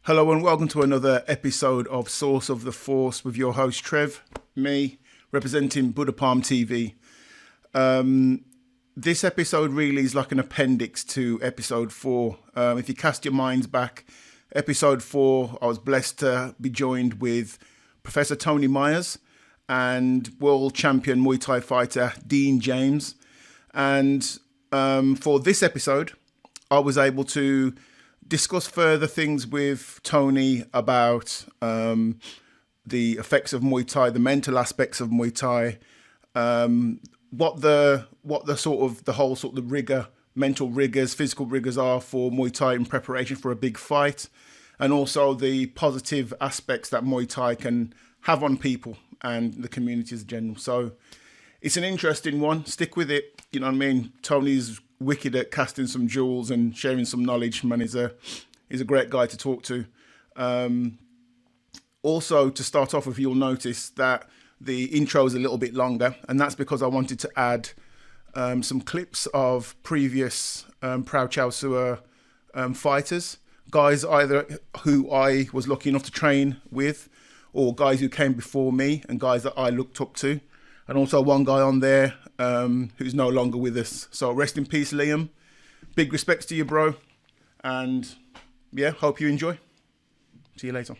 Hello and welcome to another episode of Source of the Force with your host Trev, me, representing Buddha Palm TV. This episode really is like an appendix to episode 4. If you cast your minds back, episode 4, I was blessed to be joined with Professor Tony Myers and world champion Muay Thai fighter Dean James. And for this episode, I was able to discuss further things with Tony about the effects of Muay Thai, the mental aspects of Muay Thai, what the rigor, mental rigors, physical rigors are for Muay Thai in preparation for a big fight, and also the positive aspects that Muay Thai can have on people and the community as general. So it's an interesting one. Stick with it. You know what I mean? Tony's wicked at casting some jewels and sharing some knowledge. Man, he's a great guy to talk to. Also, to start off with, you'll notice that the intro is a little bit longer, and that's because I wanted to add some clips of previous Proud Chow Sua fighters, guys either who I was lucky enough to train with, or guys who came before me and guys that I looked up to. And also one guy on there who's no longer with us. So rest in peace, Liam. Big respects to you, bro. And yeah, hope you enjoy. See you later.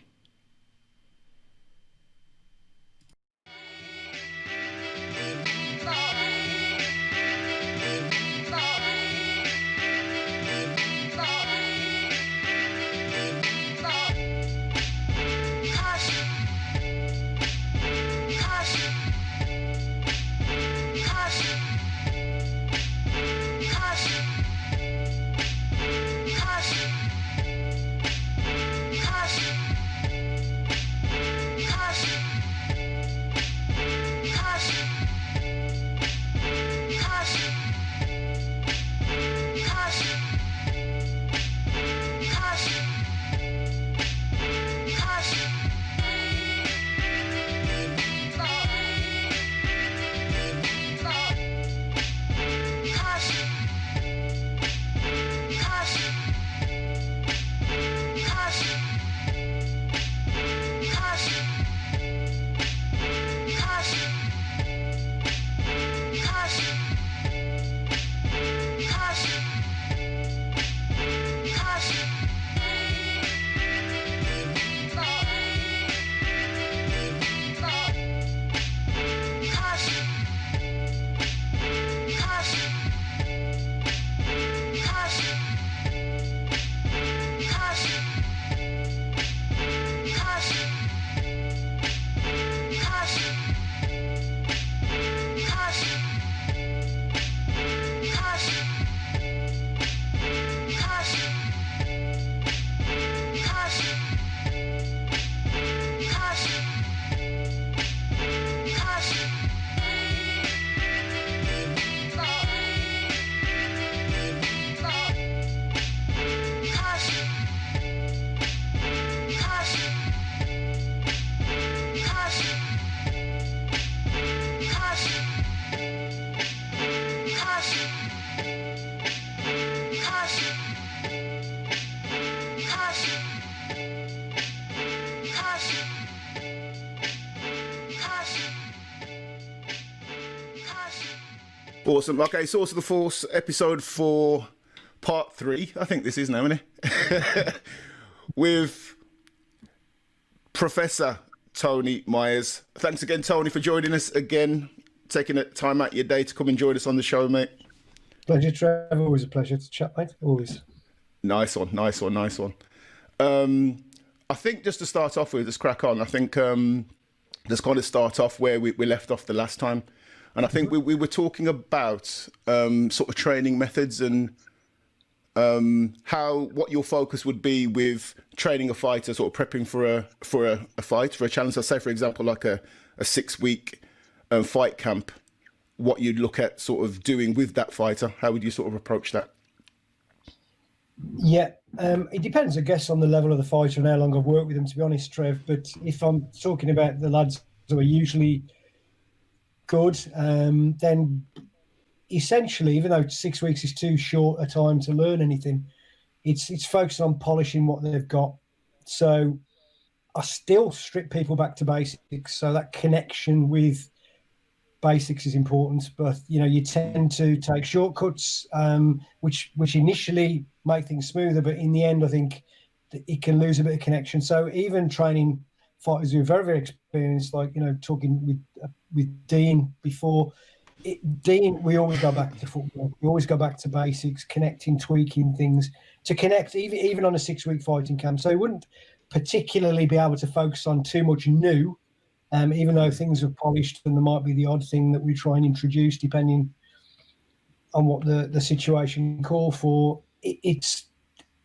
Awesome. Okay, Source of the Force, episode 4, part 3. I think this is now, isn't it? With Professor Tony Myers. Thanks again, Tony, for joining us again, taking the time out of your day to come and join us on the show, mate. Pleasure, Trevor. Always a pleasure to chat, mate. Always. Nice one. I think just to start off with, let's crack on. I think let's kind of start off where we left off the last time. And I think we were talking about sort of training methods and what your focus would be with training a fighter, sort of prepping for a fight, for a challenge. So say, for example, like a 6-week fight camp, what you'd look at sort of doing with that fighter. How would you sort of approach that? Yeah, it depends, I guess, on the level of the fighter and how long I've worked with them, to be honest, Trev. But if I'm talking about the lads who are usually good, then essentially, even though 6 weeks is too short a time to learn anything, it's focused on polishing what they've got So I still strip people back to basics. So that connection with basics is important, but you tend to take shortcuts, which initially make things smoother, but in the end, I think that it can lose a bit of connection. So even training fighters who are very, very experienced, like talking with Dean before, Dean, we always go back to football. We always go back to basics, connecting, tweaking things to connect, even on a 6-week fighting camp. So he wouldn't particularly be able to focus on too much new. Even though things are polished, and there might be the odd thing that we try and introduce depending on what the situation call for. It's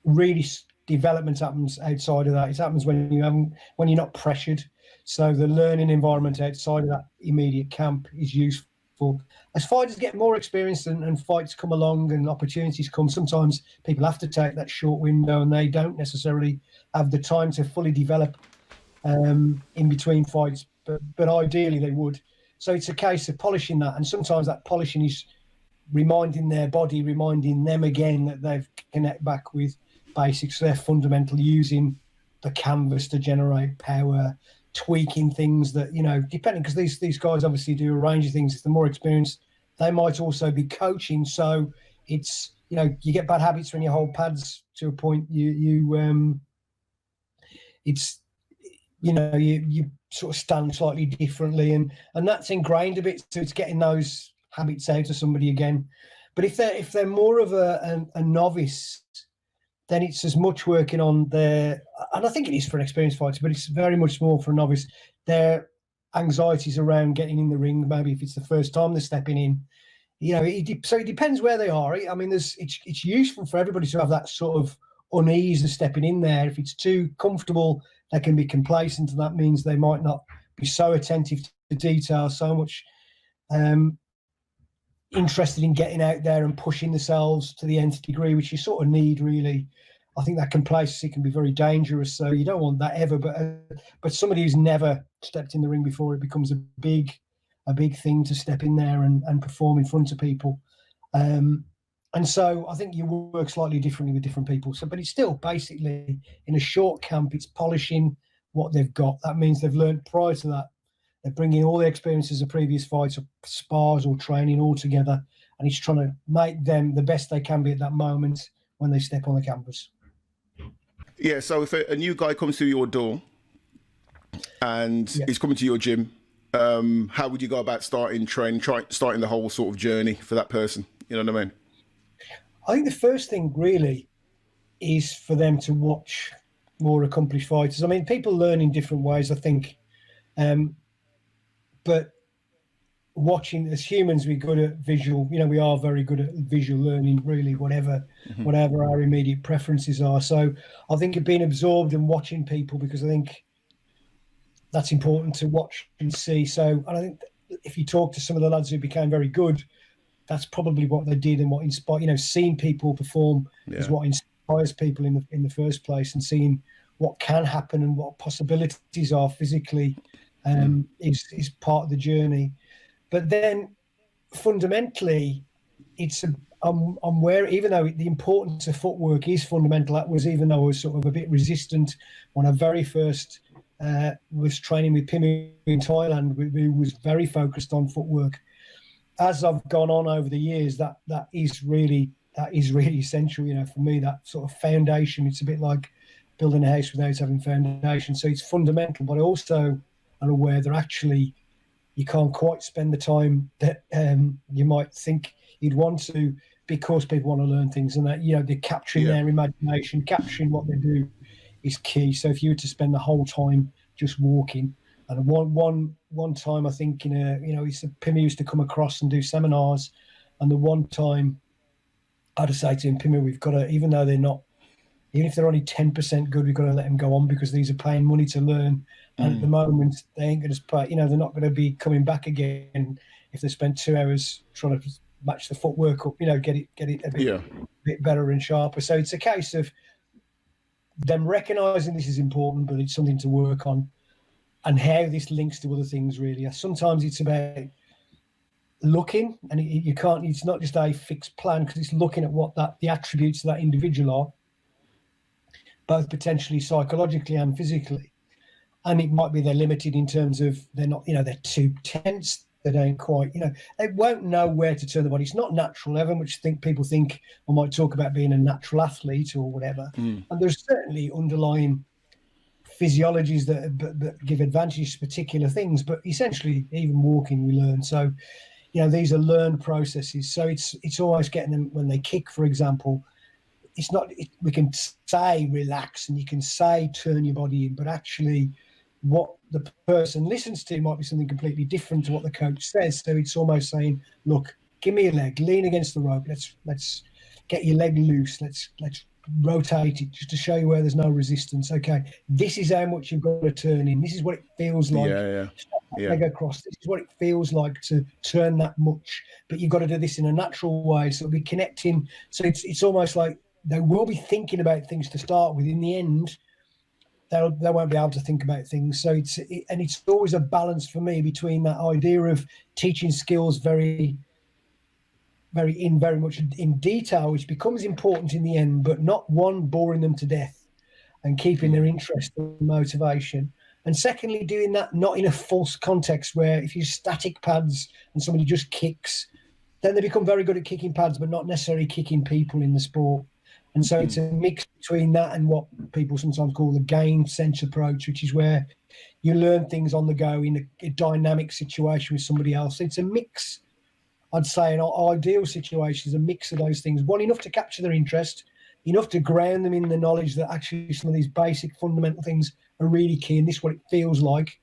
really, development happens outside of that. It happens when you're not pressured. So the learning environment outside of that immediate camp is useful. As fighters get more experienced and fights come along and opportunities come, sometimes people have to take that short window and they don't necessarily have the time to fully develop in between fights, but ideally they would. So it's a case of polishing that, and sometimes that polishing is reminding their body, reminding them again that they've connect back with basics. So they're fundamental, using the canvas to generate power, tweaking things that, depending, because these guys obviously do a range of things. If they're more experienced, they might also be coaching. So it's, you get bad habits when you hold pads to a point. You sort of stand slightly differently, and that's ingrained a bit. So it's getting those habits out of somebody again. But if they're more of a novice, then it's as much working on their, and I think it is for an experienced fighter, but it's very much more for a novice, their anxieties around getting in the ring. Maybe if it's the first time they're stepping in, so it depends where they are. I mean, it's useful for everybody to have that sort of unease of stepping in there. If it's too comfortable, they can be complacent, and that means they might not be so attentive to detail, so much interested in getting out there and pushing themselves to the nth degree, which you sort of need, really. I think that complacency can be very dangerous, so you don't want that ever. But somebody who's never stepped in the ring before, it becomes a big thing to step in there and perform in front of people. And so I think you work slightly differently with different people. So, but it's still basically, in a short camp, it's polishing what they've got. That means they've learned prior to that. They're bringing all the experiences of previous fights or spars or training all together, and it's trying to make them the best they can be at that moment when they step on the canvas. Yeah, so if a new guy comes through your door and he's coming to your gym, how would you go about starting the whole sort of journey for that person? You know what I mean? I think the first thing really is for them to watch more accomplished fighters. I mean, people learn in different ways, I think. But watching, as humans, we're good at visual. We are very good at visual learning, really, whatever our immediate preferences are. So I think being absorbed and watching people, because I think that's important to watch and see. So, and I think if you talk to some of the lads who became very good, that's probably what they did, and what inspired. Seeing people perform is what inspires people in the first place, and seeing what can happen and what possibilities are physically is part of the journey. But then fundamentally, I'm where, even though the importance of footwork is fundamental, that was, even though I was sort of a bit resistant when I very first was training with Pimu in Thailand, who was very focused on footwork. As I've gone on over the years, that is really essential. For me, that sort of foundation. It's a bit like building a house without having foundation. So it's fundamental, but I also am aware that actually you can't quite spend the time that you might think you'd want to, because people want to learn things, and that they're capturing their imagination, capturing what they do is key. So if you were to spend the whole time just walking, and one time I think Pimmy used to come across and do seminars, and the one time I'd say to him, Pimmy, we've got to, even if they're only 10% good, we've got to let them go on, because these are paying money to learn. And at the moment, they ain't going to pay, they're not going to be coming back again if they spend 2 hours trying to match the footwork up, get it a bit better and sharper. So it's a case of them recognizing this is important, but it's something to work on, and how this links to other things, really. Sometimes it's about looking, and it's not just a fixed plan, because it's looking at what the attributes of that individual are. both potentially psychologically and physically. And it might be they're limited in terms of they're not, they're too tense. They don't quite, they won't know where to turn the body. It's not natural ever, which people think I might talk about being a natural athlete or whatever. And there's certainly underlying physiologies that give advantage to particular things, but essentially even walking we learn. So, these are learned processes. So it's always getting them when they kick, for example. It's not, we can say relax and you can say turn your body in, but actually what the person listens to might be something completely different to what the coach says. So it's almost saying, look, give me a leg, lean against the rope. Let's get your leg loose. Let's rotate it just to show you where there's no resistance. Okay, this is how much you've got to turn in. This is what it feels like. Leg across. This is what it feels like to turn that much. But you've got to do this in a natural way. So it'll be connecting. So it's almost like they will be thinking about things to start with. In the end, they won't be able to think about things. So it's always a balance for me between that idea of teaching skills very much in detail, which becomes important in the end, but not boring them to death and keeping their interest and motivation. And secondly, doing that not in a false context where if you static pads and somebody just kicks, then they become very good at kicking pads, but not necessarily kicking people in the sport. And so it's a mix between that and what people sometimes call the game sense approach, which is where you learn things on the go in a dynamic situation with somebody else. It's a mix, I'd say, an ideal situation is a mix of those things. One, enough to capture their interest, enough to ground them in the knowledge that actually some of these basic fundamental things are really key and this is what it feels like.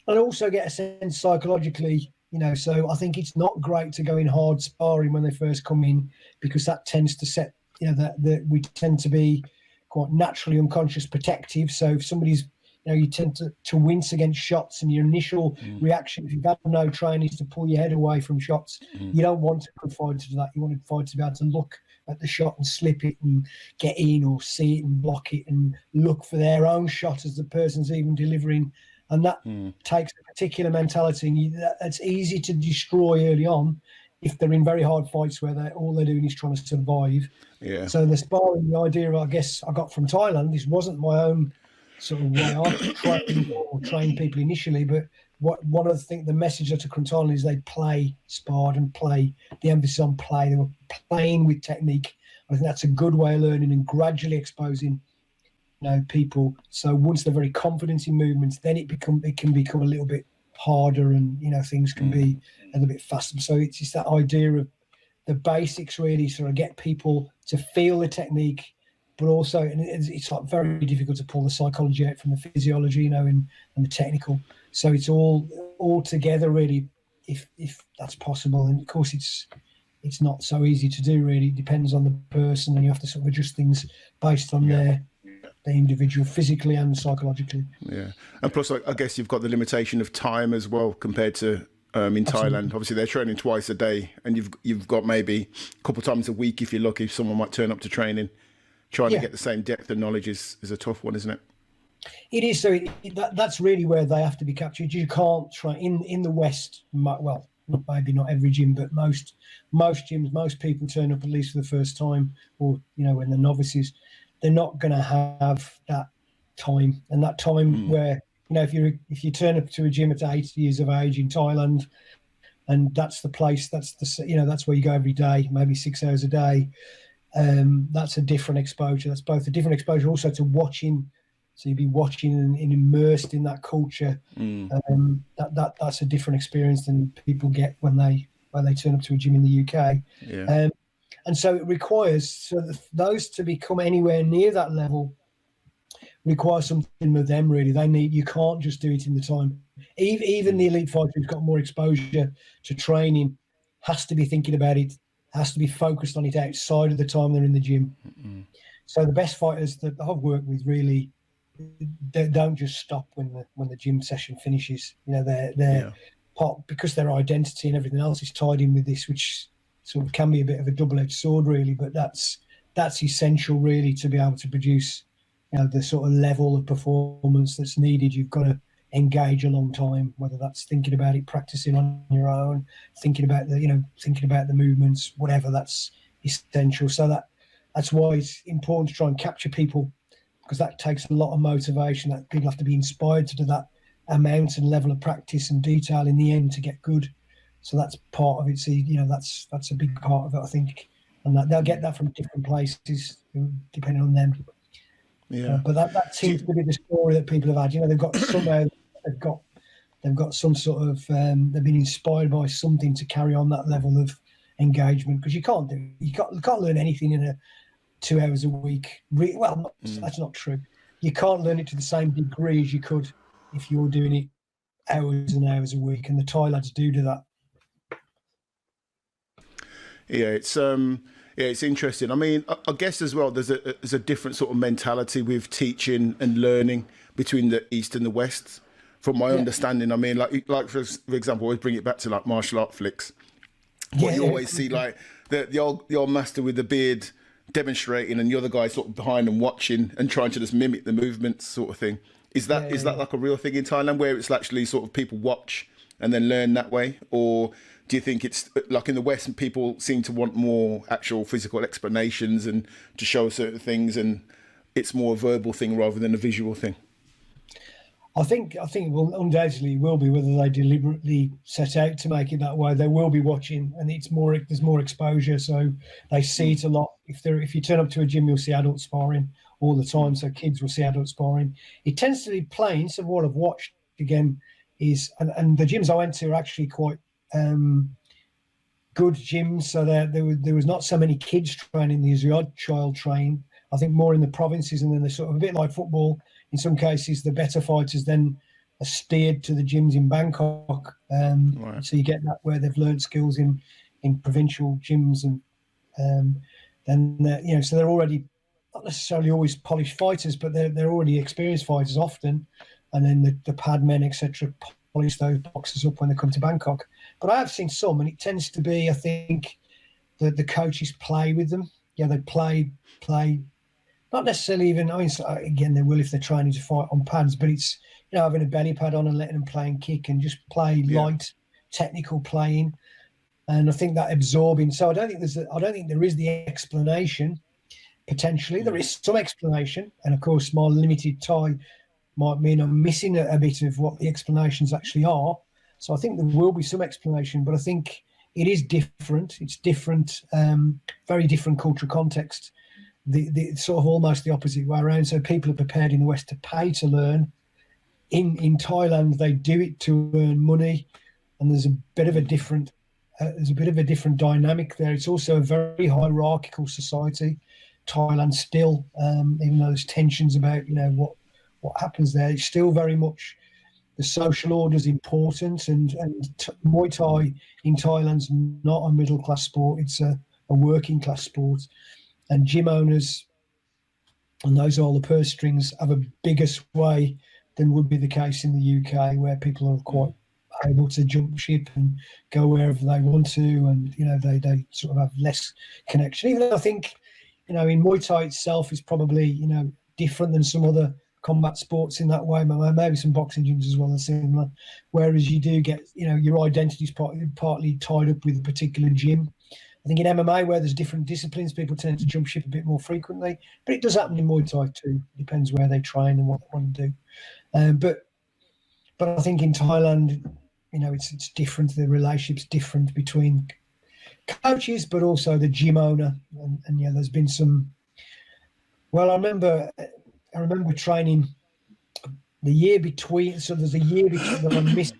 And also get a sense psychologically, so I think it's not great to go in hard sparring when they first come in because that tends to set, that we tend to be quite naturally unconscious protective. So if somebody's, you tend to wince against shots and your initial reaction, if you've had no training, is to pull your head away from shots. You don't want a fighter to do that. You want a fighter to be able to look at the shot and slip it and get in or see it and block it and look for their own shot as the person's even delivering. And that takes a particular mentality. And it's easy to destroy early on if they're in very hard fights where all they're doing is trying to survive. Yeah. So the sparring, the idea, I guess, I got from Thailand, this wasn't my own sort of way I train people initially, but one of the things, the message I took from Thailand is they sparred and play, the emphasis on play. They were playing with technique. I think that's a good way of learning and gradually exposing people. So once they're very confident in movements, then it can become a little bit harder and things can be a little bit faster. So it's just that idea of the basics really sort of get people to feel the technique, but also, and it's like very difficult to pull the psychology out from the physiology, and the technical. So it's all together really, if that's possible. And of course, it's not so easy to do really. It depends on the person, and you have to sort of adjust things based on the individual, physically and psychologically. Yeah, and plus, I guess you've got the limitation of time as well compared to in Thailand. Obviously, they're training twice a day, and you've got maybe a couple of times a week if you're lucky. If someone might turn up to training. Trying to get the same depth of knowledge is a tough one, isn't it? It is. So that's really where they have to be captured. You can't try in the West. Well, maybe not every gym, but most gyms, most people turn up at least for the first time, or when they're novices, they're not going to have that time. And that time where if you turn up to a gym at 8 years of age in Thailand, and that's the place, that's where you go every day, maybe 6 hours a day. That's a different exposure. That's both a different exposure also to watching. So you'd be watching and immersed in that culture. That's a different experience than people get when they turn up to a gym in the UK. Yeah. And so it requires those to become anywhere near that level requires something of them really. You can't just do it in the time. Even the elite fighter who's got more exposure to training has to be thinking about it. Has to be focused on it outside of the time they're in the gym. So the best fighters that I've worked with really, they don't just stop when the gym session finishes. They're part, because their identity and everything else is tied in with this, which sort of can be a bit of a double-edged sword really. But that's essential really to be able to produce the sort of level of performance that's needed. You've got to engage a long time, whether that's thinking about it, practicing on your own, thinking about the movements, whatever. That's essential. So that's why it's important to try and capture people because that takes a lot of motivation. That people have to be inspired to do that amount and level of practice and detail in the end to get good. So that's part of it. So that's a big part of it, I think, and that they'll get that from different places depending on them. Yeah, but that seems to be the story that people have had. They've got somehow they've got some sort of they've been inspired by something to carry on that level of engagement, because you can't learn anything in 2 hours a week. That's not true. You can't learn it to the same degree as you could if you're doing it hours and hours a week, and the Thai lads do that. Yeah, it's interesting. I mean, I guess as well, there's a different sort of mentality with teaching and learning between the East and the West. From my understanding, I mean, like for example, always bring it back to like martial art flicks. What you always see, like the old master with the beard demonstrating, and the other guy sort of behind and watching and trying to just mimic the movements, sort of thing. Is that like a real thing in Thailand, where it's actually sort of people watch and then learn that way? Or do you think it's like in the West, people seem to want more actual physical explanations and to show certain things, and it's more a verbal thing rather than a visual thing? I think it will undoubtedly will be, whether they deliberately set out to make it that way. They will be watching, and there's more exposure, so they see it a lot. If you turn up to a gym, you'll see adult sparring all the time, so kids will see adult sparring. It tends to be playing. So what I've watched again is, and the gyms I went to are actually quite good gyms. So there was not so many kids training. There's the odd child train. I think more in the provinces, and then they're sort of a bit like football. In some cases, the better fighters then are steered to the gyms in Bangkok. Right. So you get that where they've learned skills in provincial gyms, and then so they're already not necessarily always polished fighters, but they're already experienced fighters often, and then the pad men, etc., polish those boxes up when they come to Bangkok. But I have seen some, and it tends to be, I think, that the coaches play with them. Yeah, they play. Not necessarily even, again, they will if they're training to fight on pads, but it's, having a belly pad on and letting them play and kick and just play light, technical playing. And I think that absorbing. So I don't think there is the explanation. Potentially, there is some explanation. And of course, my limited Thai might mean I'm missing a bit of what the explanations actually are. So I think there will be some explanation, but I think it is different. It's different, very different cultural context. The sort of almost the opposite way around. So people are prepared in the West to pay to learn. In Thailand, they do it to earn money, and there's a bit of a different dynamic there. It's also a very hierarchical society. Thailand still, even though there's tensions about what happens there, it's still very much the social order is important, and Muay Thai in Thailand's not a middle class sport. It's a working class sport. And gym owners and those all the purse strings have a bigger sway than would be the case in the UK, where people are quite able to jump ship and go wherever they want to, and they sort of have less connection. Even though I think in Muay Thai itself is probably different than some other combat sports in that way. Maybe some boxing gyms as well are similar. Whereas you do get your identity is partly tied up with a particular gym. I think in MMA, where there's different disciplines, people tend to jump ship a bit more frequently. But it does happen in Muay Thai too. It depends where they train and what they want to do. But I think in Thailand, it's different. The relationship's different between coaches, but also the gym owner. And there's been some. Well, I remember training the year between. So there's a year between that I missed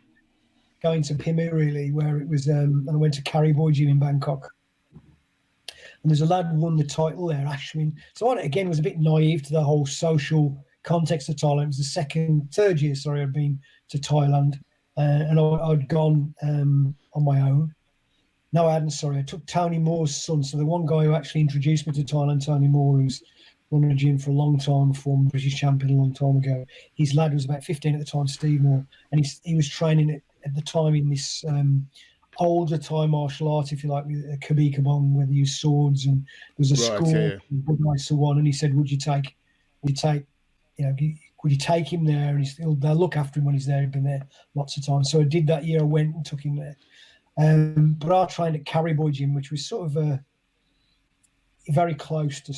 going to Pimu, really, where it was. And I went to Boy Gym in Bangkok. And there's a lad who won the title there, Ashwin. So I, again, was a bit naive to the whole social context of Thailand. It was the third year, I'd been to Thailand. And I'd gone on my own. No, I hadn't, I took Tony Moore's son. So the one guy who actually introduced me to Thailand, Tony Moore, who's run a gym for a long time, former British champion a long time ago. His lad was about 15 at the time, Steve Moore. And he was training at the time in this older Thai martial art, if you like, with Kabi Kabong, where they use swords, and there was a school in S01, and he said, would you take him there? And they'll look after him when he's there. He'd been there lots of times. So I did that year. I went and took him there. But I trained at Boy Gym, which was sort of very close to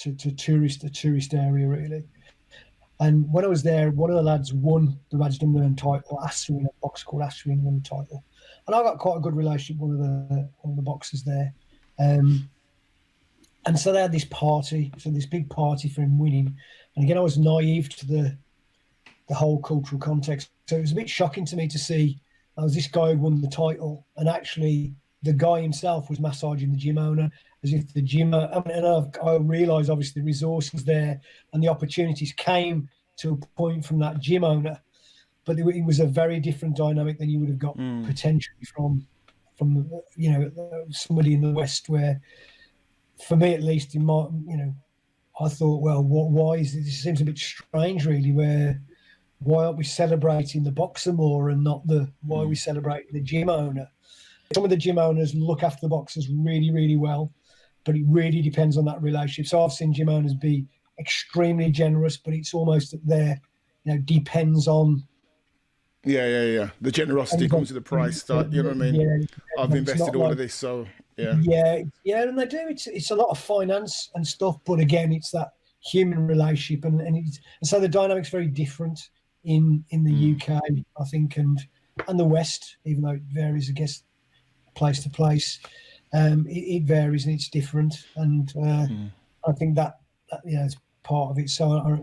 a tourist area, really. And when I was there, one of the lads won the Rad's England title. S01, a box called S01 won the title, and I got quite a good relationship with one of the boxers there. And so they had this party, so this big party for him winning. And again, I was naive to the whole cultural context, so it was a bit shocking to me to see this guy who won the title, and actually the guy himself was massaging the gym owner as if the gym. I realised obviously the resources there and the opportunities came to a point from that gym owner, but it was a very different dynamic than you would have got potentially from somebody in the West, where, for me at least, in my I thought, well, why is this? It seems a bit strange, really. Why aren't we celebrating the boxer more and not why are we celebrating the gym owner? Some of the gym owners look after the boxers really, really well, but it really depends on that relationship. So I've seen gym owners be extremely generous, but it's almost that depends on. Yeah. The generosity comes with the price. You know what I mean? Yeah, I've invested all of this, so yeah. And they do. It's a lot of finance and stuff, but again, it's that human relationship, and so the dynamic's very different in the UK, I think, and the West, even though it varies, I guess, place to place. It varies and it's different, and I think that is part of it. So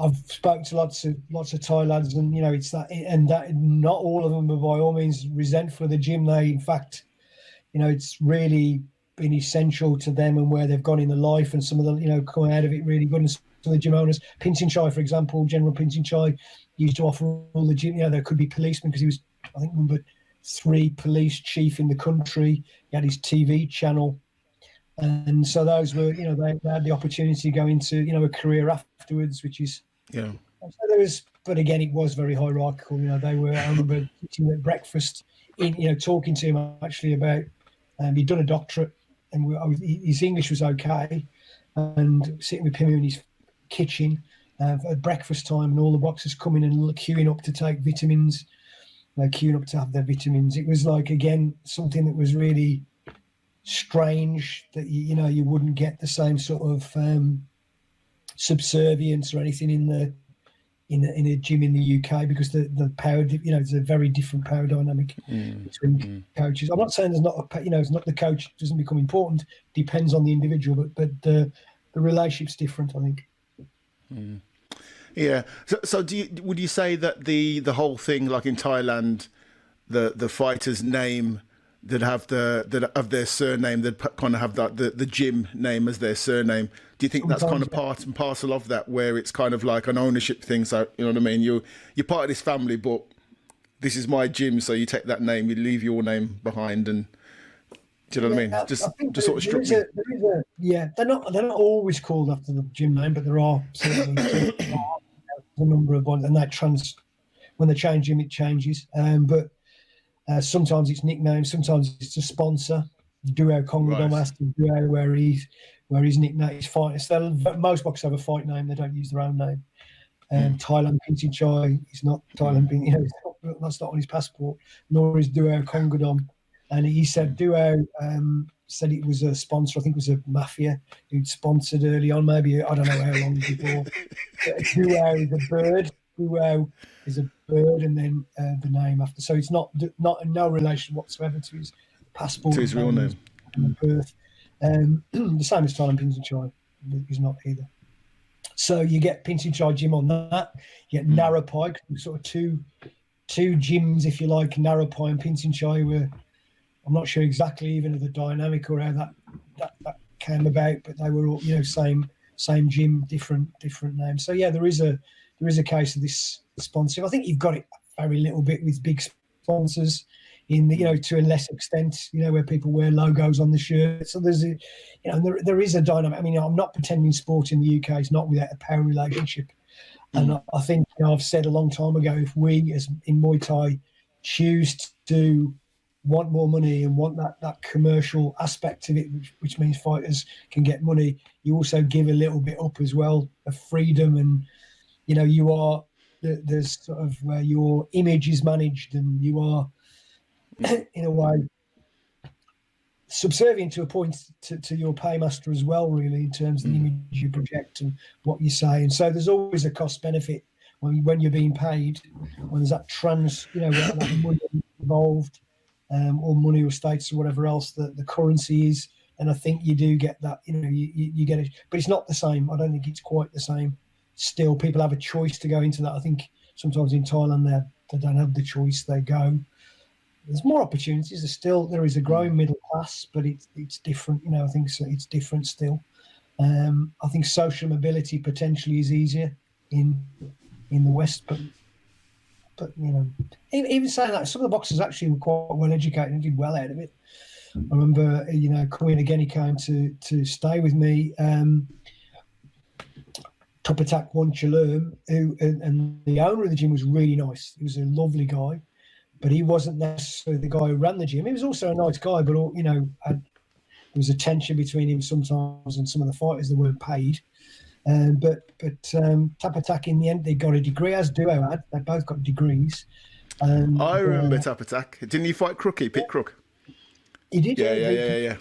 I've spoken to lots of Thai lads, and it's that, and that not all of them are by all means resentful of the gym. They, in fact, it's really been essential to them and where they've gone in their life, and some of them coming out of it really good. And some of the gym owners, Pinsinchai, for example, General Pinsinchai used to offer all the gym. There could be policemen, because he was, I think, number 3 police chief in the country. He had his TV channel, and so those were, they had the opportunity to go into, a career afterwards, which is, yeah. So there was, but again, it was very hierarchical. They were, I remember sitting at breakfast, talking to him actually about, he'd done a doctorate, and his English was okay, and sitting with him in his kitchen at breakfast time, and all the boxers coming and queuing up to take vitamins, queuing up to have their vitamins. It was like, again, something that was really strange, that you wouldn't get the same sort of subservience or anything in a gym in the UK, because the power, it's a very different power dynamic between coaches. I'm not saying there's not it's not the coach doesn't become important. Depends on the individual, but the relationship's different, I think. Yeah. So would you say that the whole thing, like in Thailand, the fighter's name that have their surname, that kind of have the gym name as their surname? Do you think that's kind of part and parcel of that, where it's kind of like an ownership thing? So, you know what I mean? You're part of this family, but this is my gym, so you take that name, you leave your name behind, and do you know what I mean? Just sort of struck me. They're not always called after the gym name, but there are certainly a number of ones, and when they change them, it changes. But sometimes it's nicknames, sometimes it's a sponsor. Duo Kongodom has to Duo where his nickname is fight. So most boxers have a fight name; they don't use their own name. Thailand Pinsinchai is not Thailand. That's not on his passport, nor is Duo Kongodom. And he said Duo said it was a sponsor. I think it was a mafia who'd sponsored early on. Maybe, I don't know how long before. Duo is a bird. Duo is a bird, and then the name after. So it's not no relation whatsoever to his passport, to his real name, and birth. The same as Thailand Pinsinchai is not either. So you get Pinsinchai gym on that. You get Narapai, sort of two gyms, if you like. Narapai and Pinsinchai were, I'm not sure exactly even of the dynamic or how that came about, but they were all, same gym, different names. So yeah, there is a case of this sponsorship. I think you've got it very little bit with big sponsors in the, to a less extent, where people wear logos on the shirt. So there's there is a dynamic. I mean, I'm not pretending sport in the UK is not without a power relationship. And I think, I've said a long time ago, if we as in Muay Thai choose to want more money and want that commercial aspect of it, which means fighters can get money, you also give a little bit up as well of freedom, and there's sort of where your image is managed, and you are in a way subservient to a point to your paymaster as well, really, in terms of the image you project and what you say. And so there's always a cost benefit when you're being paid, when there's that that money involved, or money or status or whatever else that the currency is. And I think you do get that, you get it, but it's not the same. I don't think it's quite the same. Still, people have a choice to go into that. I think sometimes in Thailand they don't have the choice. They go. There's more opportunities. There is a growing middle class, but it's different. I think so. It's different still. I think social mobility potentially is easier in the West, but even saying that, some of the boxers actually were quite well educated and did well out of it. I remember, Queen again, he came to stay with me. Top Attack Wanchalerm, and the owner of the gym was really nice. He was a lovely guy, but he wasn't necessarily the guy who ran the gym. He was also a nice guy, but there was a tension between him sometimes and some of the fighters that weren't paid. But Top Attack in the end, they got a degree, as Duo had. They both got degrees. I remember Top Attack. Didn't he fight Crook? He picked Crook. He did. Yeah.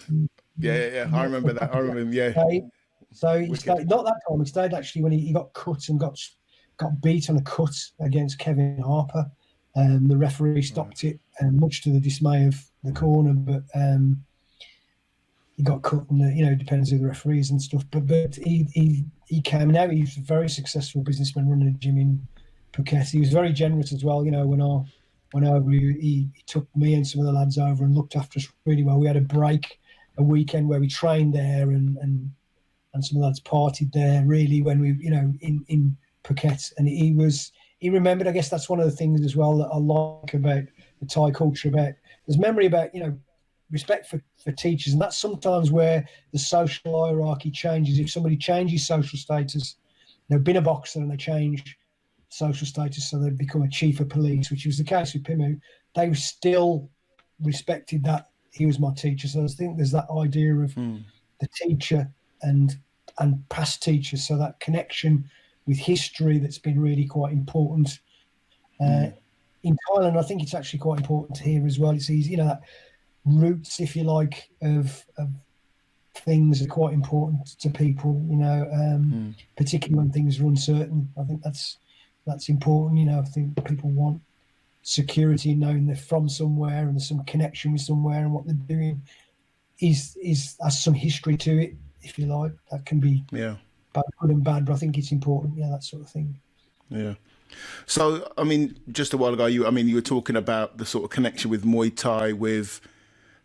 I remember that. I remember him. Yeah. So he stayed, not that time. He stayed actually when he got cut and got beat on a cut against Kevin Harper. The referee stopped it, much to the dismay of the corner. But he got cut, and it depends who the referees and stuff. But he came. Now he's a very successful businessman running a gym in Phuket. He was very generous as well. When he took me and some of the lads over and looked after us really well. We had a weekend where we trained there and some of the lads partied there really when we, in Phuket. And he remembered, I guess that's one of the things as well that I like about the Thai culture, there's memory about, respect for teachers. And that's sometimes where the social hierarchy changes. If somebody changes social status, they've been a boxer and they change social status, so they become a chief of police, which was the case with Pimu. They still respected that he was my teacher. So I think there's that idea of the teacher and past teachers, so that connection with history that's been really quite important. In Thailand, I think it's actually quite important here as well. It's easy, that roots, if you like, of things are quite important to people, particularly when things are uncertain. I think that's important. I think people want security, knowing they're from somewhere and there's some connection with somewhere, and what they're doing has some history to it, if you like. That can be good and bad, but I think it's important, that sort of thing. Yeah. So, just a while ago, you were talking about the sort of connection with Muay Thai, with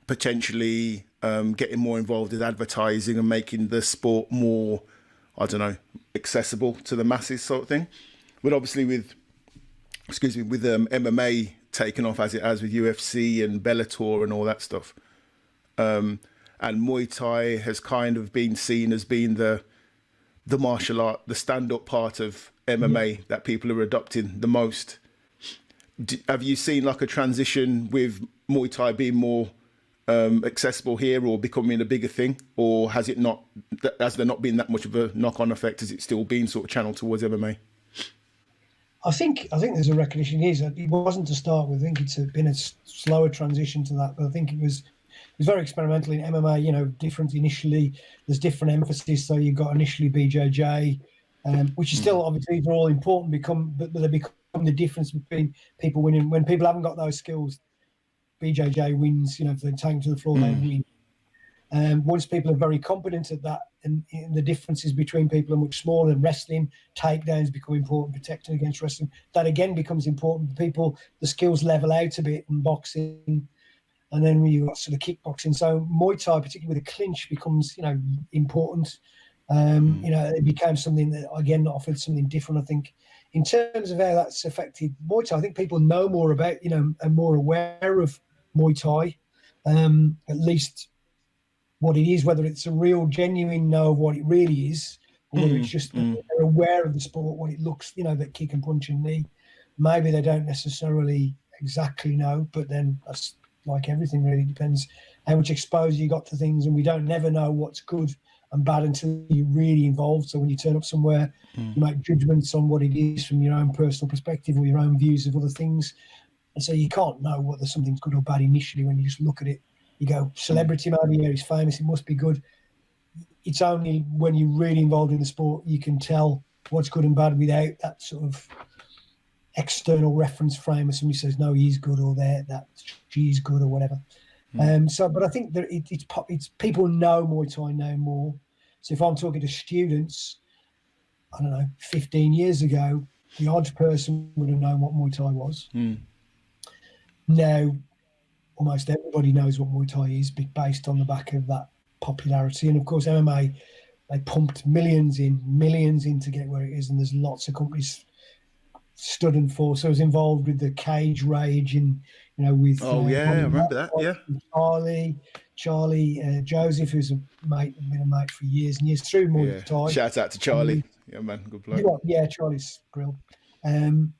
potentially getting more involved with advertising and making the sport more, accessible to the masses, sort of thing. But obviously with MMA taking off as it has with UFC and Bellator and all that stuff, and Muay Thai has kind of been seen as being the martial art, the stand-up part of MMA that people are adopting the most. Have you seen like a transition with Muay Thai being more accessible here, or becoming a bigger thing, or has there not been that much of a knock-on effect? Has it still been sort of channeled towards MMA? I think there's a recognition here. It wasn't to start with. I think it's been a slower transition to that, but I think it was very experimental in MMA. Different initially. There's different emphasis. So you got initially BJJ, which is still obviously they're all important. But they become the difference between people winning when people haven't got those skills. BJJ wins. If they take to the floor, they win. Once people are very competent at that, and the differences between people are much smaller, and wrestling, takedowns become important, protecting against wrestling, that again becomes important. The skills level out a bit in boxing, and then you've got sort of kickboxing. So Muay Thai, particularly with a clinch, becomes, important. It became something that, again, offered something different, I think. In terms of how that's affected Muay Thai, I think people know more about, are more aware of Muay Thai, at least what it is, whether it's a real genuine know of what it really is, or whether it's just they're aware of the sport, what it looks, that kick and punch and knee. Maybe they don't necessarily exactly know, but then that's like everything, really depends how much exposure you got to things, and we don't never know what's good and bad until you're really involved. So when you turn up somewhere, you make judgments on what it is from your own personal perspective or your own views of other things, and so you can't know whether something's good or bad initially when you just look at it. You go, celebrity, maybe, yeah, he's famous, it must be good. It's only when you're really involved in the sport you can tell what's good and bad without that sort of external reference frame where somebody says, no, he's good, or that she's good, or whatever. But I think that it's people know Muay Thai now more. So if I'm talking to students, I don't know, 15 years ago, the odd person would have known what Muay Thai was. Now, almost everybody knows what Muay Thai is based on the back of that popularity. And of course, MMA, they pumped millions in to get where it is. And there's lots of companies stood and fall. So I was involved with the Cage Rage and, with... I remember that, yeah. Charlie Joseph, who's been a mate for years and years through Muay Thai. Shout out to Charlie. Yeah, man, good bloke. Yeah, Charlie's grill. And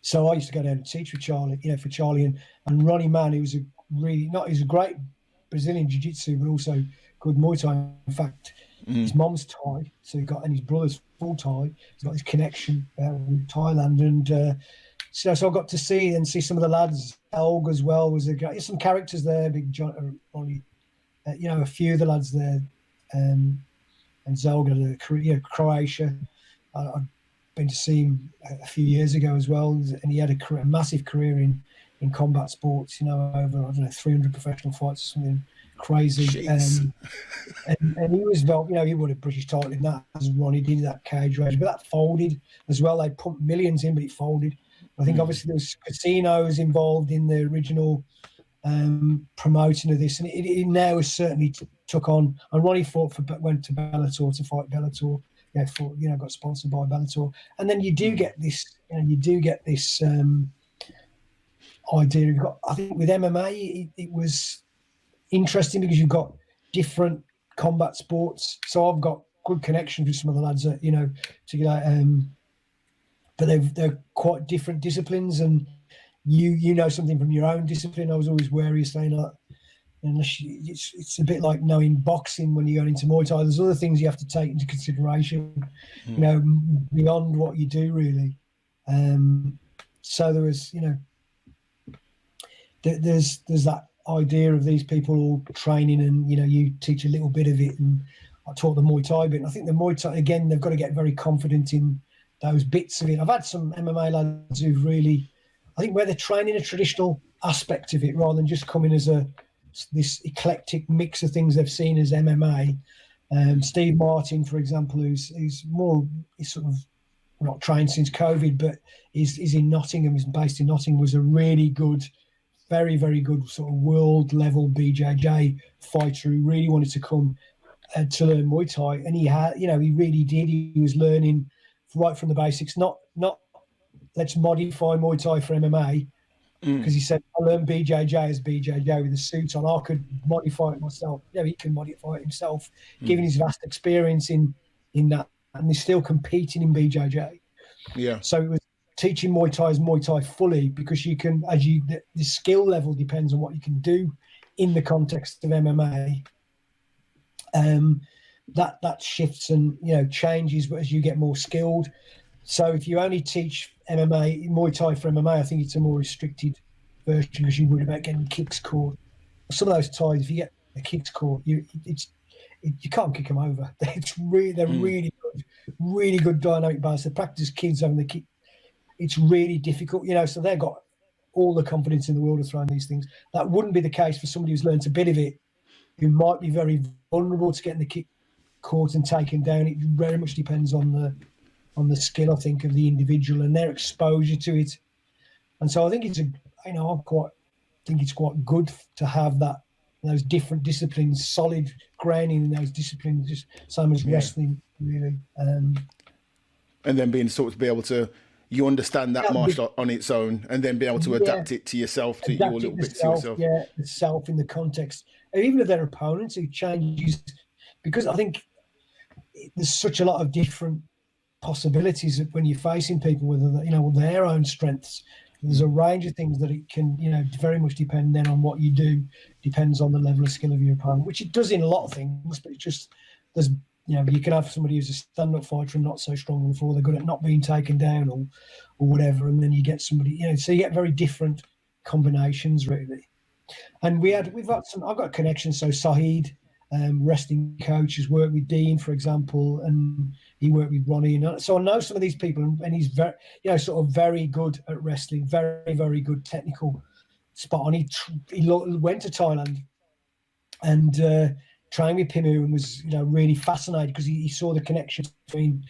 so I used to go down and teach with Charlie, for Charlie and Ronnie Mann, who was he's a great Brazilian jiu-jitsu, but also good Muay Thai. In fact, his mom's Thai, and his brother's full Thai. He's got this connection with Thailand, and so I got to see some of the lads. Elg as well was there's some characters there. Big John, Ronnie, a few of the lads there, and Zelga, Croatia. I'd been to see him a few years ago as well, and he had a massive career in combat sports. Over 300 professional fights, something crazy. And he was, he would have British title in that as Ronnie did that Cage Rage, but that folded as well. They pumped millions in, but it folded. I think obviously there was casinos involved in the original promoting of this, and it now has certainly took on. And Ronnie went to Bellator to fight Bellator. Got sponsored by Bellator, and then you do get this. Idea. I think with MMA, it was interesting because you've got different combat sports. So I've got good connections with some of the lads that but they're quite different disciplines, and you know something from your own discipline. I was always wary of saying that. It's a bit like knowing boxing when you go into Muay Thai. There's other things you have to take into consideration, beyond what you do really. So there was, there's that idea of these people all training, and you teach a little bit of it, and I taught the Muay Thai bit. And I think the Muay Thai, again, they've got to get very confident in those bits of it. I've had some MMA lads who've really, I think, where they're training a traditional aspect of it rather than just coming as this eclectic mix of things they've seen as MMA. Steve Martin, for example, who's sort of not trained since COVID, but is in Nottingham, is based in Nottingham, was a really good, very, very good sort of world level BJJ fighter who really wanted to come to learn Muay Thai. And he had, he really did. He was learning right from the basics, not let's modify Muay Thai for MMA, because he said, I learned BJJ as BJJ with a suit on. I could modify it myself. He can modify it himself, given his vast experience in that, and he's still competing in BJJ. Yeah. So it was teaching Muay Thai as Muay Thai fully, because you can, the skill level depends on what you can do in the context of MMA. That shifts and changes as you get more skilled. So if you only teach Muay Thai for MMA, I think it's a more restricted version, because you worry about getting kicks caught. Some of those ties, if you get the kicks caught, you can't kick them over. They're really good dynamic balance. They practice kids having the kick. It's really difficult, so they've got all the confidence in the world of throwing these things. That wouldn't be the case for somebody who's learned a bit of it, who might be very vulnerable to getting the kick caught and taken down. It very much depends on the skill, I think, of the individual and their exposure to it. And so I think it's quite good to have those different disciplines, solid grounding in those disciplines, just same as wrestling, really. And then being sort of be able to, you understand that martial art on its own, and then be able to adapt it to yourself, to your little bits to yourself. Yeah, the self in the context, and even if their opponents, it changes, because I think there's such a lot of different possibilities when you're facing people with their own strengths. There's a range of things that it can very much depend then on what you do, depends on the level of skill of your opponent, which it does in a lot of things, but it's just there's you can have somebody who's a stand-up fighter and not so strong on the floor, they're good at not being taken down or whatever, and then you get somebody so you get very different combinations really. And we've got some. I've got connections. So Saeed, wrestling coach, has worked with Dean, for example, and he worked with Ronnie. And so I know some of these people, and he's very, sort of very good at wrestling, very, very good technical spot on. He went to Thailand and trained with Pimu and was, really fascinated because he saw the connection between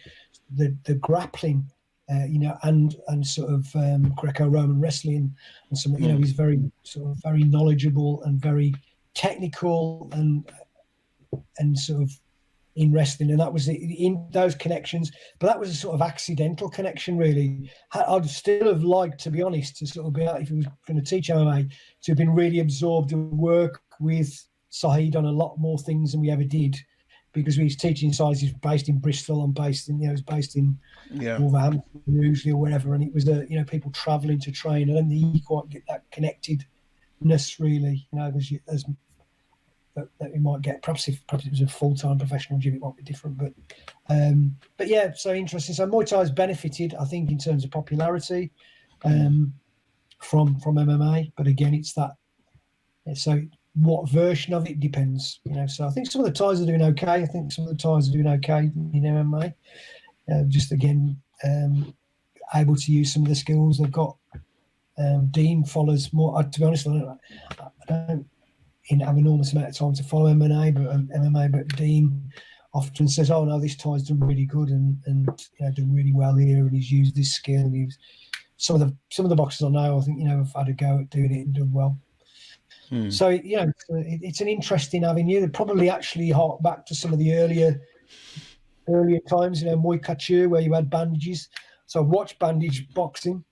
the grappling, and sort of Greco-Roman wrestling, and some, he's very sort of very knowledgeable and very technical and sort of in wrestling, and that was in those connections. But that was a sort of accidental connection, really. I'd still have liked, to be honest, to sort of be out, if he was going to teach MMA, to have been really absorbed and work with Saeed on a lot more things than we ever did, because we was teaching size. He's based in Bristol. I'm based in, he's based in Wolverhampton usually, or wherever. And it was people travelling to train, and then you quite get that connectedness, really. There's that we might get. Perhaps if it was a full-time professional gym, it might be different. But yeah, so interesting. So Muay Thai's benefited, I think, in terms of popularity from MMA. But again, it's that. So what version of it depends, So I think some of the Thais are doing okay. I think some of the Thais are doing okay in MMA. Just again, able to use some of the skills they've got. Dean follows more. To be honest, I don't have an enormous amount of time to follow MMA, but Dean often says, "Oh no, this Thai's done really good and done really well here, and he's used this skill." And some of the boxers I know, I think have had a go at doing it and done well. So it's an interesting avenue. They probably actually hark back to some of the earlier times, Muay Couture, where you had bandages. So I watched bandage boxing,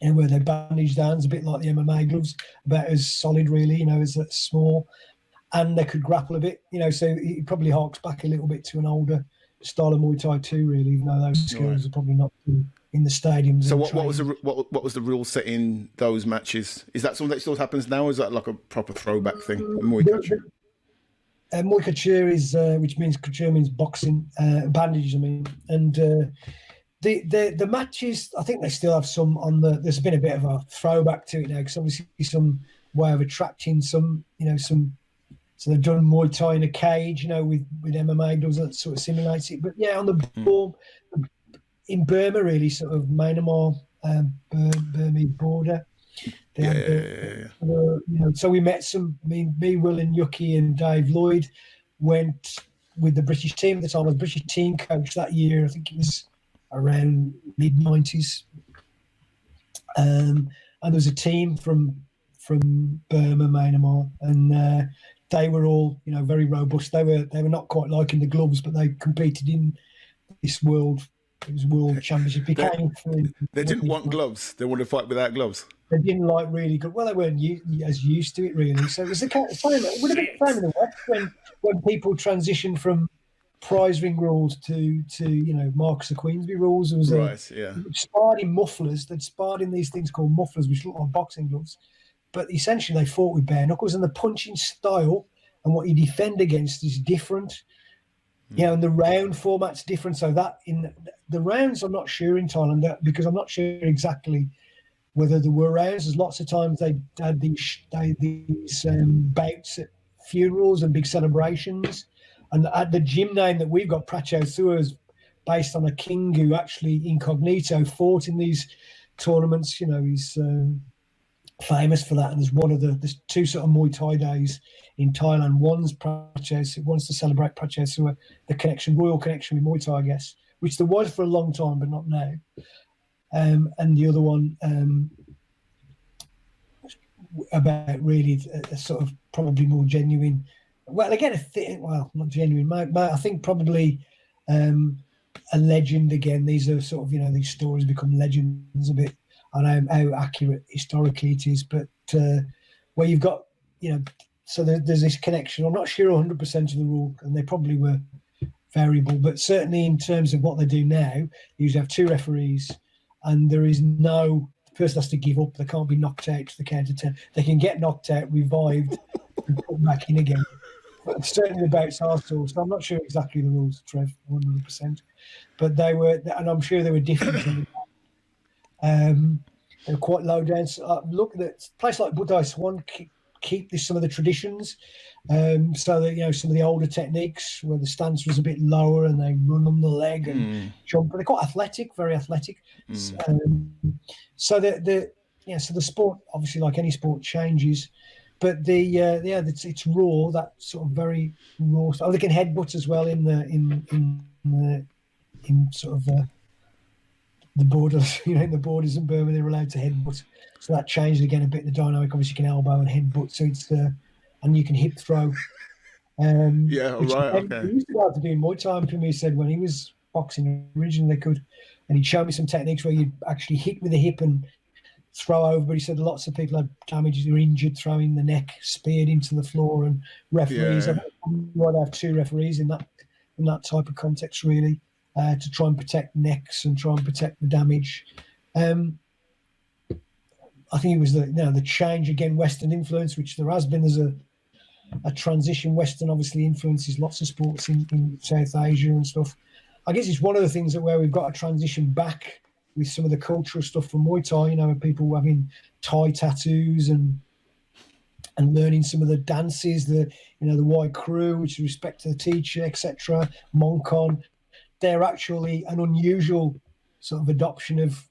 and where they bandaged hands, a bit like the MMA gloves, about as solid, really, as small, and they could grapple a bit, So it probably harks back a little bit to an older style of Muay Thai too, really, even though those skills are probably not in the stadiums. So what was the rule set in those matches? Is that something that still happens now? Or is that like a proper throwback thing? Muay Couture. Muay Couture is, which means couture means boxing, bandages. I mean, and the matches, I think they still have some on the. There's been a bit of a throwback to it now, because obviously some way of attracting some, some. So they've done Muay Thai in a cage, with MMA, does that sort of simulates it. But yeah, on the ball. In Burma, really, sort of Myanmar, Burmese border. So we met me, Will and Yuki and Dave Lloyd went with the British team at the time. I was British team coach that year. I think it was around mid-90s. And there was a team from Burma, Myanmar, and they were all, very robust. They were not quite liking the gloves, but they competed in this world championship. They didn't want gloves. They wanted to fight without gloves. They didn't like really good. Well, they weren't as used to it, really. So it was the same. It would have been the same in the West when people transitioned from prize ring rules to Marcus of Queensberry rules. There was sparred in mufflers. They'd sparred in these things called mufflers, which look like boxing gloves. But essentially, they fought with bare knuckles, and the punching style and what you defend against is different. And the round format's different. So that in the rounds, I'm not sure in Thailand, because I'm not sure exactly whether there were rounds. There's lots of times they had these bouts at funerals and big celebrations. And at the gym name that we've got, Pracho Thua, is based on a king who actually incognito fought in these tournaments. He's famous for that. And there's two sort of Muay Thai days in Thailand. One's to celebrate Pracho Thua, the royal connection with Muay Thai, I guess, which there was for a long time, but not now. And the other one about really a sort of probably more genuine. Well, again, not genuine. I think probably a legend again. These are sort of these stories become legends a bit. I don't know how accurate historically it is, but where you've got so there's this connection. I'm not sure 100% of the rule, and they probably were variable, but certainly in terms of what they do now, you usually have two referees, and there is the person has to give up. They can't be knocked out to the count of 10. They can get knocked out, revived, and put back in again. But certainly the bouts are still. So I'm not sure exactly the rules, Trev, 100%. But they were, and I'm sure they were different. They were quite low down. So look at a place like Budai Swan keep some of the traditions. So that, some of the older techniques where the stance was a bit lower and they run on the leg and jump, but they're quite athletic, very athletic. So so the sport, obviously, like any sport, changes, but it's raw, that sort of very raw. They can headbutt as well in sort of the borders, in the borders in Burma, they're allowed to headbutt. So that changed again a bit, the dynamic. Obviously, you can elbow and headbutt, so it's and you can hip throw. Okay. He used to go out to do Muay Thai. And he said when he was boxing originally, they could, and he'd show me some techniques where you'd actually hit with the hip and throw over. But he said lots of people had damaged or injured throwing the neck, speared into the floor, and referees. Yeah. I'd have 2 referees in that type of context, really, to try and protect necks and try and protect the damage. I think it was the change again, Western influence, which there has been. There's a transition. Western obviously influences lots of sports in South Asia and stuff. I guess it's one of the things where we've got to transition back with some of the cultural stuff from Muay Thai, people having Thai tattoos and learning some of the dances, the white crew, which is respect to the teacher, etc. Monkon, they're actually an unusual sort of adoption of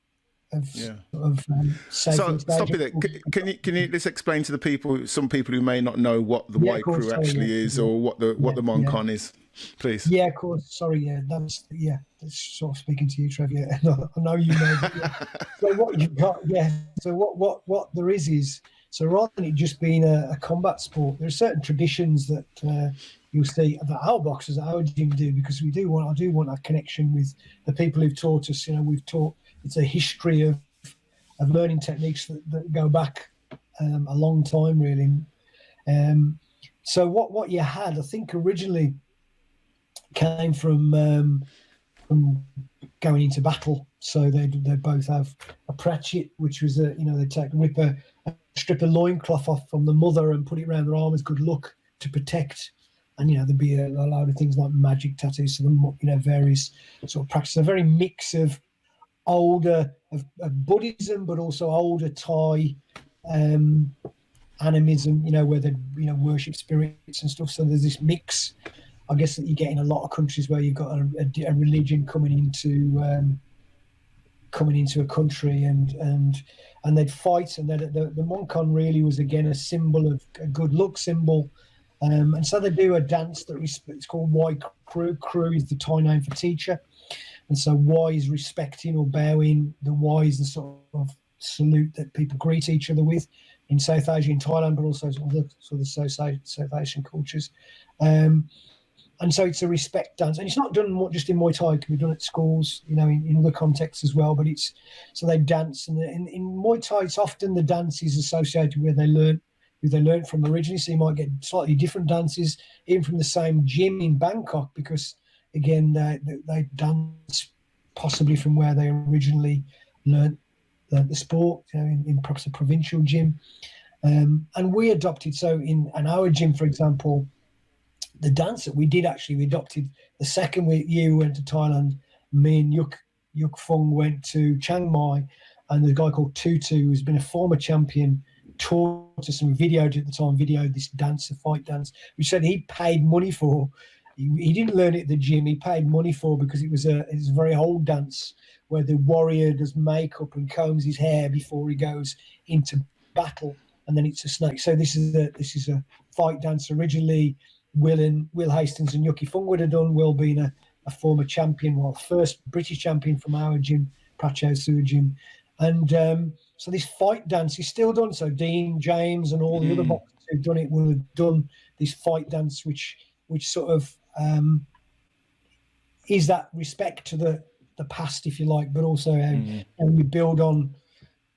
so stop it there. Can you just explain to the people, some people who may not know what the white crew actually is, or what the Monkon is, please? Yeah, of course. Sorry, that's sort of speaking to you, Trev. Yeah, I know you know. So what you've got, so what there is so rather than it just being a combat sport, there are certain traditions that you'll see that our boxers, our gym do, because I do want that connection with the people who've taught us. We've taught. It's a history of learning techniques that go back a long time, really. So what you had, I think, originally came from going into battle. So they both have a pratchett, which was they rip a strip of loincloth off from the mother and put it around their arm as good luck to protect. And there'd be a load of things like magic tattoos, so various sort of practices. A very mix of older of Buddhism, but also older Thai animism, where they worship spirits and stuff. So there's this mix, I guess, that you get in a lot of countries where you've got a religion coming into a country, and they'd fight, and the Monkon really was again a symbol of a good luck symbol. And so they do a dance it's called Wai Crew. Crew is the Thai name for teacher. And so Wai is respecting or bowing. The Wai is the sort of salute that people greet each other with in South Asia, in Thailand, but also other sort of South Asian cultures. And so it's a respect dance. And it's not done just in Muay Thai. It can be done at schools, in other contexts as well. But so they dance. And in Muay Thai, it's often the dance is associated where who they learned from originally. So you might get slightly different dances, even from the same gym in Bangkok, because again, they dance possibly from where they originally learned the sport, in perhaps a provincial gym. And we adopted, so in our gym, for example, the dance that we adopted the second year we went to Thailand. Me and Yuk Fung went to Chiang Mai, and the guy called Tutu, who's been a former champion, taught us and videoed this dance, a fight dance, which said he paid money for. He didn't learn it at the gym. He paid money for, because it was a very old dance where the warrior does makeup and combs his hair before he goes into battle, and then it's a snake. So this is a fight dance. Originally, Will Hastings and Yuki Fung would have done. Will being a former champion, first British champion from our gym, Pracho Sewer Gym, and so this fight dance is still done. So Dean, James, and all the other boxers who've done it will have done this fight dance, which sort of is that respect to the past, if you like, but also and we build on.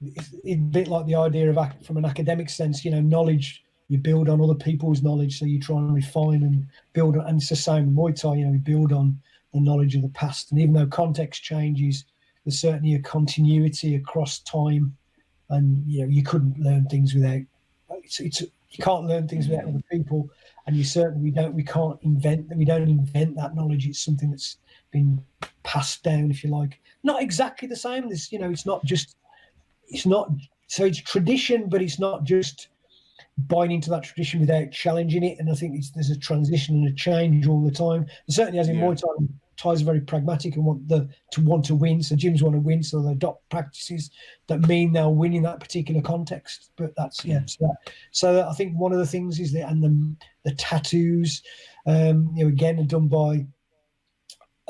It's a bit like the idea of, from an academic sense, knowledge. You build on other people's knowledge, so you try and refine and build on. And it's the same in Muay Thai. We build on the knowledge of the past, and even though context changes, there's certainly a continuity across time. And you couldn't learn things without. You can't learn things without other people, and you certainly don't. We don't invent that knowledge. It's something that's been passed down, if you like. Not exactly the same. It's not. So it's tradition, but it's not just buying into that tradition without challenging it. And I think there's a transition and a change all the time. And certainly, as in Muay Thai, Thais are very pragmatic and want to win. So gyms want to win, so they adopt practices that mean they'll win in that particular context. But that's So I think one of the things is that, and the tattoos, again, are done by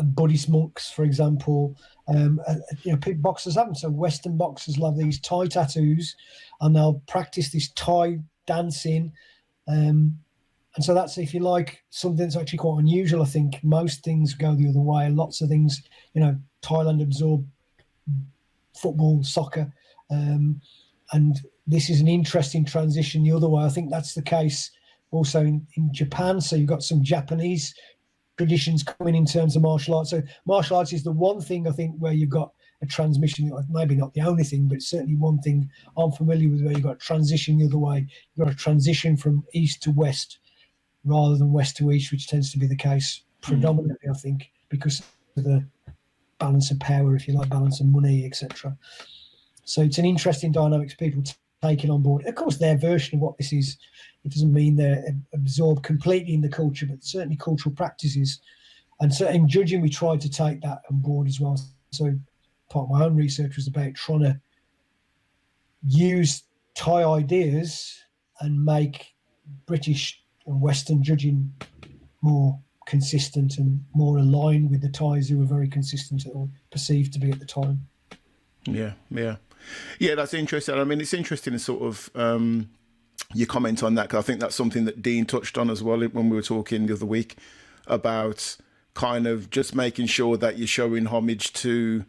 Buddhist monks, for example. Boxers have them. So Western boxers love these Thai tattoos, and they'll practice this Thai dancing. And so that's, if you like, something that's actually quite unusual. I think most things go the other way. Lots of things, Thailand absorbed football, soccer, and this is an interesting transition the other way. I think that's the case also in Japan. So you've got some Japanese traditions coming in terms of martial arts. So martial arts is the one thing I think where you've got a transmission, maybe not the only thing, but certainly one thing I'm familiar with, where you've got a transition the other way. You've got a transition from east to west rather than west to east, which tends to be the case predominantly, I think, because of the balance of power, if you like, balance of money, etc. So it's an interesting dynamics people taking on board. Of course, their version of what this is, it doesn't mean they're absorbed completely in the culture, but certainly cultural practices. And so in judging, we tried to take that on board as well. So part of my own research was about trying to use Thai ideas and make British and Western judging more consistent and more aligned with the Thais, who were very consistent or perceived to be at the time. Yeah, that's interesting. I mean, it's interesting to sort of your comment on that, because I think that's something that Dean touched on as well when we were talking the other week about kind of just making sure that you're showing homage to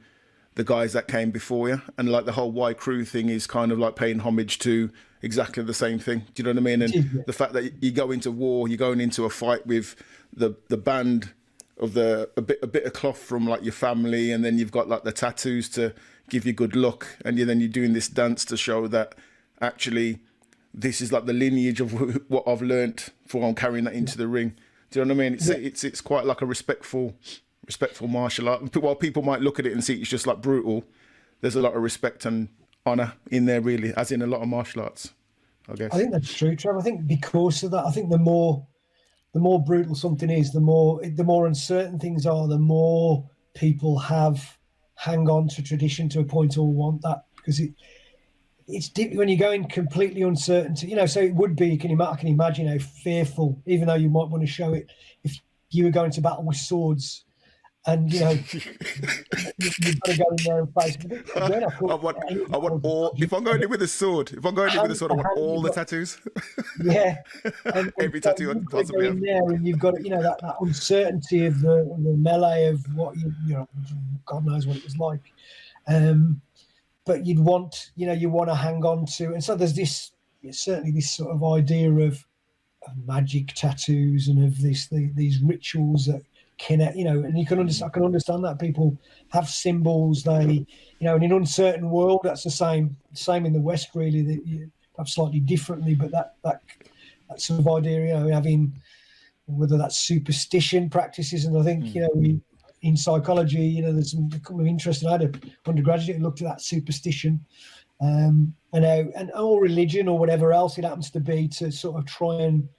the guys that came before you, and like the whole Y Crew thing is kind of like paying homage to exactly the same thing. Do you know what I mean? And the fact that you go into war, you're going into a fight with the band of a bit of cloth from like your family, and then you've got like the tattoos to give you good luck, and then you're doing this dance to show that actually this is like the lineage of what I've learnt for I'm carrying that into the ring. Do you know what I mean? It's quite like a respectful martial art. While people might look at it and see it's just like brutal, there's a lot of respect and honour in there, really, as in a lot of martial arts, I guess. I think that's true, Trev. I think because of that, I think the more brutal something is, the more uncertain things are, the more people hang on to tradition to a point or want that, because it's deep when you go in completely uncertainty. So it would be, I can imagine how fearful, even though you might want to show it, if you were going to battle with swords. And you've got to go in there and face. Again, I want all. If I'm going in with a sword, I want all the tattoos. Yeah, and every tattoo on possibly. In there, and you've got that uncertainty of the melee of what God knows what it was like. But you want to hang on to, and so there's certainly this sort of idea of magic tattoos and of these rituals that connect, and you can understand. I can understand that people have symbols. They, in an uncertain world, that's the same in the West, really. That you have slightly differently, but that sort of idea, having whether that's superstition practices, and I think we in psychology, there's a couple of interesting. I had an undergraduate who looked at that superstition, and all religion or whatever else it happens to be, to sort of try and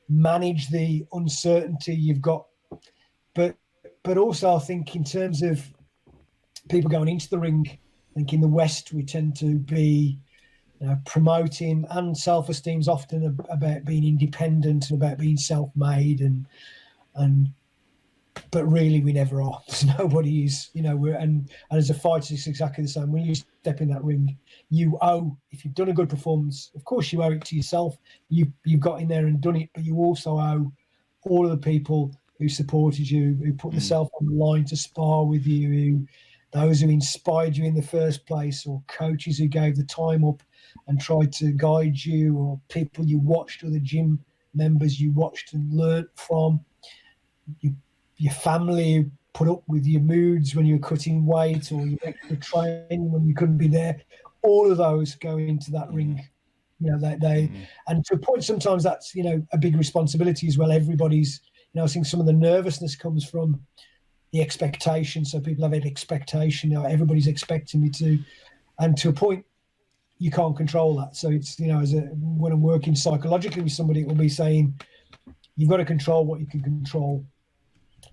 manage the uncertainty you've got. But also, I think in terms of people going into the ring, I think in the West we tend to be promoting, and self-esteem's often about being independent and about being self-made, but really we never are. Nobody is, and as a fighter it's exactly the same. When you step in that ring, you owe, if you've done a good performance, of course you owe it to yourself. You've got in there and done it, but you also owe all of the people who supported you, who put themselves on the line to spar with you, those who inspired you in the first place, or coaches who gave the time up and tried to guide you, or people you watched, or the gym members you watched and learnt from, your family who put up with your moods when you were cutting weight, or your extra training when you couldn't be there. All of those go into that ring. And to a point, sometimes that's, a big responsibility as well. Everybody's, I think some of the nervousness comes from the expectation. So people have an expectation. Everybody's expecting me to, and to a point, you can't control that. So it's, when I'm working psychologically with somebody, it will be saying, you've got to control what you can control.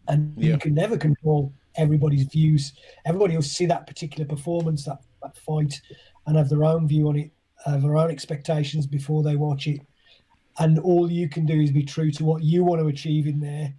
And you can never control everybody's views. Everybody will see that particular performance, that fight, and have their own view on it, have their own expectations before they watch it. And all you can do is be true to what you want to achieve in there.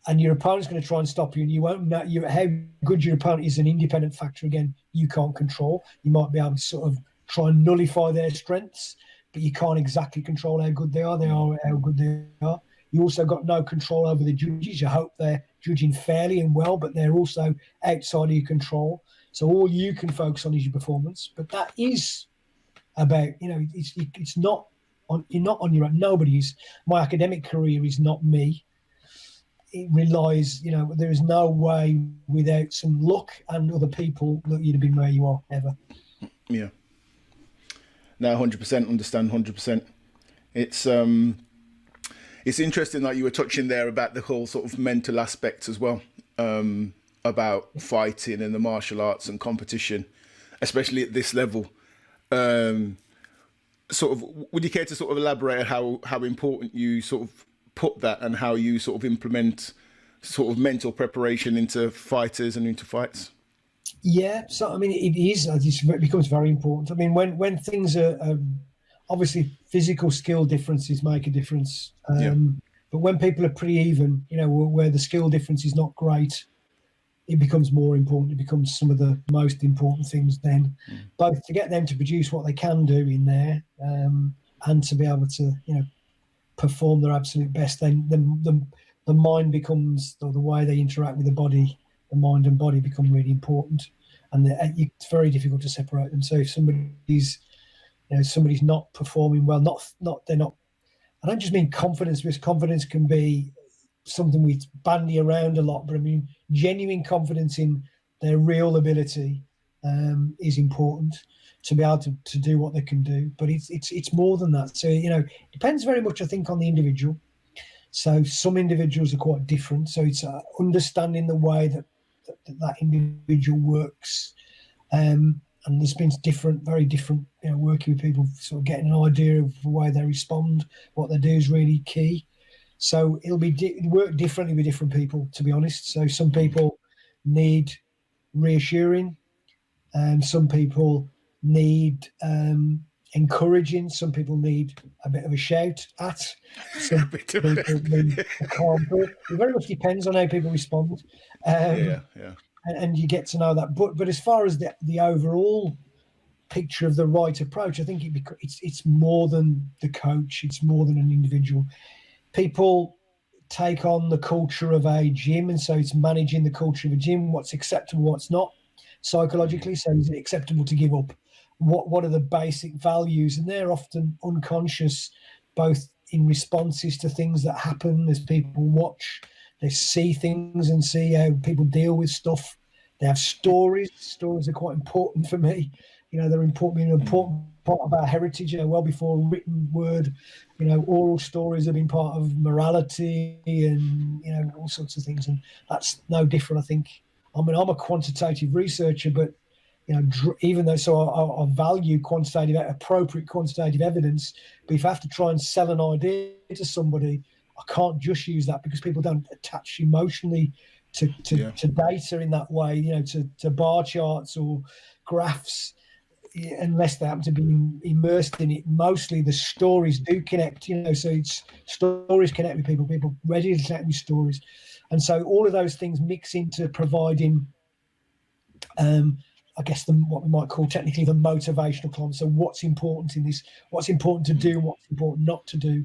And your opponent's going to try and stop you, and you won't know how good your opponent is. An independent factor, again, you can't control. You might be able to sort of try and nullify their strengths, but you can't exactly control how good they are. They are how good they are. You also got no control over the judges. You hope they're judging fairly and well, but they're also outside of your control. So all you can focus on is your performance. But that is about, it's not on, you're not on your own. Nobody's. My academic career is not me. It relies, there is no way without some luck and other people that you'd have been where you are ever. Yeah. No, 100%, understand 100%. It's interesting that you were touching there about the whole sort of mental aspect as well, about fighting and the martial arts and competition, especially at this level. Sort of, would you care to sort of elaborate how important you sort of put that and how you sort of implement sort of mental preparation into fighters and into fights? Yeah, so I mean, it becomes very important. I mean, when things are obviously physical skill differences make a difference, but when people are pretty even, where the skill difference is not great, it becomes more important. It becomes some of the most important things then, both to get them to produce what they can do in there, and to be able to, perform their absolute best. Then the mind becomes, or the way they interact with the body, the mind and body become really important, and it's very difficult to separate them. So if somebody's not performing well, they're not. I don't just mean confidence, because confidence can be something we bandy around a lot, but I mean genuine confidence in their real ability is important to be able to do what they can do. But it's more than that. So it depends very much, I think, on the individual. So some individuals are quite different. So it's understanding the way that individual works. And there's been very different, working with people, sort of getting an idea of the way they respond, what they do is really key. So it'll work differently with different people, to be honest. So some people need reassuring, and some people need encouraging. Some people need a bit of a shout at. Some people need a calm talk. It very much depends on how people respond. And you get to know that. But as far as the overall picture of the right approach, I think it's more than the coach. It's more than an individual. People take on the culture of a gym, and so it's managing the culture of a gym, what's acceptable, what's not psychologically. So is it acceptable to give up? What are the basic values? And they're often unconscious, both in responses to things that happen as people watch. They see things and see how people deal with stuff. They have stories. Stories are quite important for me. They're important, an important part of our heritage. Well before written word, oral stories have been part of morality and, all sorts of things. And that's no different, I think. I mean, I'm a quantitative researcher, but, even though, I value appropriate quantitative evidence, but if I have to try and sell an idea to somebody, I can't just use that, because people don't attach emotionally to data in that way, to bar charts or graphs, unless they happen to be immersed in it. Mostly the stories do connect, so it's stories connect with people ready to connect with stories. And so all of those things mix into providing, I guess, what we might call technically the motivational column. So what's important in this, what's important to do, what's important not to do,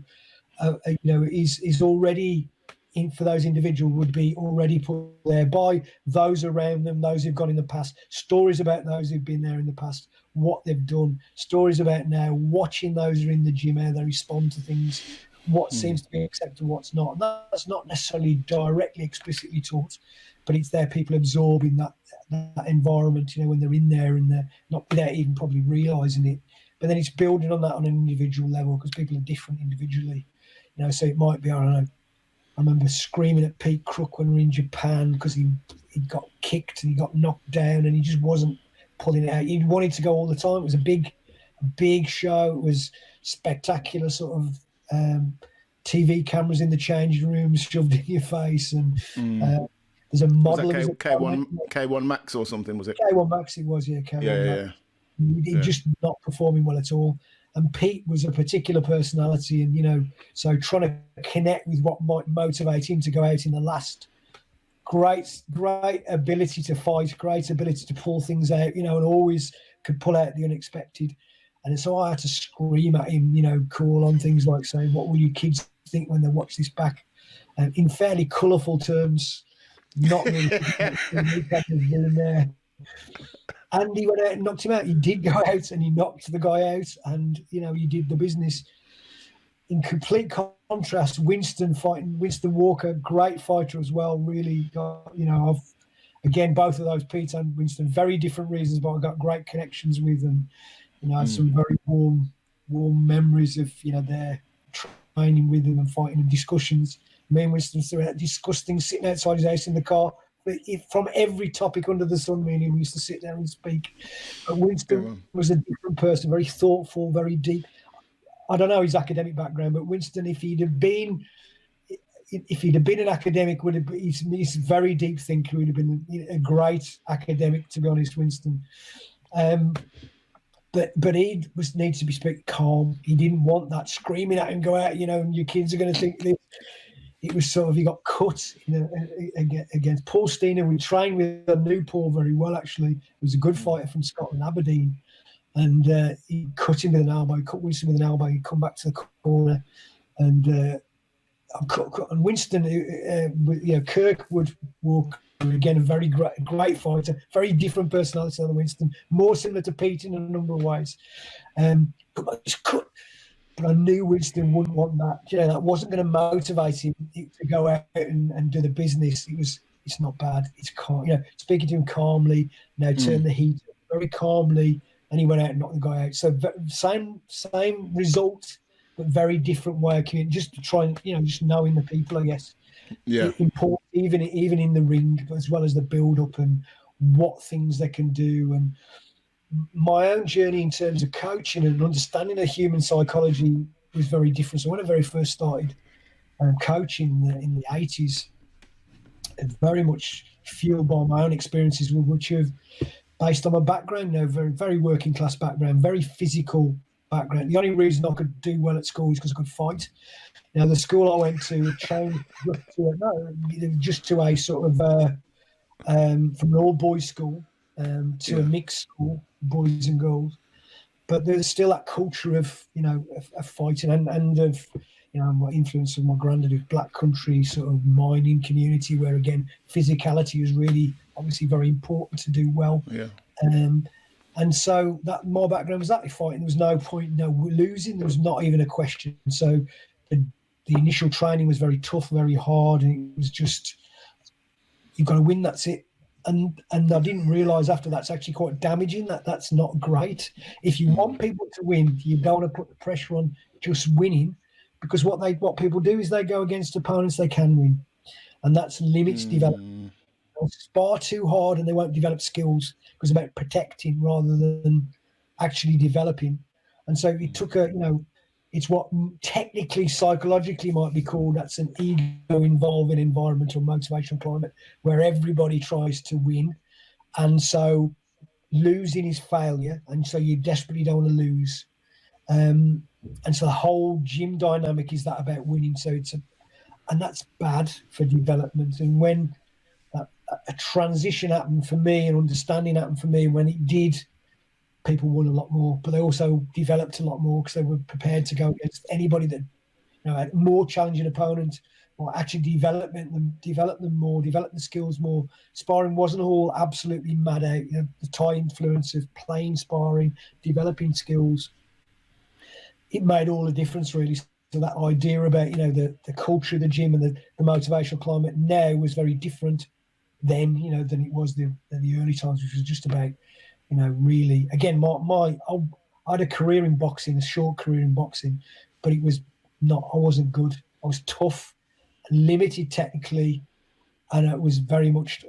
is already for those individuals, would be already put there by those around them, those who've gone in the past, stories about those who've been there in the past, what they've done, stories about now, watching those who are in the gym, how they respond to things, what seems to be acceptable, what's not. And that's not necessarily directly explicitly taught, but it's there, people absorbing that environment, when they're in there, and they're not, without even probably realising it. But then it's building on that on an individual level, because people are different individually. So it might be, I don't know, I remember screaming at Pete Crook when we were in Japan, because he got kicked and he got knocked down and he just wasn't pulling it out. He wanted to go all the time. It was a big big show. It was spectacular, sort of TV cameras in the changing rooms shoved in your face, and there's a Was that model. K1 Max or something? Was it K1 Max? It was, yeah, K1 Max. He just not performing well at all. And Pete was a particular personality, and so trying to connect with what might motivate him to go out in the last. Great ability to fight, great ability to pull things out, and always could pull out the unexpected. And so I had to scream at him, call on things like saying, "What will you kids think when they watch this back?" In fairly colourful terms, not really in there. And he went out and knocked him out. He did go out and he knocked the guy out, and he did the business. In complete contrast, Winston Walker, great fighter as well. Really got, again, both of those, Pete and Winston, very different reasons, but I got great connections with them. I had some very warm memories of their training with them and fighting and discussions. Me and Winston discussed things sitting outside his house in the car. From every topic under the sun, me and him, we used to sit down and speak. But Winston was a different person, very thoughtful, very deep. I don't know his academic background, but Winston, if he'd have been an academic, he's a very deep thinker. He would have been a great academic, to be honest, Winston. But he needs to be speaking calm. He didn't want that screaming at him, go out, and your kids are going to think this. It was sort of, he got cut against Paul Steiner. We trained with a new Paul very well, actually. He was a good fighter from Scotland, Aberdeen. And he cut him with an elbow, cut Winston with an elbow. He'd come back to the corner. And Winston, Kirkwood Walker, again, a very great fighter, very different personality than Winston, more similar to Pete in a number of ways. But I knew Winston wouldn't want that. That wasn't going to motivate him to go out and do the business. It's not bad. It's calm. Speaking to him calmly, turn the heat very calmly, and he went out and knocked the guy out. So same result, but very different way of communicating. Just to try and just knowing the people, I guess. Yeah. Important, even in the ring, as well as the build up and what things they can do. And my own journey in terms of coaching and understanding of human psychology was very different. So when I very first started coaching in the 80s, very much fueled by my own experiences, which have based on my background, very, very working class background, very physical background. The only reason I could do well at school is because I could fight. The school I went to changed just to a sort of from an all boys school to a mixed school, boys and girls. But there's still that culture of of fighting and of my influence of my granddad of black country sort of mining community, where again physicality is really obviously very important to do well. Yeah. And so that my background was that fighting. There was no point, losing. There was not even a question. So the initial training was very tough, very hard, and it was just you've got to win. That's it. And I didn't realise after that's actually quite damaging. That's not great. If you want people to win, you don't want to put the pressure on just winning, because what people do is they go against opponents they can win, and that's limits development. They'll spar too hard and they won't develop skills because it's about protecting rather than actually developing. And so it took it's what technically, psychologically might be called, that's an ego-involving environmental motivational climate where everybody tries to win. And so losing is failure. And so you desperately don't want to lose. And so the whole gym dynamic is that about winning. So and that's bad for development. And when a transition happened for me and understanding happened for me, when it did, people won a lot more, but they also developed a lot more because they were prepared to go against anybody that had more challenging opponent, or actually develop them more, develop the skills more. Sparring wasn't all absolutely mad out. The Thai influence of playing sparring, developing skills, it made all the difference really. So that idea about the culture of the gym and the motivational climate now was very different then than it was the early times, which was just about really, again, I had a career in boxing, a short career in boxing, but it was not, I wasn't good. I was tough, limited technically, and it was very much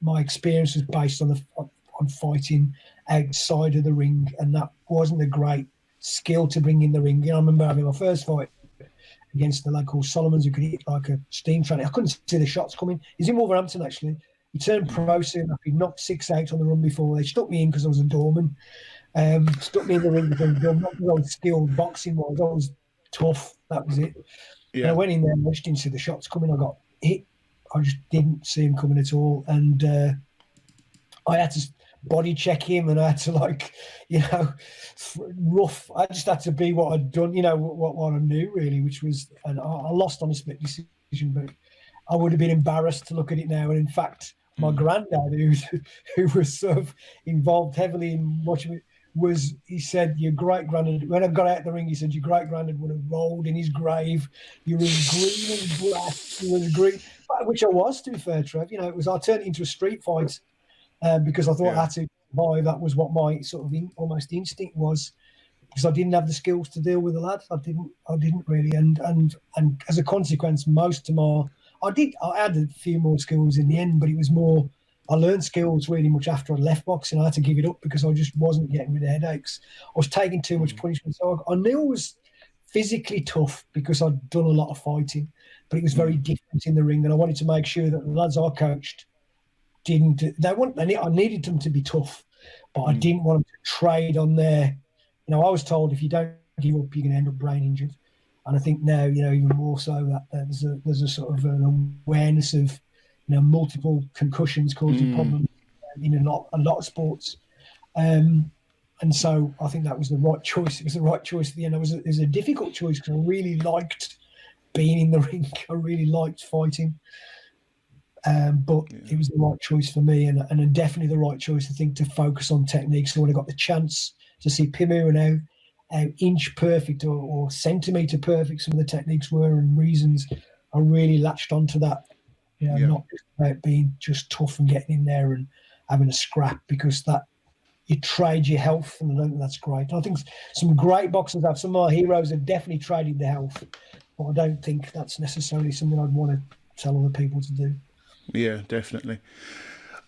my experience was based on on fighting outside of the ring, and that wasn't a great skill to bring in the ring. I remember having my first fight against the lad called Solomons, who could hit like a steam train. I couldn't see the shots coming. He's in Wolverhampton, actually. He turned pro soon after he knocked 6 out on the run before. They stuck me in because I was a doorman. Stuck me in the ring because I was doorman, not because I was skilled boxing-wise. I was tough. That was it. Yeah. And I went in there and I just didn't see the shots coming. I got hit. I just didn't see him coming at all. And I had to body check him, and I had to, like, rough. I just had to be what I'd done, what I knew really, which was, and I lost on a split decision, but I would have been embarrassed to look at it now. And in fact, my granddad, who was sort of involved heavily in watching it, he said, your great granddad, when I got out the ring, he said, your great granddad would have rolled in his grave. You were green and black. You was green, which I was, to be fair, Trev. I turned it into a street fight. Because I thought I had to survive. That was what my sort of almost instinct was, because I didn't have the skills to deal with the lad. I didn't really, and as a consequence, I had a few more skills in the end, but it was more, I learned skills really much after I left boxing. I had to give it up because I just wasn't getting rid of headaches. I was taking too much punishment. So I knew I was physically tough because I'd done a lot of fighting, but it was very different in the ring, and I wanted to make sure that the lads I coached I needed them to be tough, but I didn't want them to trade on their, I was told if you don't give up, you're going to end up brain injured. And I think now, even more so, that there's a sort of an awareness of, multiple concussions causing problems in a lot of sports. And so I think that was the right choice. It was the right choice at the end. It was a difficult choice because I really liked being in the ring. I really liked fighting. But it was the right choice for me, and definitely the right choice, I think, to focus on techniques. So when I got the chance to see Pimu and how inch perfect or centimetre perfect some of the techniques were and reasons, I really latched onto that. Not just about being just tough and getting in there and having a scrap, because that you trade your health, and I don't think that's great. And I think some great boxers have. Some of my heroes have definitely traded their health, but I don't think that's necessarily something I'd want to tell other people to do. Yeah, definitely.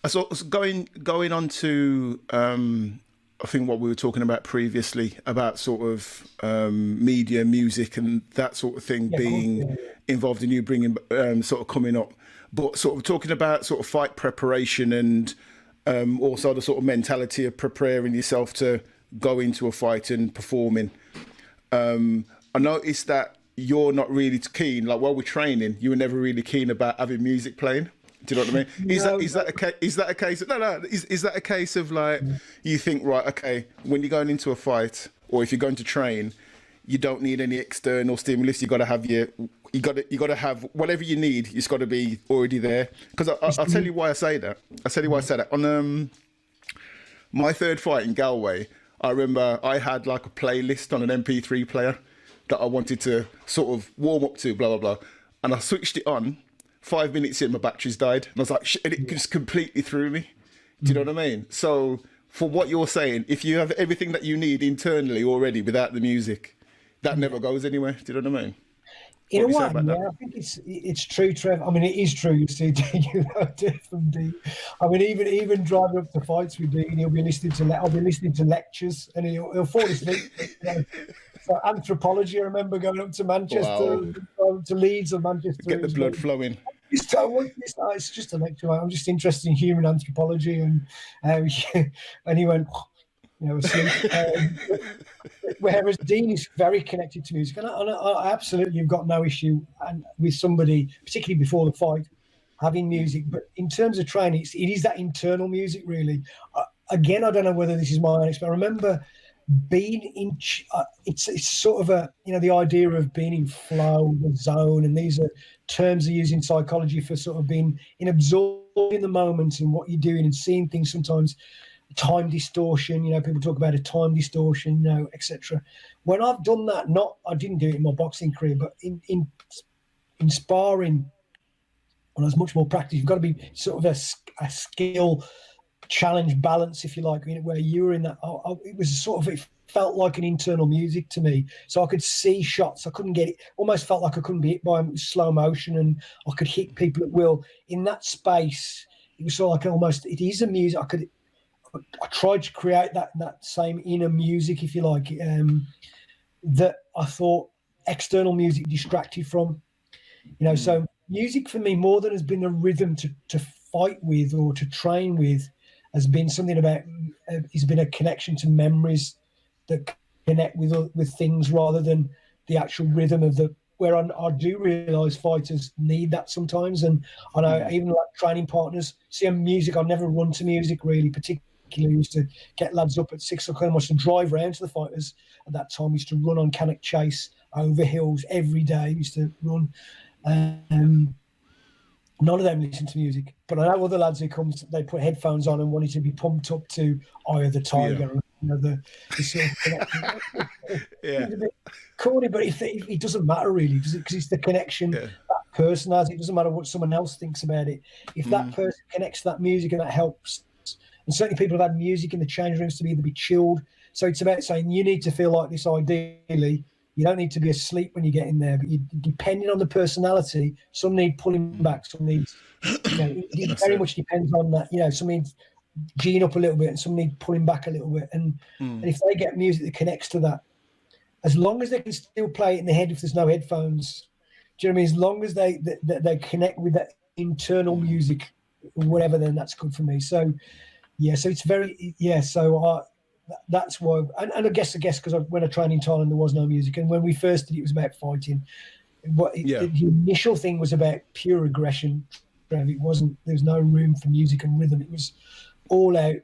So going on to, I think what we were talking about previously about sort of media, music, and that sort of thing being involved in you bringing sort of coming up, but sort of talking about sort of fight preparation and also the sort of mentality of preparing yourself to go into a fight and performing. I noticed that you're not really keen, like while we're training, you were never really keen about having music playing. Do you know what I mean? Is that a case of, is that a case of like, you think, right, okay, when you're going into a fight or if you're going to train, you don't need any external stimulus. You got to have you got to have whatever you need. It's got to be already there. Because I'll tell you why I say that. On my third fight in Galway, I remember I had like a playlist on an MP3 player that I wanted to sort of warm up to, blah, blah, blah. And I switched it on. 5 minutes in, my batteries died. And I was like, shit, and it just completely threw me. Do you know what I mean? So for what you're saying, if you have everything that you need internally already without the music, that never goes anywhere. Do you know what I mean? In a way, I think it's true, Trev. I mean, it is true. You see, definitely. I mean, even driving up to fights with Dean, I'll be listening to lectures, and he'll fall asleep. So anthropology, I remember going up to Manchester, to Leeds or Manchester. Get the blood flowing. It's just a lecture. I'm just interested in human anthropology, and he went, asleep. Whereas Dean is very connected to music, and I absolutely have got no issue with somebody, particularly before the fight, having music. But in terms of training, it is that internal music, really. Again, I don't know whether this is my own experience. I remember being in, it's sort of the idea of being in flow, the zone, and these are terms they use in psychology for sort of being absorbed in the moment and what you're doing and seeing things sometimes. Time distortion, people talk about a time distortion, etc. When I've done that, I didn't do it in my boxing career, but in sparring, when I was much more practice, you've got to be sort of a skill challenge balance, if you like, where you were in that. It was sort of, it felt like an internal music to me. So I could see shots. I couldn't get it. Almost felt like I couldn't be hit by slow motion, and I could hit people at will. In that space, it was sort of like it is a music. I tried to create that same inner music, if you like, that I thought external music distracted from. So music for me, more than has been a rhythm to fight with or to train with, has been something about, has been a connection to memories that connect with things rather than the actual rhythm of where I do realise fighters need that sometimes. And I know even like training partners, see music, I never run to music really, particularly used to get lads up at 6 o'clock and I used to drive round to the fighters at that time. We used to run on Cannock Chase over hills every day. We used to run. None of them listen to music, but I know other lads who come, they put headphones on and wanted to be pumped up to Eye of the Tiger, the sort of connection. It's a bit corny, but it doesn't matter really, does it? Because it's the connection that person has. It doesn't matter what someone else thinks about it. If that person connects to that music and that helps, and certainly people have had music in the change rooms to be either be chilled. So it's about saying you need to feel like this ideally. You don't need to be asleep when you get in there, but depending on the personality, some need pulling back, some needs, it very much depends on that. Some needs geeing up a little bit and some need pulling back a little bit. And if they get music that connects to that, as long as they can still play it in the head if there's no headphones, do you know what I mean? As long as they connect with that internal music, whatever, then that's good for me. So, so it's very, so that's why, and I guess because when I trained in Thailand there was no music, and when we first did it was about fighting. The initial thing was about pure aggression. It wasn't. There was no room for music and rhythm. It was all out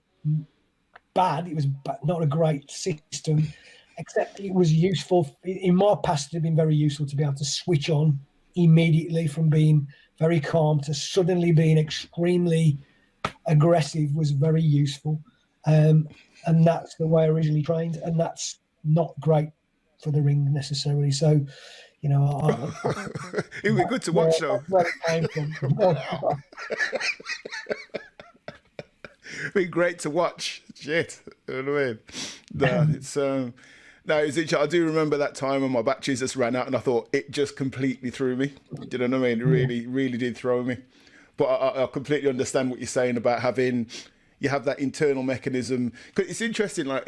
bad. It was not a great system, except it was useful. In my past, it had been very useful to be able to switch on immediately from being very calm to suddenly being extremely aggressive was very useful. And that's the way I originally trained, and that's not great for the ring necessarily. So, it would be good to watch though. Where it came from. It'd be great to watch. Shit, you know what I mean? I do remember that time when my batteries just ran out, and I thought it just completely threw me. Do you know what I mean? It really, really did throw me. But I completely understand what you're saying about you have that internal mechanism. Because it's interesting, like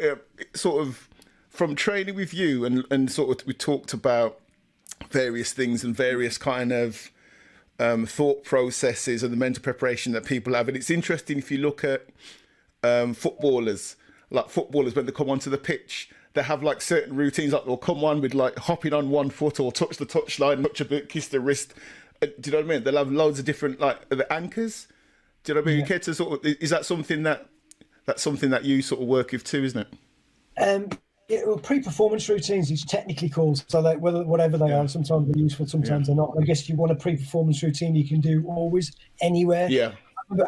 sort of from training with you and sort of we talked about various things and various kind of thought processes and the mental preparation that people have. And it's interesting if you look at footballers when they come onto the pitch, they have like certain routines, like they'll come on with like hopping on one foot or touch the touchline, touch a bit, kiss the wrist. Do you know what I mean? They'll have loads of different, like the anchors. Do you know what I mean? You care to sort of, is that something that you sort of work with too, isn't it? Pre-performance routines, it's technically called, so that whatever they are, sometimes they're useful, sometimes they're not. I guess you want a pre-performance routine you can do always, anywhere. Yeah.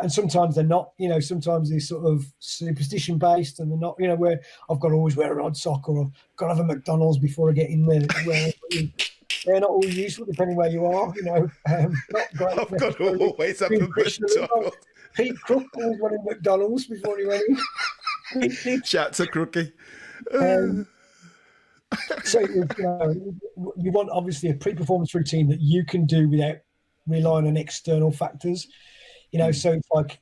And sometimes they're not, sometimes they're sort of superstition based and they're not, where I've got to always wear a rod sock or I've got to have a McDonald's before I get in there. They're not always useful depending where you are, not great. I've got to always have a McDonald's. Pete Crook always wanted McDonald's before he went in. Shout to Crookie. So you want obviously a pre-performance routine that you can do without relying on external factors. So it's like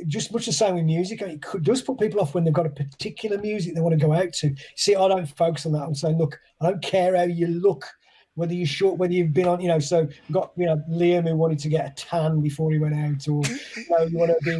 just much the same with music. It does put people off when they've got a particular music they want to go out to. See, I don't focus on that. I'm saying, look, I don't care how you look, whether you're short, whether you've been on, so we've got, Liam who wanted to get a tan before he went out, or, you want to be,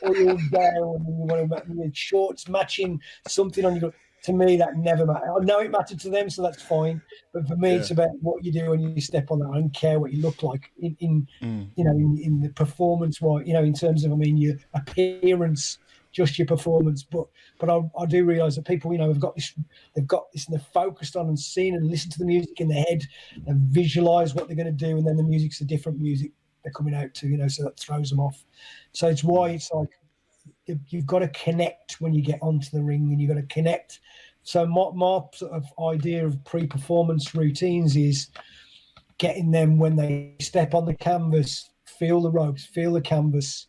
oiled down, and you want to make shorts matching something on your. To me, that never mattered. I know it mattered to them, so that's fine. But for me, it's about what you do when you step on that. I don't care what you look like in the performance, in terms of, your appearance, just your performance. But I do realise that people, have got this, and they're focused on and seen and listen to the music in their head and visualise what they're going to do, and then the music's a different music they're coming out to, so that throws them off. So it's why it's like, you've got to connect when you get onto the ring, and you've got to connect. So my sort of idea of pre-performance routines is getting them when they step on the canvas, feel the ropes, feel the canvas,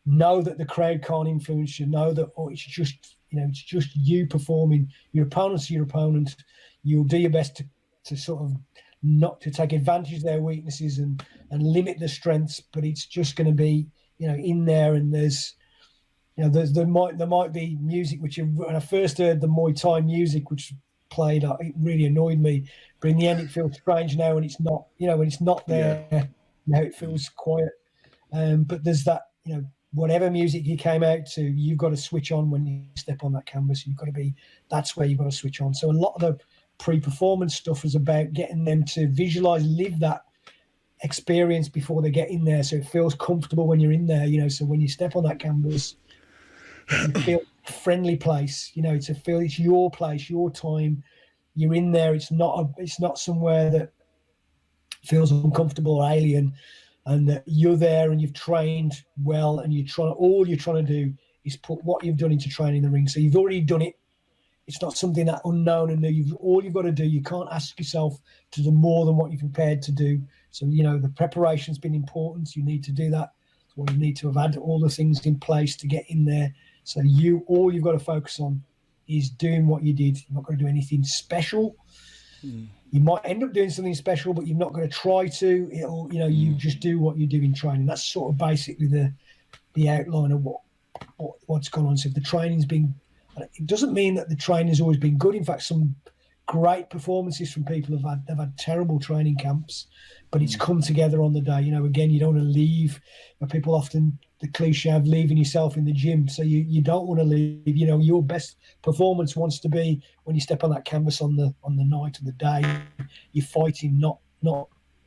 know that the crowd can't influence you, know that it's just you performing. Your opponent's your opponent. You'll do your best to sort of not to take advantage of their weaknesses and limit the strengths, but it's just going to be, in there, and there's there might be music when I first heard the Muay Thai music, which played, it really annoyed me. But in the end, it feels strange now, and it's not. When it's not there, now it feels quiet. But there's that, whatever music you came out to, you've got to switch on when you step on that canvas. That's where you've got to switch on. So a lot of the pre-performance stuff is about getting them to visualize, live that experience before they get in there, so it feels comfortable when you're in there. So when you step on that canvas, you feel a friendly place. It's your place, your time. You're in there. It's not somewhere that feels uncomfortable or alien, and that you're there and you've trained well, and all you're trying to do is put what you've done into training the ring. So you've already done it. It's not something that unknown and new. All you've got to do, you can't ask yourself to do more than what you've prepared to do. So, the preparation's been important. You need to do that. So you need to have had all the things in place to get in there. So all you've got to focus on is doing what you did. You're not going to do anything special. You might end up doing something special, but you're not going to try to. You just do what you do in training. That's sort of basically the outline of what's gone on. So if the training's been, it doesn't mean that the training's always been good. In fact, some great performances from people they've had terrible training camps, but it's come together on the day. Again, you don't want to leave. People often, the cliche of leaving yourself in the gym. So you don't want to leave. Your best performance wants to be when you step on that canvas on the night of the day. You're fighting, not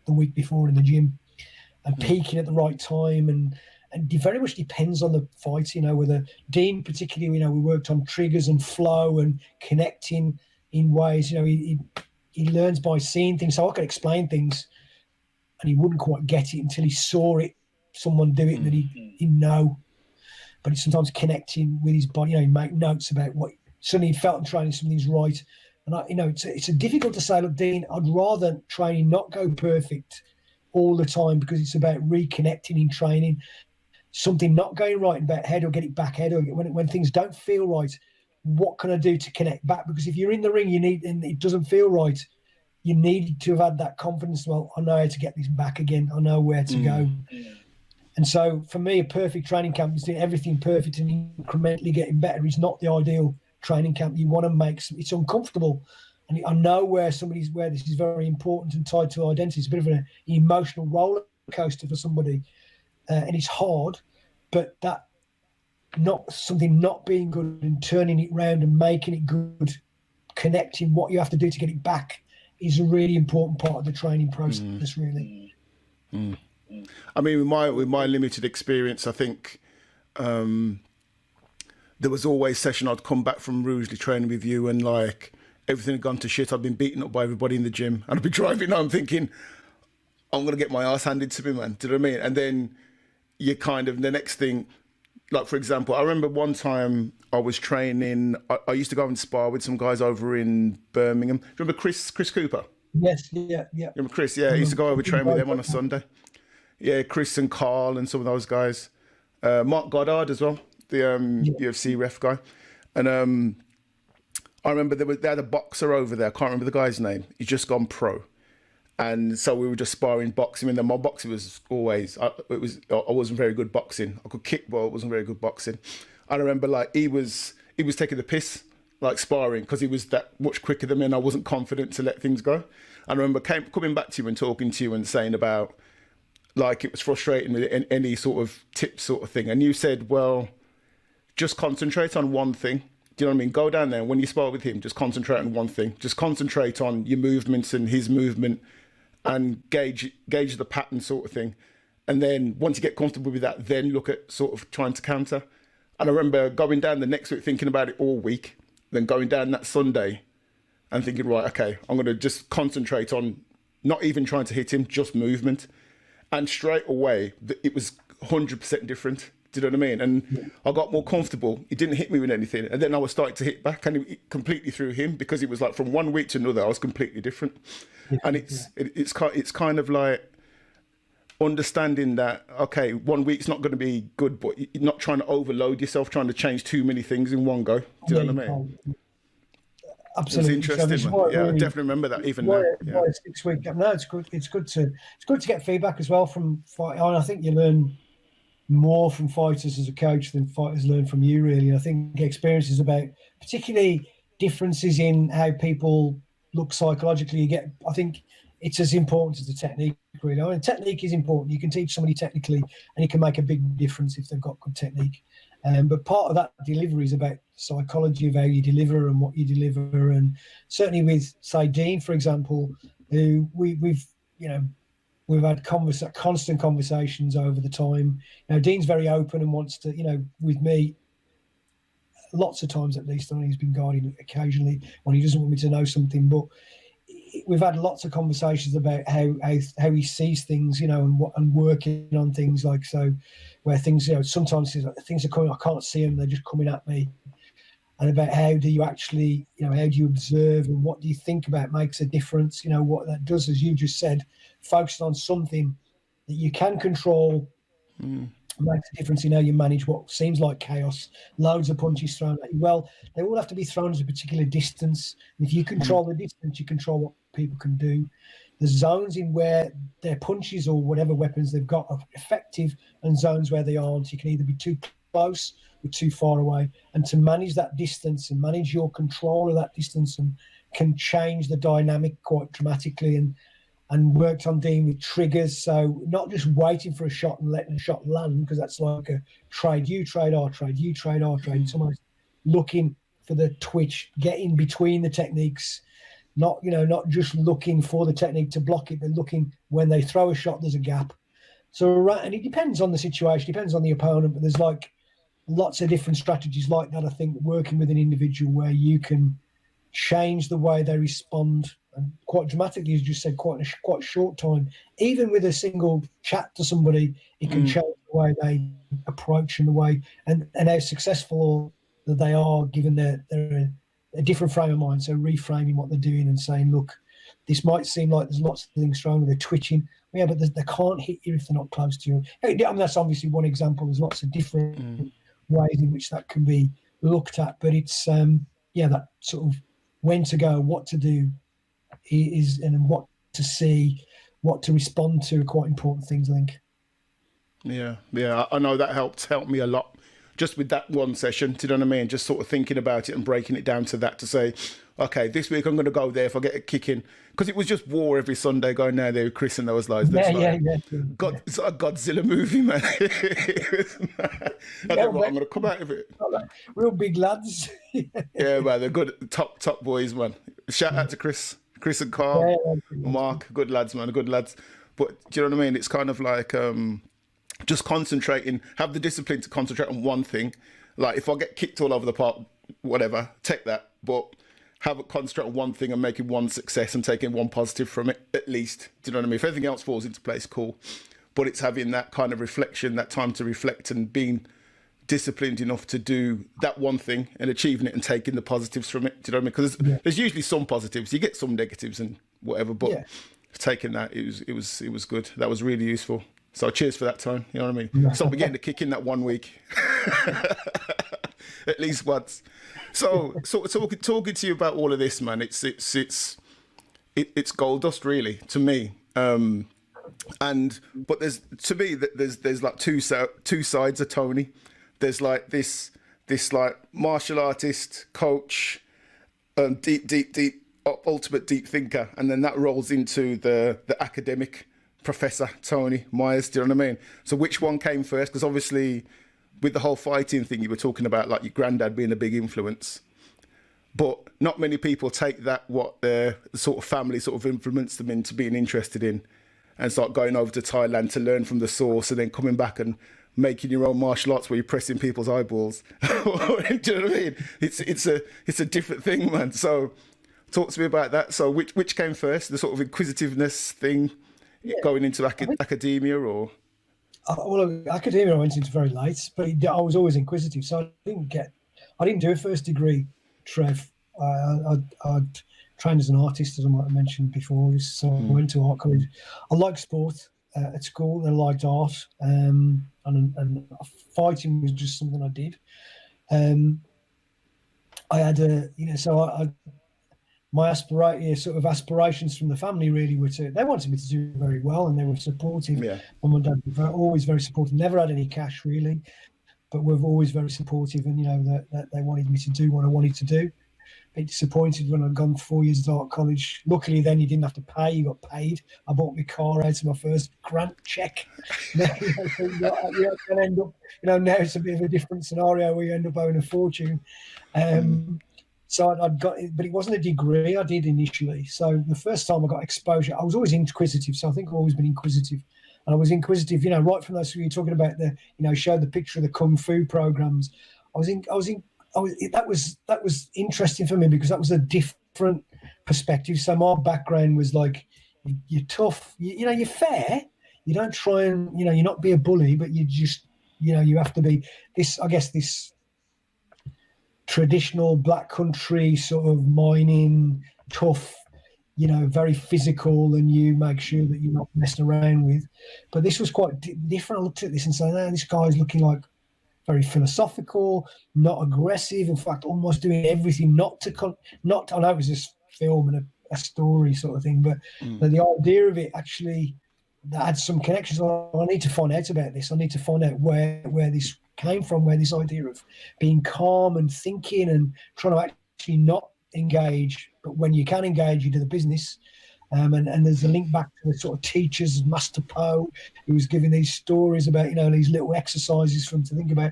the week before in the gym, and peaking at the right time. And it very much depends on the fight. With Dean particularly, we worked on triggers and flow and connecting in ways. He learns by seeing things. So I could explain things, and he wouldn't quite get it until he saw someone do it that he know. But it's sometimes connecting with his body. He make notes about what suddenly he felt in training something's right. And it's difficult to say, look, Dean, I'd rather training not go perfect all the time, because it's about reconnecting in training. Something not going right about head, or get it back head, or when things don't feel right, what can I do to connect back? Because if you're in the ring, and it doesn't feel right, you need to have had that confidence. Well, I know how to get this back again. I know where to go. And so for me, a perfect training camp is doing everything perfect and incrementally getting better. It's not the ideal training camp. You want to it's uncomfortable. And I know where this is very important and tied to identity. It's a bit of an emotional roller coaster for somebody. And it's hard, but that not being good and turning it round and making it good, connecting what you have to do to get it back, is a really important part of the training process, really. I mean, with my limited experience, I think there was always session I'd come back from Rugeley training with you, and like everything had gone to shit. I'd been beaten up by everybody in the gym, and I'd be driving home thinking, I'm going to get my ass handed to me, man. Do you know what I mean? And then you kind of, the next thing, like, for example, I remember one time I was training, I used to go and spar with some guys over in Birmingham. Do you remember Chris Cooper? Yes, yeah. Remember Chris? Yeah, I used to go over train with them on a Sunday. Yeah, Chris and Carl and some of those guys. Mark Goddard as well, the UFC ref guy. And I remember they had a boxer over there. I can't remember the guy's name. He's just gone pro. And so we were just sparring boxing, and then my boxing was always, I wasn't very good boxing. I could kick, but I wasn't very good boxing. I remember like he was taking the piss, like sparring, because he was that much quicker than me, and I wasn't confident to let things go. I remember coming back to you and talking to you and saying about, like, it was frustrating with any sort of tip sort of thing. And you said, well, just concentrate on one thing. Do you know what I mean? Go down there, and when you spar with him, just concentrate on one thing. Just concentrate on your movements and his movement, and gauge the pattern sort of thing. And then once you get comfortable with that, then look at sort of trying to counter. And I remember going down the next week, thinking about it all week, then going down that Sunday and thinking, right, okay, I'm going to just concentrate on not even trying to hit him, just movement. And straight away, it was 100% different. Do you know what I mean? And I got more comfortable. He didn't hit me with anything. And then I was starting to hit back, and it completely threw him, because it was like from one week to another, I was completely different. And it's kind of like understanding that, okay, 1 week's not going to be good, but you're not trying to overload yourself, trying to change too many things in one go. Do you know what I mean? Absolutely. It's interesting, man. Yeah, I definitely remember that even now. Yeah. 6 week. No, it's good. It's good to get feedback as well from fight. I think you learn more from fighters as a coach than fighters learn from you, really. And I think experience is about particularly differences in how people look psychologically. I think it's as important as the technique, really. I mean, technique is important. You can teach somebody technically, and it can make a big difference if they've got good technique. But part of that delivery is about psychology of how you deliver and what you deliver. And certainly with, say, Dean, for example, who we've had constant conversations over the time. Dean's very open and wants to, with me, lots of times at least. I know he's been guiding occasionally when he doesn't want me to know something, but we've had lots of conversations about how he sees things, and working on things like so, where things, sometimes things are coming, I can't see them, they're just coming at me. And about how do you actually, how do you observe and what do you think about makes a difference? What that does, as you just said, focus on something that you can control, makes a difference in how you manage what seems like chaos, loads of punches thrown at you. Well, they all have to be thrown at a particular distance. And if you control the distance, you control what people can do. The zones in where their punches or whatever weapons they've got are effective and zones where they aren't. You can either be too close or too far away. And to manage that distance and manage your control of that distance and can change the dynamic quite dramatically. And worked on Dean with triggers, so not just waiting for a shot and letting a shot land, because that's like a trade you, trade our trade, you trade our trade. It's almost looking for the twitch, getting between the techniques, not just looking for the technique to block it, but looking when they throw a shot, there's a gap. So, and it depends on the situation, depends on the opponent, but there's like lots of different strategies like that. I think working with an individual where you can change the way they respond, and quite dramatically, as you just said, quite short time. Even with a single chat to somebody, it can change the way they approach and the way and how successful that they are, given they're a different frame of mind. So reframing what they're doing and saying, look, this might seem like there's lots of things wrong, they're twitching. Yeah, but they can't hit you if they're not close to you. I mean, that's obviously one example. There's lots of different ways in which that can be looked at, but it's that sort of when to go, what to do is, and what to see, what to respond to are quite important things, I think. Yeah, I know that helped me a lot just with that one session. Do you know what I mean? Just sort of thinking about it and breaking it down to that, to say, okay, this week I'm going to go there if I get a kick in, because it was just war every Sunday going there with Chris and those lies. It's like a Godzilla movie, man. I'm going to come out of it. Real big lads. Yeah, man, they're good, top boys, man. Shout out to Chris and Carl, Mark, good lads, man, good lads. But do you know what I mean? It's kind of like just concentrating, have the discipline to concentrate on one thing. Like if I get kicked all over the park, whatever, take that, but have it concentrate on one thing and making one success and taking one positive from it, at least. Do you know what I mean? If everything else falls into place, cool. But it's having that kind of reflection, that time to reflect and being disciplined enough to do that one thing and achieving it and taking the positives from it. Do you know what I mean? Because there's usually some positives. You get some negatives and whatever, but taking that, it was good. That was really useful. So cheers for that time. You know what I mean? So we're getting the kick in that 1 week. At least once. So talking to you about all of this, man, it's gold dust, really, to me. But there's like two sides of Tony. There's like this like martial artist, coach, deep ultimate deep thinker, and then that rolls into the academic Professor Tony Myers. Do you know what I mean? So which one came first? Because obviously, with the whole fighting thing, you were talking about like your granddad being a big influence, but not many people take that, what their sort of family sort of influenced them into being interested in, and start going over to Thailand to learn from the source, and then coming back and making your own martial arts where you're pressing people's eyeballs. Do you know what I mean? It's a different thing, man. So talk to me about that. So which came first, the sort of inquisitiveness thing, going into academia, or? Well, academia I went into very late, but I was always inquisitive, so I didn't do a first degree, Trev. I'd trained as an artist, as I might have mentioned before, so I went to art college. I liked sport at school, and I liked art, and fighting was just something I did. I had my aspirations from the family really were they wanted me to do very well, and they were supportive. Yeah. Mum and dad were always very supportive. Never had any cash really, but were always very supportive, and that they wanted me to do what I wanted to do. A bit disappointed when I'd gone 4 years of art college. Luckily, then you didn't have to pay; you got paid. I bought my car out of my first grant check. Now, you end up, now it's a bit of a different scenario where you end up owing a fortune. So I'd got it, but it wasn't a degree I did initially. So the first time I got exposure, I was always inquisitive. So I think I've always been inquisitive. And I was inquisitive, right from those, you're talking about showed the picture of the Kung Fu programs. That was interesting for me because that was a different perspective. So my background was like, you're tough, you're fair. You don't try and, you're not be a bully, but you just, you have to be this traditional black country sort of mining, tough, very physical, and you make sure that you're not messing around with. But this was quite different. I looked at this and said, this guy's looking like very philosophical, not aggressive. In fact, almost doing everything not. I know it was this film and a story sort of thing, but the idea of it actually that had some connections. I need to find out about this. I need to find out where this came from, where this idea of being calm and thinking and trying to actually not engage, but when you can engage, you do the business. And there's a link back to the sort of teachers, Master Poe, who was giving these stories about, these little exercises for them to think about.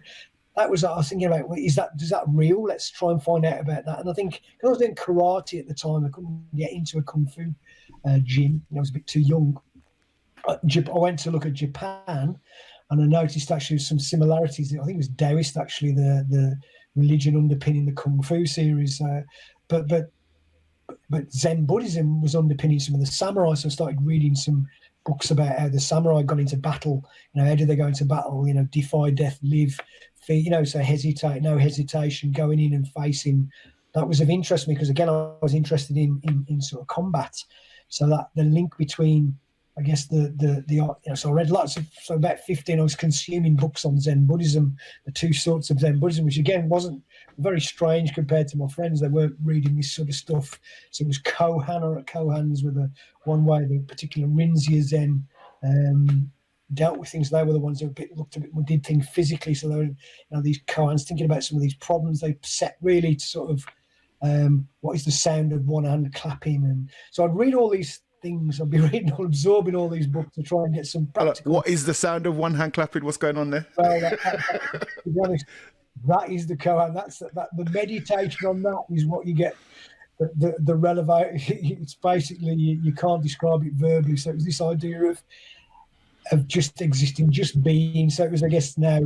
I was thinking about, is that real? Let's try and find out about that. And I think, because I was doing karate at the time, I couldn't get into a Kung Fu gym. I was a bit too young. I went to look at Japan, and I noticed actually some similarities. I think it was Taoist, actually, the religion underpinning the Kung Fu series. But Zen Buddhism was underpinning some of the samurai. So I started reading some books about how the samurai got into battle. How do they go into battle? Defy death, live, fear, so hesitate, no hesitation, going in and facing. That was of interest to me because, again, I was interested in sort of combat. So that the link between, I guess, so I read lots of, so about 15, I was consuming books on Zen Buddhism, the two sorts of Zen Buddhism, which again wasn't very strange compared to my friends. They weren't reading this sort of stuff. So it was Kohans were the one way, the particular Rinzia Zen dealt with things. They were the ones that did things physically. So they were, these Kohans thinking about some of these problems they set really to sort of, what is the sound of one hand clapping? And so I'd read all these things. I'd be reading or absorbing all these books to try and get some practical. What is the sound of one hand clapping? What's going on there? Well, to be honest, that is the koan. That's the meditation on that is what you get. The relevant. It's basically you can't describe it verbally. So it was this idea of just existing, just being. So it was, I guess, now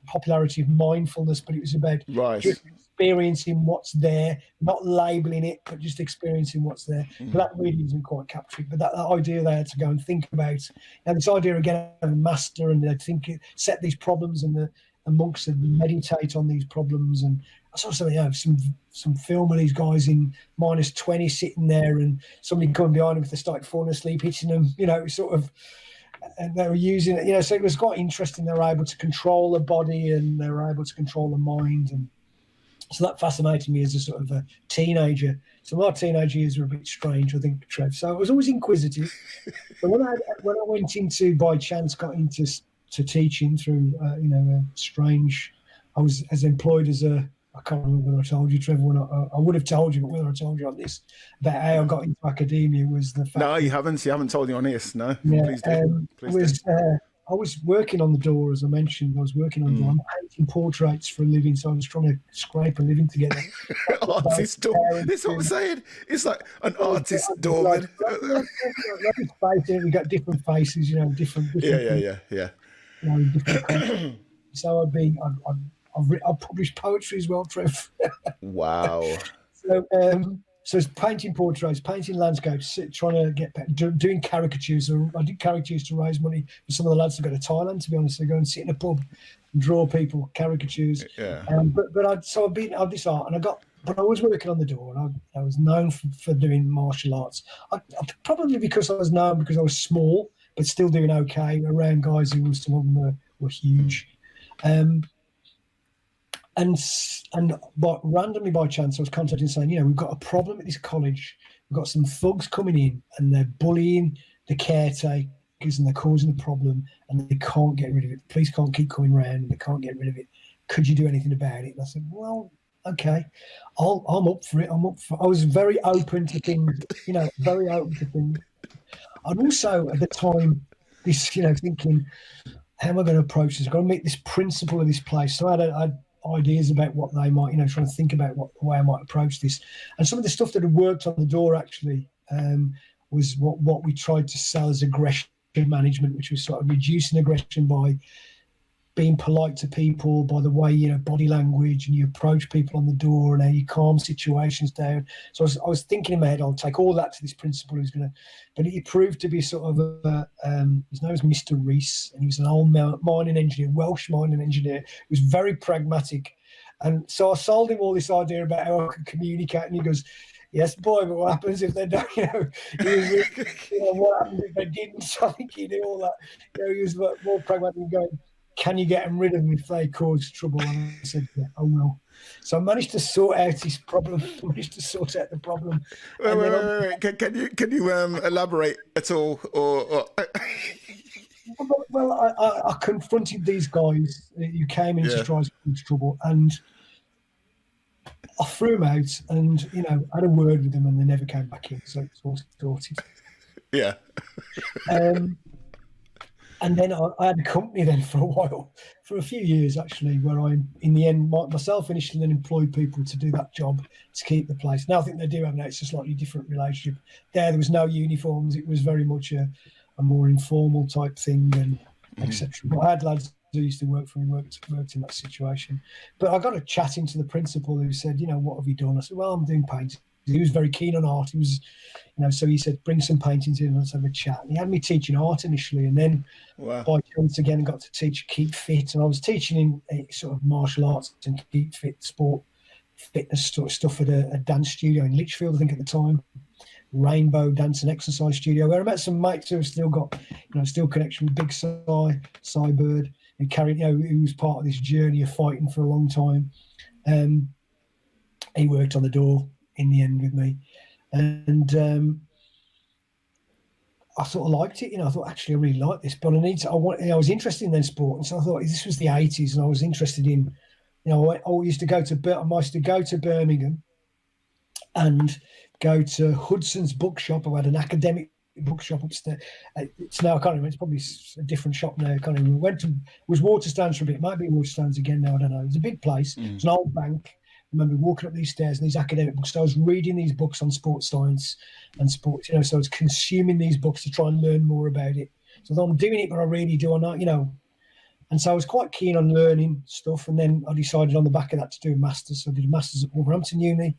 popularity of mindfulness, but it was about just experiencing what's there, not labeling it, but just experiencing what's there. But that really isn't quite capturing. But that idea they had to go and think about, and this idea again of a master, and they think set these problems, and the monks would meditate on these problems. And I saw something, some film of these guys in -20 sitting there, and somebody coming behind them if they started falling asleep, hitting them, sort of. And they were using it, so it was quite interesting. They were able to control the body, and they were able to control the mind, and so that fascinated me as a sort of a teenager. So my teenage years were a bit strange, I think, Trev. So I was always inquisitive. But when I went into, by chance, got into teaching through, strange. I was employed as I can't remember whether I told you, Trevor, when I would have told you, but whether I told you on this, about how I got into academia was the fact. No, you haven't. You haven't told me on this. No, yeah, please do. I was working on the door, as I mentioned. I was working on the door. I'm painting portraits for a living, so I was trying to scrape a living together. Artist door. That's what I'm saying. It's like an artist door. We got different faces, different. Yeah. Different so I've published poetry as well, Trev. Wow. So it's painting portraits, painting landscapes, trying to get doing caricatures. I did caricatures to raise money for some of the lads that go to Thailand. To be honest, they go and sit in a pub and draw people caricatures. Yeah. I've been of this art, and but I was working on the door, and I was known for doing martial arts. Probably because I was known because I was small, but still doing okay around guys who some of them were huge. But randomly by chance, I was contacted saying, we've got a problem at this college. We've got some thugs coming in and they're bullying the caretakers and they're causing a problem and they can't get rid of it. The police can't keep coming round and they can't get rid of it. Could you do anything about it? And I said, well, okay, I'm up for it. I was very open to things, very open to things. And also at the time, this, thinking, how am I going to approach this? I've got to meet this principal of this place. So I had ideas about what they might, trying to think about the way I might approach this. And some of the stuff that had worked on the door actually was what we tried to sell as aggression management, which was sort of reducing aggression by being polite to people, by the way, body language, and you approach people on the door and how you calm situations down. So I was thinking in my head, I'll take all that to this principal who's going to, but it proved to be sort of his name was Mr. Rees, and he was an old mining engineer, Welsh mining engineer. He was very pragmatic. And so I sold him all this idea about how I could communicate, and he goes, yes, boy, but what happens if they don't, what happens if they didn't? So I think he knew all that. He was more pragmatic going, can you get them rid of them if they cause trouble? And I said, yeah, I will. So I managed to sort out this problem. Wait. Can you elaborate at all? Or... Well, I confronted these guys who came in to try to cause trouble, and I threw them out, and had a word with them, and they never came back in. So it's all sorted. Yeah. And then I had a company then for a while, for a few years actually, where I, in the end, myself initially then employed people to do that job to keep the place. Now I think they do have now, it's a slightly different relationship. There was no uniforms. It was very much a more informal type thing and etc. But I had lads who used to work for me, worked in that situation. But I got a chat into the principal who said, what have you done? I said, well, I'm doing painting. He was very keen on art. He was, so he said, bring some paintings in and let's have a chat. And he had me teaching art initially, and then by chance again got to teach keep fit. And I was teaching in sort of martial arts and keep fit, sport, fitness sort of stuff at a dance studio in Lichfield, I think at the time, Rainbow Dance and Exercise Studio, where I met some mates who have still got, still connection with Big Bird, who carried, who was part of this journey of fighting for a long time. He worked on the door in the end with me, and I sort of liked it. I thought actually I really like this, but I was interested in then sport, and so I thought this was the 80s, and I was interested in, I used to go to Birmingham and go to Hudson's bookshop. I had an academic bookshop upstairs. It's now, I can't remember, it's probably a different shop now. I can't remember. Was Waterstones for a bit. It might be Waterstones again now, I don't know. It was a big place. It's an old bank. I remember walking up these stairs and these academic books. So I was reading these books on sports science and sports, so I was consuming these books to try and learn more about it. So I thought, I'm doing it, but I really do, And so I was quite keen on learning stuff. And then I decided on the back of that to do a master's. So I did a master's at Wolverhampton Uni.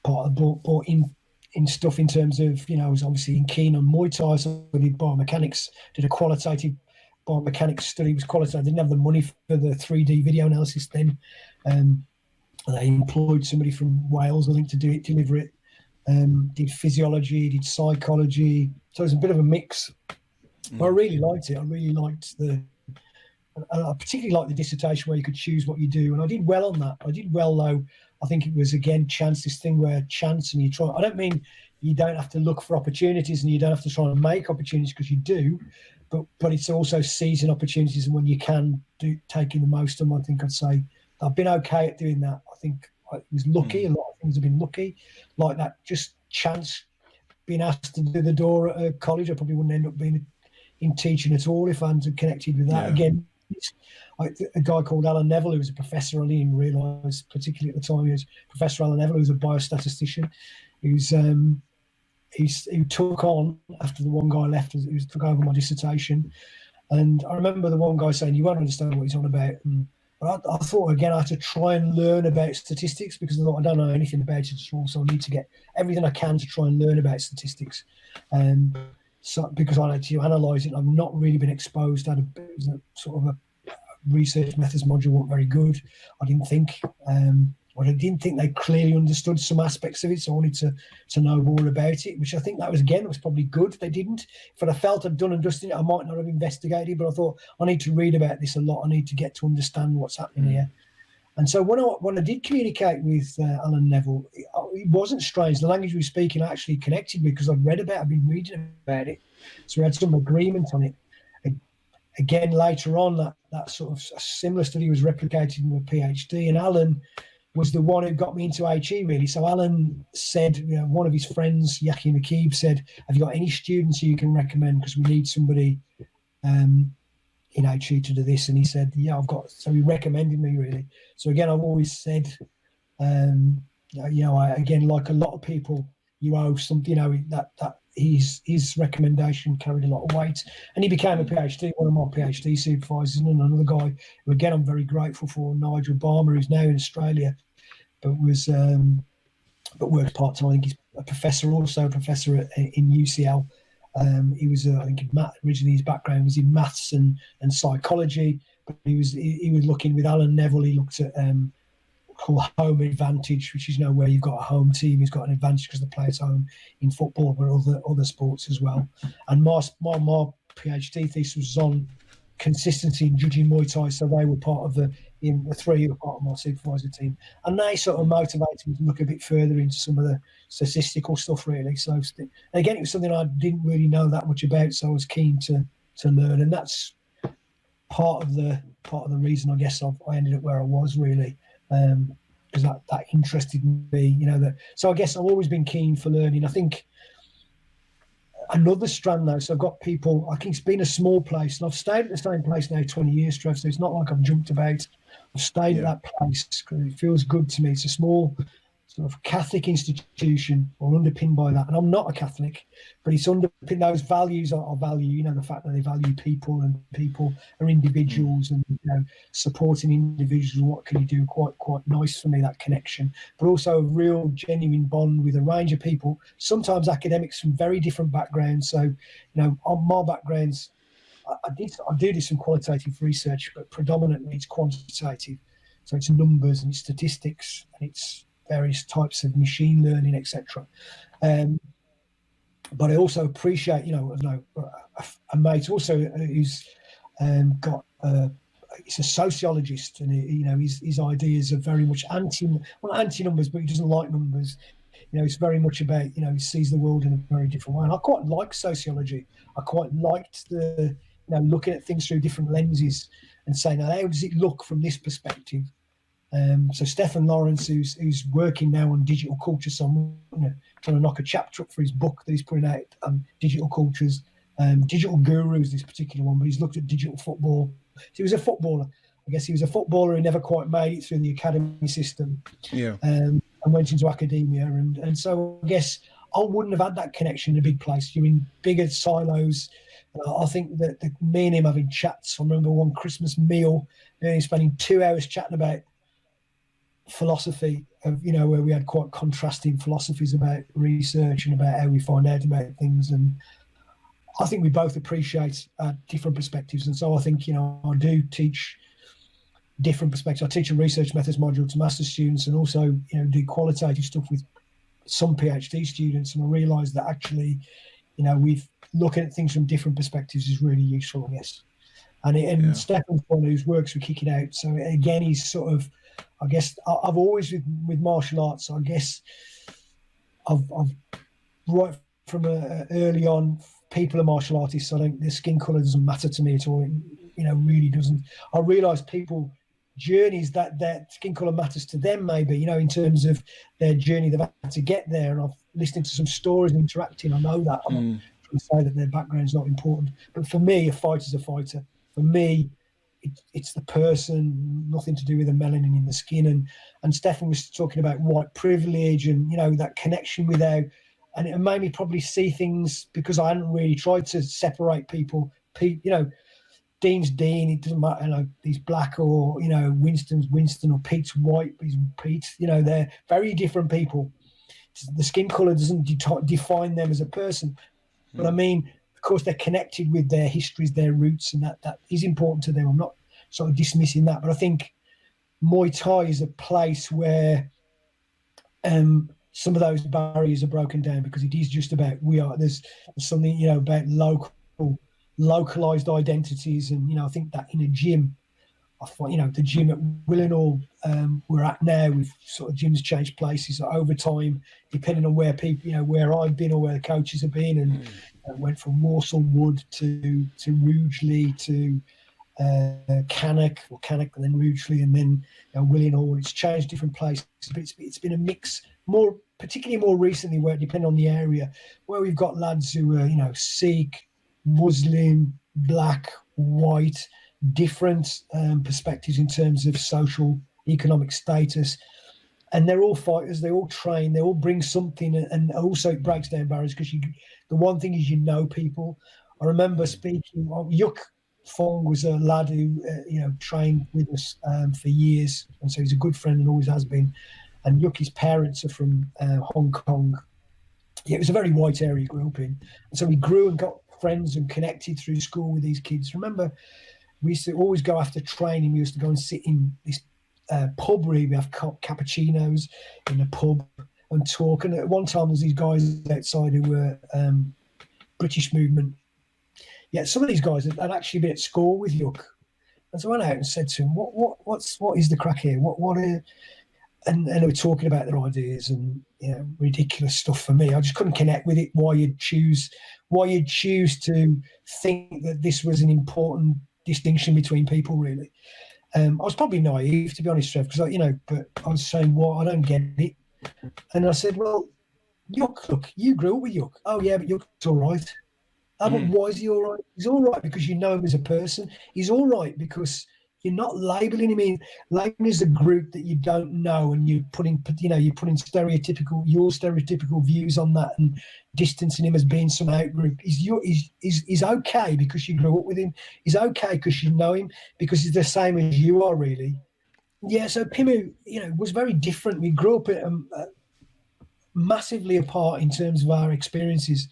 Brought in stuff in terms of, I was obviously keen on Muay Thai. So I did biomechanics, did a qualitative biomechanics study. It was qualitative. I didn't have the money for the 3D video analysis then. And I employed somebody from Wales, I think, to deliver it. Did physiology, did psychology. So it was a bit of a mix. But I really liked it. I really liked I particularly liked the dissertation where you could choose what you do. And I did well on that. I did well, though. I think it was, again, chance, this thing where chance and you try. I don't mean you don't have to look for opportunities and you don't have to try and make opportunities, because you do. But it's also seizing opportunities, and when you can taking the most of them. I think I'd say I've been okay at doing that. I think it was lucky. A lot of things have been lucky, like that. Just chance, being asked to do the door at a college. I probably wouldn't end up being in teaching at all if I hadn't connected with that. Again, a guy called Alan Neville, who was a professor. I didn't realise, particularly at the time, he was Professor Alan Neville, who was a biostatistician, who took on, after the one guy left, who took over my dissertation. And I remember the one guy saying, you won't understand what he's on about. But I thought, again, I had to try and learn about statistics, because I thought I don't know anything about it at all, so I need to get everything I can to try and learn about statistics. So because I like to analyse it, I've not really been exposed. It was a sort of a research methods module, wasn't very good, I didn't think. I but I didn't think they clearly understood some aspects of it. So I wanted to know more about it, which I think that was probably good. They didn't. If I felt I'd done and dusted it, I might not have investigated, but I thought I need to read about this a lot. I need to get to understand what's happening here. And so when I did communicate with Alan Neville, it wasn't strange. The language we were speaking actually connected me because I'd been reading about it. So we had some agreement on it. Again, later on, that sort of a similar study was replicated in a PhD, and Alan was the one who got me into HE, really. So Alan said, one of his friends, Yaki Nakib, said, have you got any students you can recommend? Because we need somebody in HE to do this. And he said, yeah, I've got. So he recommended me, really. So again, I've always said, again, like a lot of people, you owe something, that his recommendation carried a lot of weight, and he became a PhD, one of my PhD supervisors, and another guy who, again, I'm very grateful for, Nigel Barmer, who's now in Australia, but works part time. I think he's a professor, in UCL. He was, I think, originally his background was in maths and psychology, but he was looking with Alan Neville. He looked at called home advantage, which is where you've got a home team who's got an advantage because they play at home in football, but other sports as well. And my PhD thesis was on consistency in judging Muay Thai, so they were part of the three who were part of my supervisor team, and they sort of motivated me to look a bit further into some of the statistical stuff, really. So again, it was something I didn't really know that much about, so I was keen to learn, and that's part of the reason, I guess, I ended up where I was, really. Because that interested me, so I guess I've always been keen for learning. I think another strand, though, so I've got people, I think it's been a small place, and I've stayed at the same place now 20 years, Trev, so it's not like I've jumped about. I've stayed at that place because it feels good to me. It's a small sort of Catholic institution, or underpinned by that. And I'm not a Catholic, but it's underpinned, those values I value, the fact that they value people, and people are individuals, and supporting individuals. What can you do? Quite nice for me, that connection, but also a real genuine bond with a range of people, sometimes academics from very different backgrounds. So on my backgrounds, I do some qualitative research, but predominantly it's quantitative. So it's numbers and it's statistics, and it's various types of machine learning, etc. But I also appreciate, a mate also who's got he's a sociologist, and his ideas are very much anti-numbers, but he doesn't like numbers. It's very much about, he sees the world in a very different way. And I quite like sociology. I quite liked the, looking at things through different lenses and saying, now, how does it look from this perspective? So Stefan Lawrence, who's working now on digital culture, so I'm trying to knock a chapter up for his book that he's putting out on digital cultures. Digital Guru is this particular one, but he's looked at digital football. So he was a footballer. I guess he was a footballer who never quite made it through the academy system. Yeah. And went into academia. And so I guess I wouldn't have had that connection in a big place. You're in bigger silos. I think that me and him having chats, I remember one Christmas meal, spending 2 hours chatting about philosophy, of where we had quite contrasting philosophies about research and about how we find out about things. And I think we both appreciate different perspectives. And so I think, I do teach different perspectives. I teach a research methods module to master's students, and also, do qualitative stuff with some PhD students. And I realise that actually, we've looking at things from different perspectives is really useful, I guess. And Stefan's one whose works we're kicking out. So again, he's sort of, I guess, I've always with martial arts, I guess I've right from early on, people are martial artists. So I think the skin colour doesn't matter to me at all. It, really doesn't. I realise people journeys that skin colour matters to them, maybe, in terms of their journey they've had to get there. And I've listened to some stories and interacting. I know that. I'm not trying to say that their background is not important, but for me, a fighter's a fighter. For me, it's the person, nothing to do with the melanin in the skin. And Stefan was talking about white privilege and, that connection with how, and it made me probably see things because I hadn't really tried to separate people. Dean's Dean, it doesn't matter, he's black, or, Winston's Winston, or Pete's white, he's Pete. They're very different people. The skin colour doesn't define them as a person. But I mean, of course, they're connected with their histories, their roots, and that is important to them. I'm not sort of dismissing that, but I think Muay Thai is a place where some of those barriers are broken down, because it is just about there's something, you know, about localized identities. And, you know, I think that in a gym, I find, you know, the gym at Willenhall we're at now, we've sort of gyms changed places over time, depending on where people, you know, where I've been or where the coaches have been, and went from Walsall Wood to Rugeley to Cannock and then Rugeley, and then, you know, Willenhall. It's changed different places, but it's been a mix, particularly more recently, where, depending on the area, where we've got lads who are, you know, Sikh, Muslim, black, white, different perspectives in terms of social, economic status, and they're all fighters. They all train. They all bring something, and also it breaks down barriers, because the one thing is, you know, people. I remember speaking. Yuk Fong was a lad who you know, trained with us for years, and so he's a good friend and always has been. And Yuki's parents are from Hong Kong. Yeah, it was a very white area he grew up in, and so he grew and got friends and connected through school with these kids. Remember, we used to always go after training. We used to go and sit in this pub where we have cappuccinos in the pub and talk. And at one time, there was these guys outside who were British movement. Yeah, some of these guys had actually been at school with Yuk. And so I went out and said to him, what is the crack here? And they were talking about their ideas and, you know, ridiculous stuff for me. I just couldn't connect with it. Why you'd choose to think that this was an important distinction between people, really. I was probably naive, to be honest, Trev, because, you know, but I was saying, I don't get it. And I said, well, Yuk, look, you grew up with Yuk. Oh, yeah, but Yuk's all right. Oh, but why is he all right? He's all right because you know him as a person. He's all right because you're not labeling him in. Labeling is a group that you don't know, and you're putting stereotypical views on that and distancing him as being some out group. He's okay because you grew up with him. He's okay because you know him, because he's the same as you are, really. Yeah, so Pimu, you know, was very different. We grew up massively apart in terms of our experiences,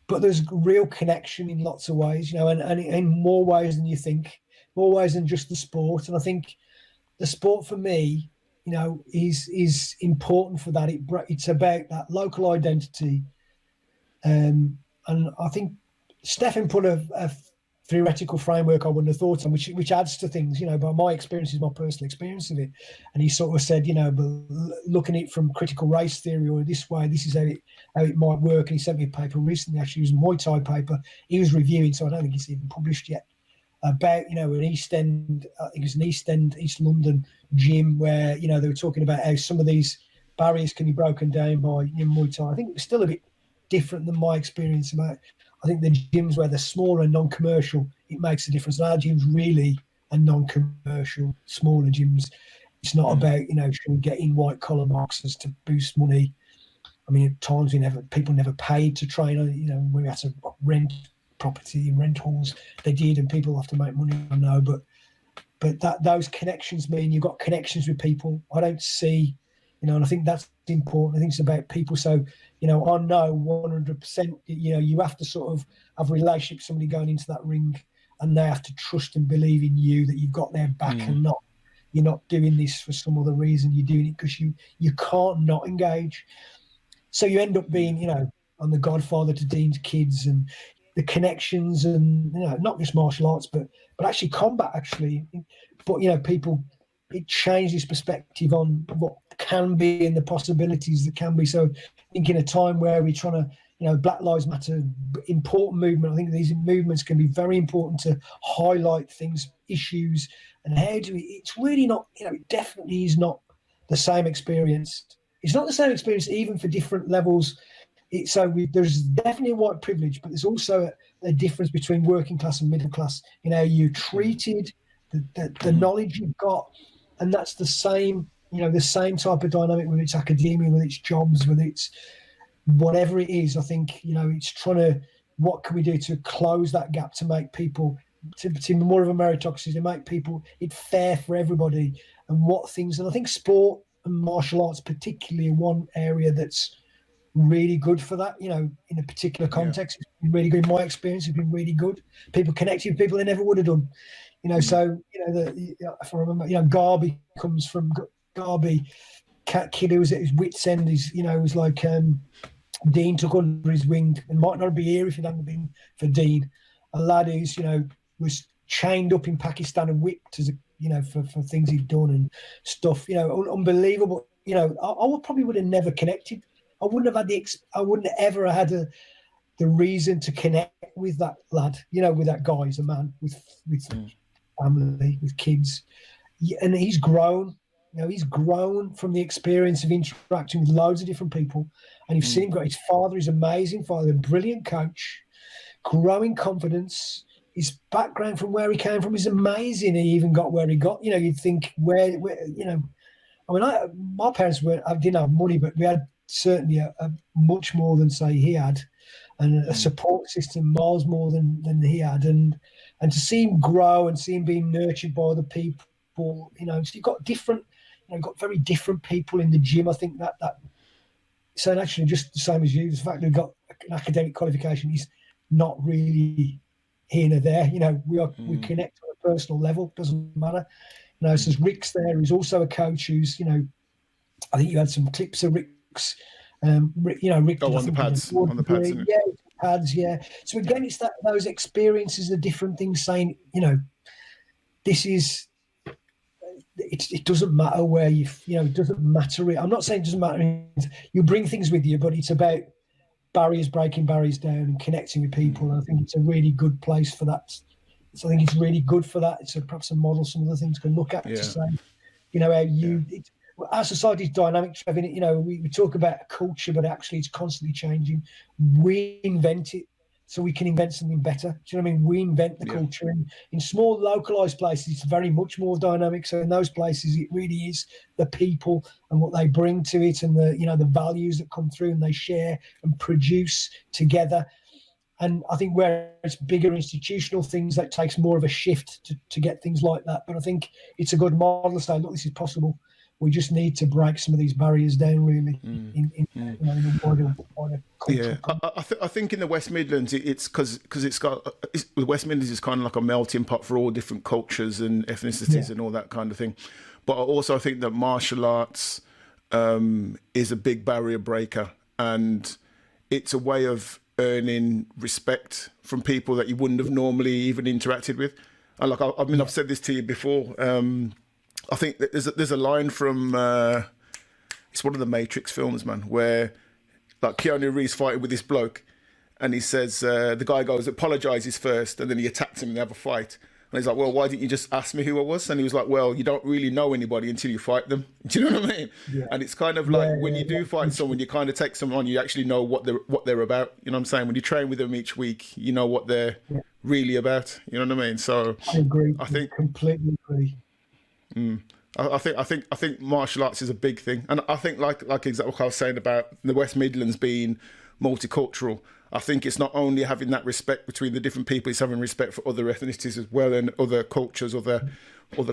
but there's real connection in lots of ways, you know, and in more ways than you think, more ways than just the sport. And I think the sport for me, you know, is important for that. It's about that local identity. And I think Stefan put a theoretical framework I wouldn't have thought on, which adds to things, you know, but my experience is my personal experience of it. And he sort of said, you know, but looking at it from critical race theory or this way, this is how it might work. And he sent me a paper recently, actually. It was a Muay Thai paper he was reviewing, so I don't think it's even published yet, about, you know, an East End, I think it was an East London gym where, you know, they were talking about how some of these barriers can be broken down by, you know, Muay Thai. I think it was still a bit different than my experience about. I think the gyms where they're smaller and non-commercial, it makes a difference. And our gyms really are non-commercial, smaller gyms. It's not about, you know, should we get in white-collar boxes to boost money. I mean, at times people never paid to train. You know, when we had to rent property and rent halls, they did, and people have to make money. I know, but those connections mean you've got connections with people. I don't see, you know, and I think that's important. I think it's about people. So, you know, I know 100%, you know, you have to sort of have a relationship with somebody going into that ring, and they have to trust and believe in you that you've got their back, and you're not doing this for some other reason. You're doing it because you can't not engage. So you end up being, you know, I'm the godfather to Dean's kids, and the connections, and, you know, not just martial arts, but actually combat, actually. But, you know, people, it changes perspective on what can be and the possibilities that can be. So I think in a time where we're trying to, you know, Black Lives Matter, important movement, I think these movements can be very important to highlight things, issues, and it's really not, you know, it definitely is not the same experience. It's not the same experience even for different levels. There's definitely a white privilege, but there's also a difference between working class and middle class. You know, you're treated, the knowledge you've got, and that's the same, you know, the same type of dynamic, whether it's academia, whether it's jobs, whether it's whatever it is. I think, you know, it's what can we do to close that gap, to make people, to more of a meritocracy, to make people it fair for everybody, and what things. And I think sport and martial arts particularly are one area that's really good for that, in a particular context. It's been really good. In my experience, it's been really good. People connecting with people they never would have done. So, if I remember, Garby comes from Garby, kid who was at his wit's end, was like Dean took under his wing and might not be here if it hadn't been for Dean. A lad who's, was chained up in Pakistan and whipped as for things he'd done and stuff, unbelievable. I probably would have never connected. I wouldn't have had I wouldn't have ever had the reason to connect with that lad, with that guy as a man with family, with kids. And he's grown. He's grown from the experience of interacting with loads of different people. And you've seen him grow. His father is amazing, father, a brilliant coach, growing confidence. His background from where he came from is amazing. He even got where he got. You'd think where my parents didn't have money, but we had certainly a much more than, say, he had, and a support system miles more than he had. And to see him grow and see him being nurtured by other people, so you've got different, got very different people in the gym. I think that so actually just the same as you, the fact that we've got an academic qualification is not really here nor there. We connect on a personal level, doesn't matter. So Rick's there, who's also a coach who's, I think you had some clips of Rick's, Rick. On the pads, yeah, pads, yeah. So again, it's those experiences are different things. Saying, this is. It doesn't matter where it doesn't matter. I'm not saying it doesn't matter. You bring things with you, but it's about breaking barriers down and connecting with people. And I think it's a really good place for that. So I think it's really good for that. It's perhaps a model some of the things can look at to say, how our society is dynamic. We talk about a culture, but actually it's constantly changing. We invent it so we can invent something better. Do you know what I mean? We invent the culture. And in small localized places, it's very much more dynamic. So in those places, it really is the people and what they bring to it, and the values that come through and they share and produce together. And I think where it's bigger institutional things, that takes more of a shift to get things like that. But I think it's a good model to say, look, this is possible. We just need to break some of these barriers down, really, in the wider culture. Yeah, I think in the West Midlands, it's because the West Midlands is kind of like a melting pot for all different cultures and ethnicities and all that kind of thing. But I think that martial arts is a big barrier breaker, and it's a way of earning respect from people that you wouldn't have normally even interacted with. And I've said this to you before. I think that there's a line from it's one of the Matrix films, man, where like Keanu Reeves fighting with this bloke, and he says the guy goes apologizes first, and then he attacks him and they have a fight. And he's like, well, why didn't you just ask me who I was? And he was like, well, you don't really know anybody until you fight them. Do you know what I mean? Yeah. And it's kind of like when you do fight someone, you kind of take someone on, you actually know what they're about. You know what I'm saying? When you train with them each week, you know what they're really about. You know what I mean? So I agree. I think completely agree. I think martial arts is a big thing, and I think like exactly what I was saying about the West Midlands being multicultural. I think it's not only having that respect between the different people; it's having respect for other ethnicities as well and other cultures, other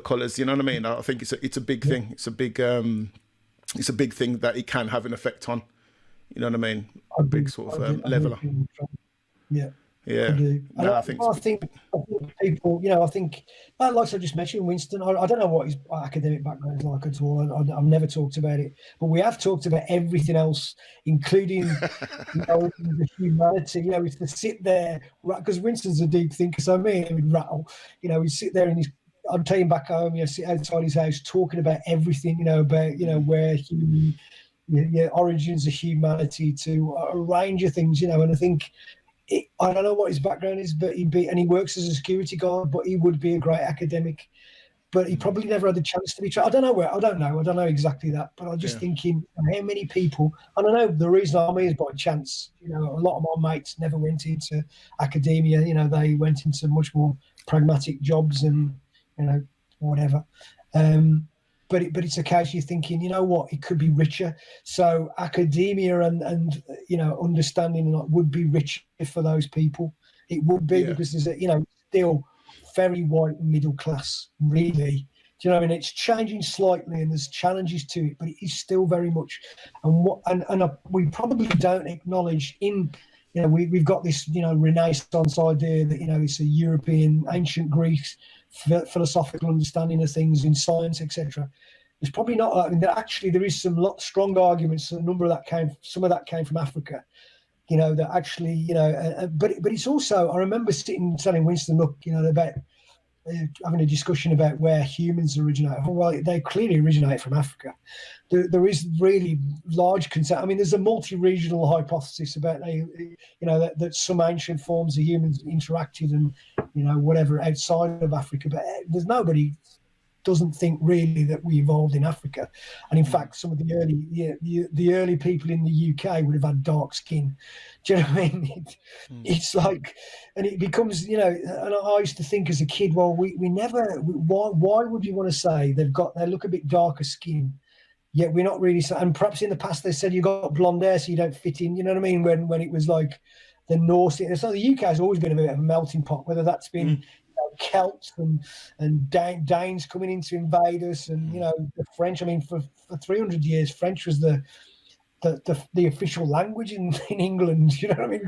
colours. You know what I mean? I think it's a big thing. It's a big thing that it can have an effect on. You know what I mean? A big sort of leveler. Yeah. Yeah, no, I think people, I think, like I just mentioned, Winston, I don't know what his academic background is like at all. I've never talked about it, but we have talked about everything else, including the humanity. It's to sit there, because Winston's a deep thinker, so me and him would rattle. He'd sit there and I'd take him back home, sit outside his house, talking about everything, about, where human, origins of humanity to a range of things, and I think. I don't know what his background is, but he works as a security guard, but he would be a great academic. But he probably never had the chance to be trained. I don't know exactly that, but I'm just thinking how many people, and I know the reason I'm here is by chance. A lot of my mates never went into academia. They went into much more pragmatic jobs and, whatever. But it's a case you're thinking, it could be richer. So academia and understanding would be richer for those people. It would be because there's still very white middle class, really. Do you know what I mean? It's changing slightly, and there's challenges to it, but it is still very much. We probably don't acknowledge in. We've got this, Renaissance idea that, it's a European, ancient Greece philosophical understanding of things in science, etc. It's probably not. I mean, actually, there is some strong arguments. Some of that came from Africa. That actually, but it's also. I remember telling Winston, look, about having a discussion about where humans originate. Well, they clearly originate from Africa. There is really large concern. I mean, there's a multi-regional hypothesis about that some ancient forms of humans interacted and whatever outside of Africa, but there's nobody doesn't think really that we evolved in Africa. And in fact, some of the early people in the UK would have had dark skin. Do you know what I mean? It's like, and it becomes, and I used to think as a kid, well, we never, why would you want to say they look a bit darker skin, yet we're not really, and perhaps in the past they said you got blonde hair so you don't fit in, you know what I mean? When it was like the North, so the UK has always been a bit of a melting pot, whether that's been Celts and Danes coming in to invade us, and the French. I mean, for 300 years, French was the official language in England. You know what I mean?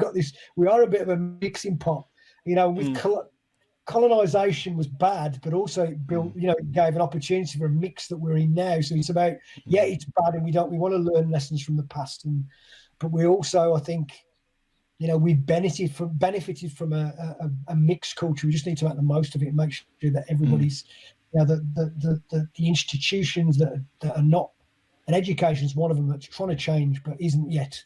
We are a bit of a mixing pot. With colonization was bad, but also it built. It gave an opportunity for a mix that we're in now. So it's about it's bad, and we want to learn lessons from the past, but we also, I think. We've benefited from a mixed culture. We just need to make the most of it and make sure that everybody's, the institutions that are not, and education is one of them that's trying to change but isn't yet,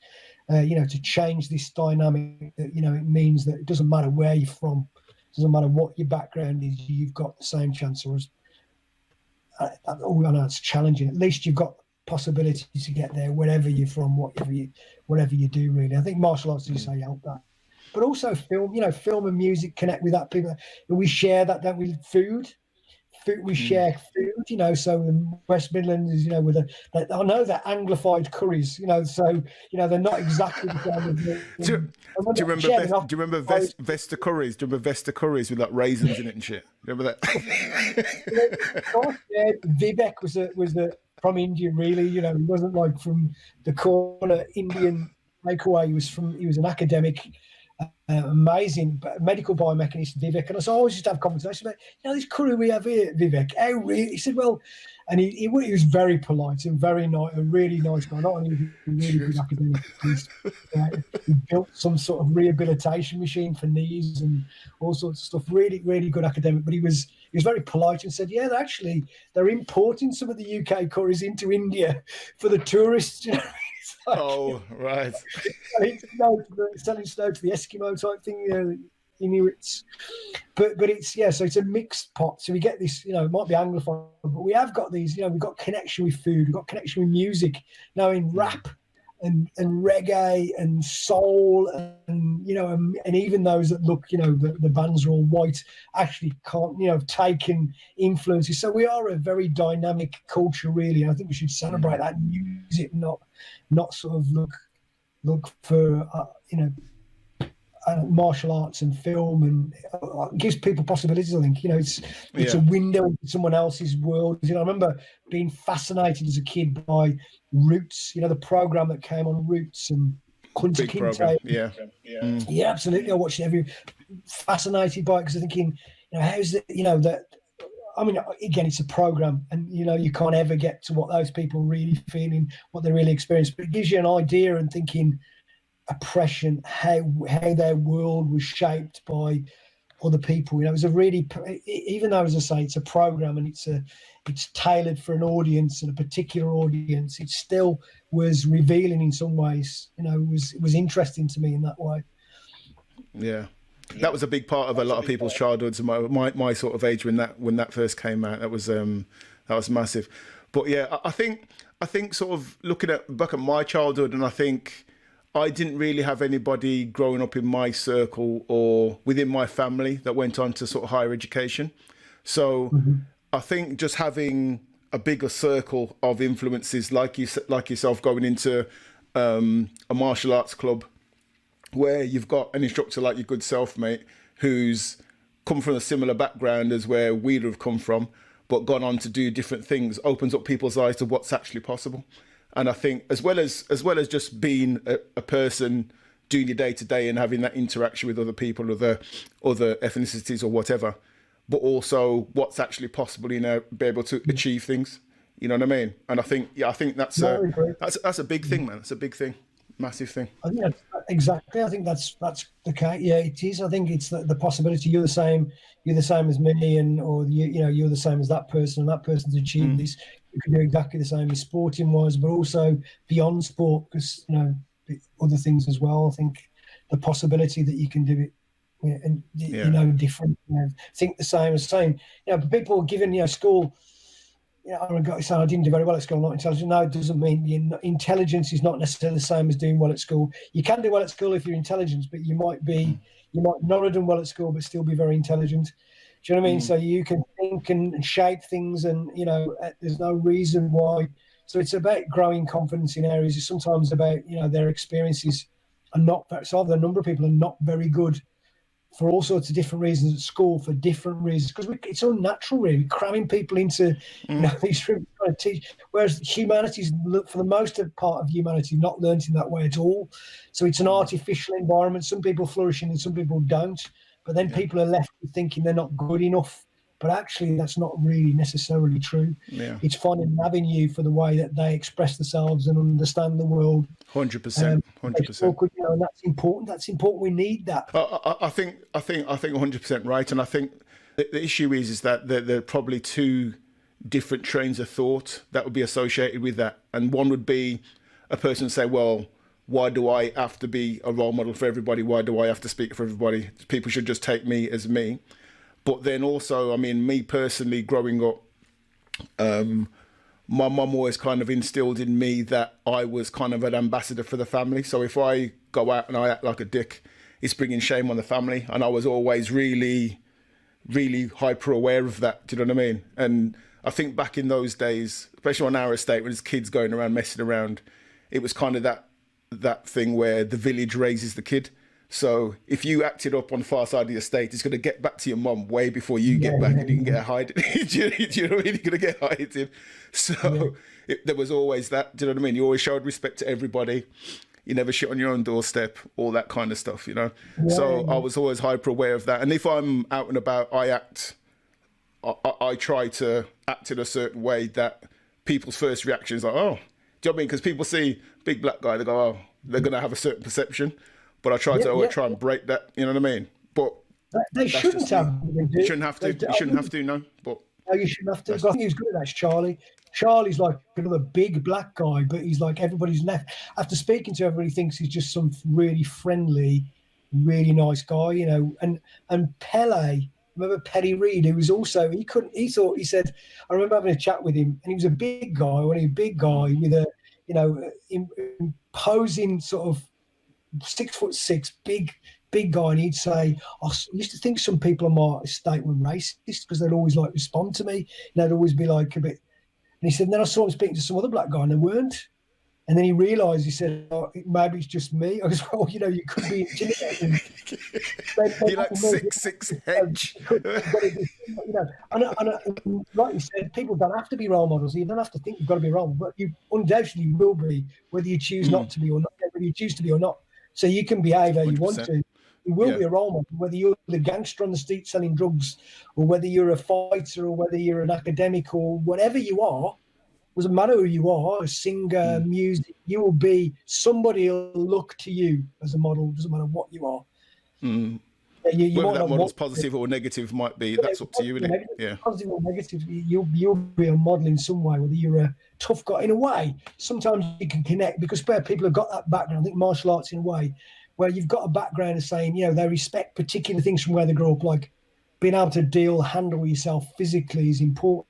to change this dynamic that, it means that it doesn't matter where you're from, it doesn't matter what your background is, you've got the same chance. Or I know it's challenging. At least you've got possibility to get there wherever you're from, whatever you do, really. I think martial arts, as you say, help that, but also film and music connect with that. People, we share that, don't we? Food we share food, so the West Midlands is, with I know they're anglified curries, so they're not exactly the same. Do you remember Vesta curries? Do you remember Vesta curries with like raisins in it and shit? Remember that? Yeah, Vivek was from India, really. He wasn't like from the corner Indian takeaway. He was an academic, amazing medical biomechanist, Vivek. And I always used to have conversations about, this curry we have here, Vivek. How really? He said, well, and he was very polite and very nice, a really nice guy. Not only was he a really good academic, he built some sort of rehabilitation machine for knees and all sorts of stuff. Really, really good academic. But he was very polite and said, yeah, they're importing some of the UK curries into India for the tourists. Like, oh, right. Selling snow to the Eskimo type thing, Inuits. But it's, so it's a mixed pot. So we get this, it might be Anglophone, but we have got these, we've got connection with food, we've got connection with music, in rap and reggae and soul and, and even those that look, the bands are all white, actually can't, taken influences. So we are a very dynamic culture, really. And I think we should celebrate that and use it, not sort of look for, martial arts and film, and it gives people possibilities. I think it's a window into someone else's world. I remember being fascinated as a kid by Roots. The program that came on Roots and Kunta Kinte. Yeah, absolutely. I watched it fascinated by it because I'm thinking, how's it? That. I mean, again, it's a program, and you can't ever get to what those people really feeling, what they really experience. But it gives you an idea and thinking. Oppression, how their world was shaped by other people. It was a really, even though, as I say, it's a program and it's tailored for an audience and a particular audience, it still was revealing in some ways. It was interesting to me in that way. Yeah, that was a big part of a lot of people's childhoods. My sort of age when that first came out, that was massive. But yeah, I think sort of looking back at my childhood, and I think. I didn't really have anybody growing up in my circle or within my family that went on to sort of higher education. So I think just having a bigger circle of influences like yourself going into a martial arts club where you've got an instructor like your good self, mate, who's come from a similar background as where we'd have come from, but gone on to do different things, opens up people's eyes to what's actually possible. And I think as well as just being a person doing your day to day and having that interaction with other people, other ethnicities or whatever, but also what's actually possible, be able to achieve things. You know what I mean? And I think that's a big thing, man. It's a big thing, massive thing. I think exactly. I think that's the case. Yeah, it is. I think it's the possibility you're the same as me, or you're the same as that person, and that person's achieved this. You can do exactly the same, sporting wise, but also beyond sport, because other things as well. I think the possibility that you can do it, different, think the same as same. But people given school. I didn't do very well at school, I'm not intelligent. No, it doesn't mean intelligence is not necessarily the same as doing well at school. You can do well at school if you're intelligent, but you might not have done well at school, but still be very intelligent. Do you know what I mean? So you can think and shape things, and there's no reason why. So it's about growing confidence in areas. It's sometimes about their experiences are not. So a number of people are not very good for all sorts of different reasons at school, for different reasons, because it's unnatural, really, cramming people into these rooms trying to teach. Whereas humanities, for the most part of humanity, not learnt in that way at all. So it's an artificial environment. Some people flourish in and some people don't. But then people are left thinking they're not good enough. But actually, that's not really necessarily true. Yeah. It's finding an avenue for the way that they express themselves and understand the world. 100%. And that's important. That's important. We need that. I think 100% right. And I think the issue is that there are probably two different trains of thought that would be associated with that. And one would be a person say, well, why do I have to be a role model for everybody? Why do I have to speak for everybody? People should just take me as me. But then also, I mean, me personally, growing up, my mum always kind of instilled in me that I was kind of an ambassador for the family. So if I go out and I act like a dick, it's bringing shame on the family. And I was always really, really hyper aware of that. Do you know what I mean? And I think back in those days, especially on our estate, when there's kids going around messing around, it was kind of that thing where the village raises the kid. So if you acted up on the far side of the estate, it's going to get back to your mum way before you get back, and you can get hiding. Do you know what I mean? You're going to get hiding. So there was always that. Do you know what I mean? You always showed respect to everybody. You never shit on your own doorstep, all that kind of stuff, I was always hyper aware of that. And if I'm out and about, I try to act in a certain way that people's first reaction is like, oh, do you know what I mean? Because people see big black guy, they go, oh, they're going to have a certain perception. But I try to always try and break that, you know what I mean? But they shouldn't have. You shouldn't have to. You shouldn't have to, no. But no, you shouldn't have to. I think he was good at that. Charlie. Charlie's like another big black guy, but he's like everybody's left. After speaking to everybody, thinks he's just some really friendly, really nice guy, And Pele, remember Petty Reid, who was also he said, I remember having a chat with him, and he was a big guy, with a imposing sort of 6'6", big guy, and he'd say, I used to think some people on my estate were racist because they'd always like respond to me, and they'd always be like a bit. And he said, and then I saw him speaking to some other black guy, and they weren't. And then he realised, he said, oh, maybe it's just me. I was, well, you could be intimidated. You're like 6'6" hedge. And like you said, people don't have to be role models. You don't have to think you've got to be wrong, but you undoubtedly will be, whether you choose not to be or not, whether you choose to be or not. So you can behave how you 100%. Want to. You will be a role model, whether you're the gangster on the street selling drugs, or whether you're a fighter, or whether you're an academic, or whatever you are. Doesn't matter who you are, a singer, music, you will be, somebody will look to you as a model. Doesn't matter what you are. Whether that model's positive or negative might be, that's up to you, isn't it? Yeah. Positive or negative, you'll be a model in some way, whether you're a tough guy. In a way, sometimes you can connect, because people have got that background. I think martial arts, in a way, where you've got a background of saying, they respect particular things from where they grow up, like being able to handle yourself physically is important.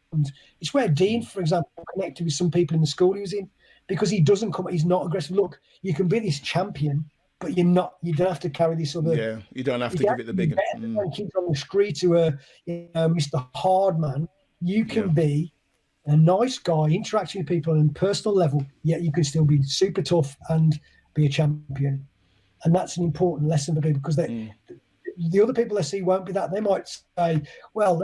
It's where Dean, for example, connected with some people in the school he was in, because he's not aggressive. Look, you can be this champion, but you don't have to carry this other. Yeah, you don't have to give it the big. Kids on the street to Mr. Hardman. You can be a nice guy, interacting with people on a personal level, yet you can still be super tough and be a champion. And that's an important lesson for people, because the other people they see won't be that. They might say, well,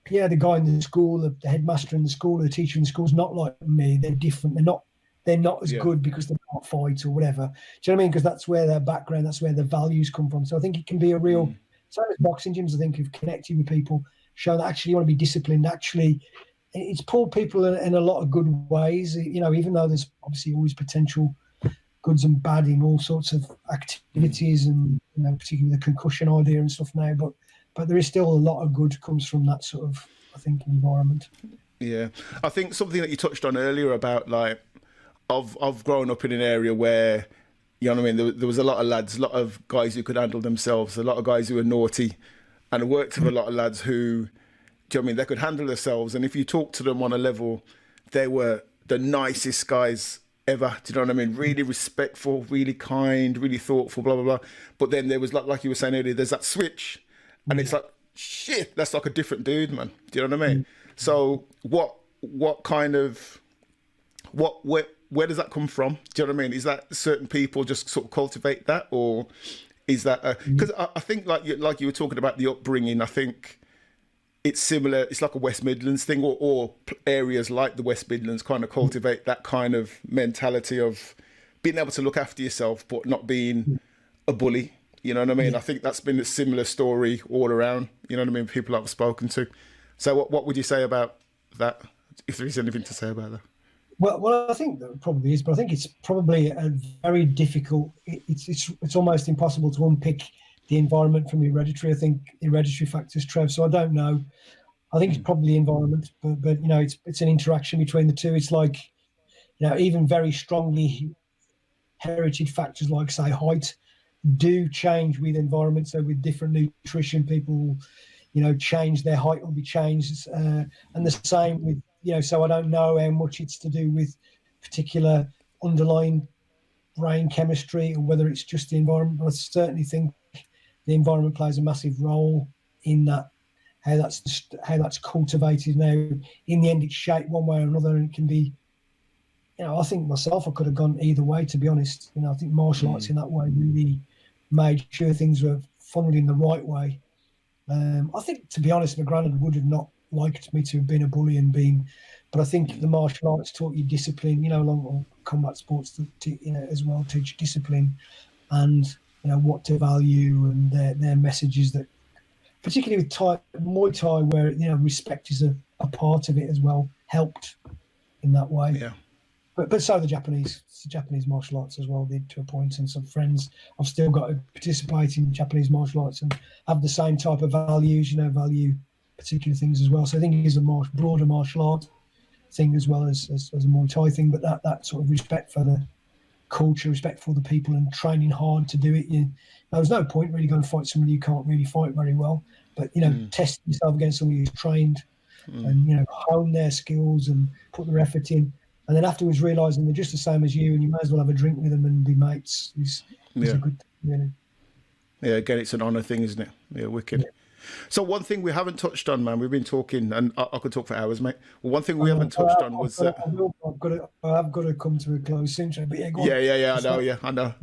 yeah, the guy in the school, the headmaster in the school, the teacher in the school is not like me. They're different. They're not as good because they can't fight or whatever. Do you know what I mean? Because that's where their background, that's where their values come from. So I think it can be a real, same as boxing gyms, I think, of connecting with people, showing that actually you want to be disciplined. Actually, it's pulled people in a lot of good ways, you know, even though there's obviously always potential goods and bad in all sorts of activities and, you know, particularly the concussion idea and stuff now. But there is still a lot of good comes from that sort of, I think, environment. Yeah. I think something that you touched on earlier about, like, I've grown up in an area where, you know what I mean, there was a lot of lads, a lot of guys who could handle themselves, a lot of guys who were naughty, and I worked with a lot of lads who, do you know what I mean, they could handle themselves, and if you talk to them on a level, they were the nicest guys ever, do you know what I mean, really respectful, really kind, really thoughtful, blah, blah, blah. But then there was, like you were saying earlier, there's that switch, and it's like, shit, that's like a different dude, man, do you know what I mean? So what kind of, where does that come from? Do you know what I mean? Is that certain people just sort of cultivate that, or is that because I think like you were talking about the upbringing, I think it's similar. It's like a West Midlands thing, or areas like the West Midlands kind of cultivate that kind of mentality of being able to look after yourself, but not being a bully. You know what I mean? I think that's been a similar story all around. You know what I mean? People I've spoken to. So what would you say about that? If there is anything to say about that? Well, I think there probably is, but I think it's probably a very difficult. It's almost impossible to unpick the environment from hereditary. I think hereditary factors, Trev. So I don't know. I think it's probably environment, but you know, it's an interaction between the two. It's like, you know, even very strongly heritage factors like, say, height do change with environment. So with different nutrition, people, you know, change, their height will be changed, and the same with, you know, so I don't know how much it's to do with particular underlying brain chemistry or whether it's just the environment. But I certainly think the environment plays a massive role in that, how that's cultivated. Now, in the end, it's shaped one way or another, and it can be, you know, I think myself, I could have gone either way, to be honest. You know, I think martial arts in that way really made sure things were funneled in the right way. I think, to be honest, my granddad would have not liked me to have been a bully and but I think the martial arts taught you discipline, you know, along with combat sports, you know, as well, teach discipline and, you know, what to value, and their messages that, particularly with Muay Thai, where, you know, respect is a part of it as well, helped in that way. Yeah. But so the Japanese martial arts as well did, to a point, and some friends I've still got to participate in Japanese martial arts and have the same type of values, you know, value particular things as well. So I think it is a broader martial art thing as well as a Muay Thai thing, but that sort of respect for the culture, respect for the people, and training hard to do it. There's no point really going to fight somebody you can't really fight very well, but, you know, test yourself against somebody who's trained and, you know, hone their skills and put their effort in. And then afterwards realising they're just the same as you, and you might as well have a drink with them and be mates is a good thing, really. Yeah, again, it's an honour thing, isn't it? Yeah, wicked. Yeah. So one thing we haven't touched on, man, we've been talking, and I could talk for hours, mate. Well, one thing we haven't touched on was... I've got to come to a close soon, but yeah, go on. Yeah, I know.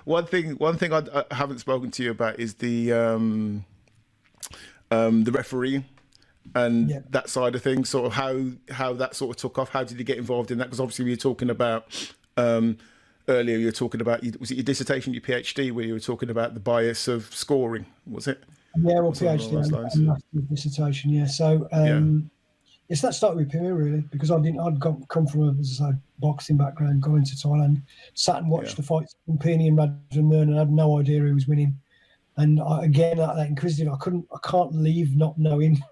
One thing I haven't spoken to you about is the refereeing and that side of things, sort of how that sort of took off. How did you get involved in that? Because obviously we were talking about earlier, you were talking about, was it your dissertation, your PhD, where you were talking about the bias of scoring, was it? Yeah, well, PhD and master's dissertation, yeah. So yes, that started with Pima, really, because I'd come from a boxing background, gone into Thailand, sat and watched the fights from Pini and Rajamnern, and I had no idea who was winning. And again, that inquisitive, I can't leave not knowing.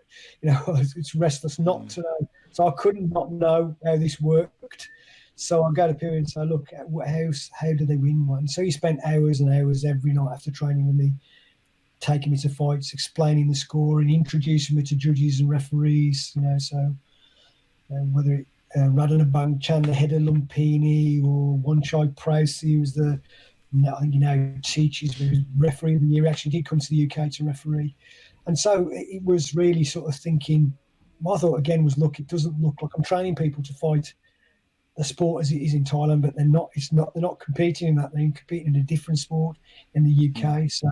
You know, it's restless not to know. So I couldn't not know how this worked. So I go to Pima and say, look, how do they win one? So he spent hours and hours every night after training with me, taking me to fights, explaining the score, and introducing me to judges and referees. You know, so whether it Radhana Bangchan, the head of Lumpini, or Wanchai Prowse, who was the, I think, you know, teaches, who was referee of the year. He actually did come to the UK to referee. And so it was really sort of thinking, my thought again was, look, it doesn't look like I'm training people to fight the sport as it is in Thailand, but they're not competing in that. They're competing in a different sport in the UK. So,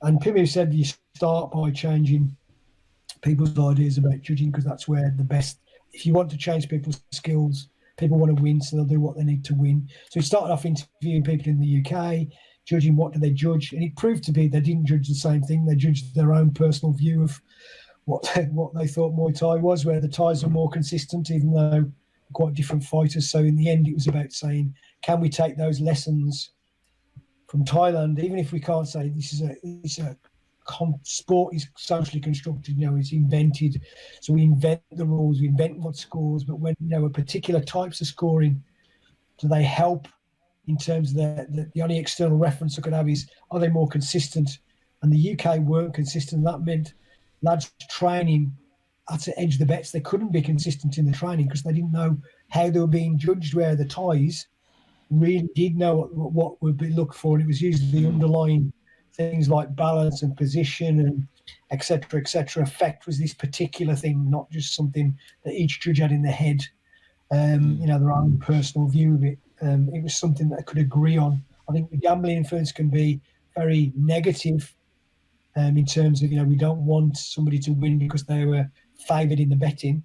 and Pimu said you start by changing people's ideas about judging, because that's where the best, if you want to change people's skills, people want to win, so they'll do what they need to win. So he started off interviewing people in the UK, judging what do they judge, and it proved to be they didn't judge the same thing. They judged their own personal view of what they thought Muay Thai was, where the Thais were more consistent, even though quite different fighters. So in the end, it was about saying, can we take those lessons from Thailand, even if we can't say this is a sport is socially constructed, it's invented. So we invent the rules, we invent what scores, but when, a particular types of scoring, do they help in terms of the only external reference I could have is, are they more consistent? And the UK weren't consistent. That meant lads training had to edge the bets. They couldn't be consistent in the training because they didn't know how they were being judged, where the Thais really did know what would be looked for. And it was usually the underlying things like balance and position and et cetera, effect was this particular thing, not just something that each judge had in their head, their own personal view of it. It was something that I could agree on. I think the gambling influence can be very negative in terms of, we don't want somebody to win because they were favoured in the betting.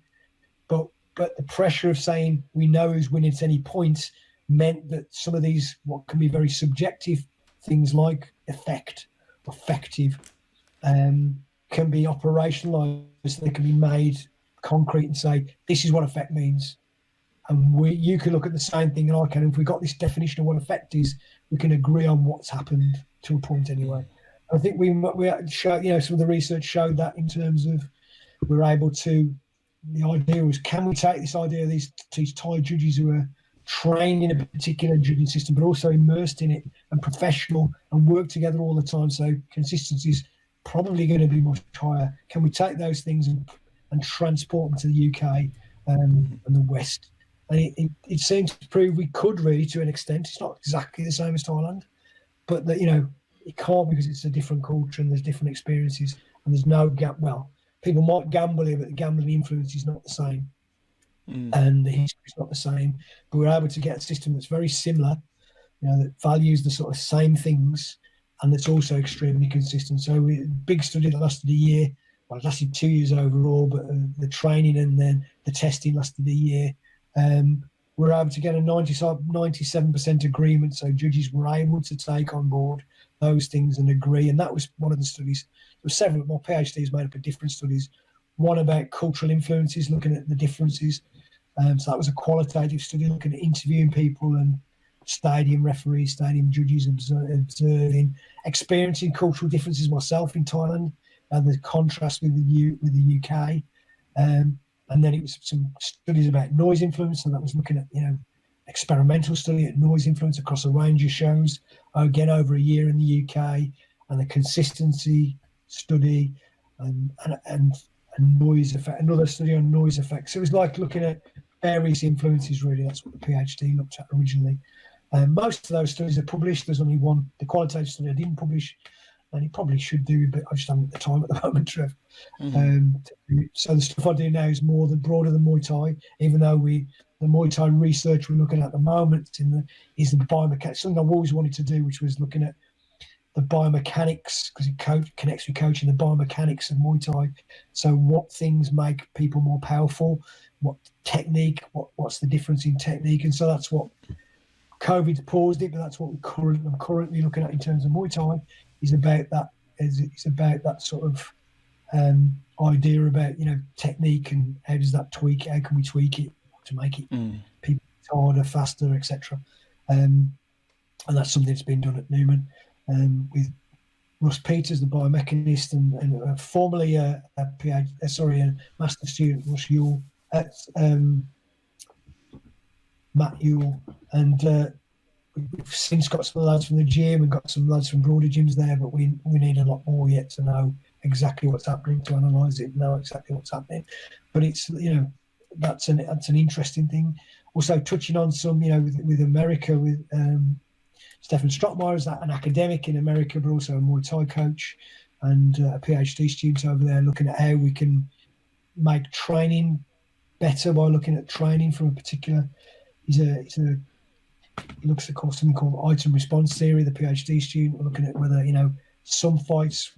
But the pressure of saying we know who's winning at any point meant that some of these, what can be very subjective things like effective, can be operationalised. They can be made concrete and say, this is what effect means. And you can look at the same thing and I can. If we got this definition of what effect is, we can agree on what's happened to a point anyway. I think we showed, some of the research showed that in terms of we're able to, the idea was, can we take this idea of these Thai judges who are trained in a particular judging system, but also immersed in it and professional and work together all the time, so consistency is probably going to be much higher. Can we take those things and transport them to the UK and the West? And it seems to prove we could really, to an extent. It's not exactly the same as Thailand, but that, it can't, because it's a different culture and there's different experiences and there's no gap. Well, people might gamble here, but the gambling influence is not the same. And the history is not the same. But we're able to get a system that's very similar, that values the sort of same things and that's also extremely consistent. So big study that lasted a year. Well, it lasted 2 years overall, but the training and then the testing lasted a year. We're able to get a 97% agreement. So judges were able to take on board those things and agree. And that was one of the studies. There were several. My PhD is made up of different studies. One about cultural influences, looking at the differences. So that was a qualitative study, looking at interviewing people and stadium referees, stadium judges, observing, experiencing cultural differences myself in Thailand, and the contrast with the UK. And then it was some studies about noise influence, and that was looking at, experimental study at noise influence across a range of shows, again over a year in the UK, and the consistency study and noise effect, another study on noise effects. So it was like looking at various influences, really. That's what the PhD looked at originally. Most of those studies are published. There's only one, the qualitative study I didn't publish, and it probably should do, but I just haven't the time at the moment, Trev. So the stuff I do now is broader than Muay Thai, even though the Muay Thai research we're looking at the moment is the biomechanics. Something I've always wanted to do, which was looking at the biomechanics, because it connects with coaching, the biomechanics of Muay Thai. So what things make people more powerful, what technique, what's the difference in technique. And so that's what COVID's paused it, but that's what I'm currently looking at in terms of Muay Thai, is about that. It's about that sort of idea about, technique and how does that tweak, how can we tweak it to make it people harder, faster, etc. And that's something that's been done at Newman with Russ Peters, the biomechanist, and formerly a master student, Russ Yule, Matt Yule, and we've since got some lads from the gym and got some lads from broader gyms there, but we need a lot more yet to know exactly what's happening, to analyse it, know exactly what's happening. But it's, that's an interesting thing. Also touching on some, with America, with Stefan Strockmeyer is an academic in America, but also a Muay Thai coach and a PhD student over there, looking at how we can make training better by looking at training from a particular. He looks at something called item response theory. The PhD student, we're looking at whether some fights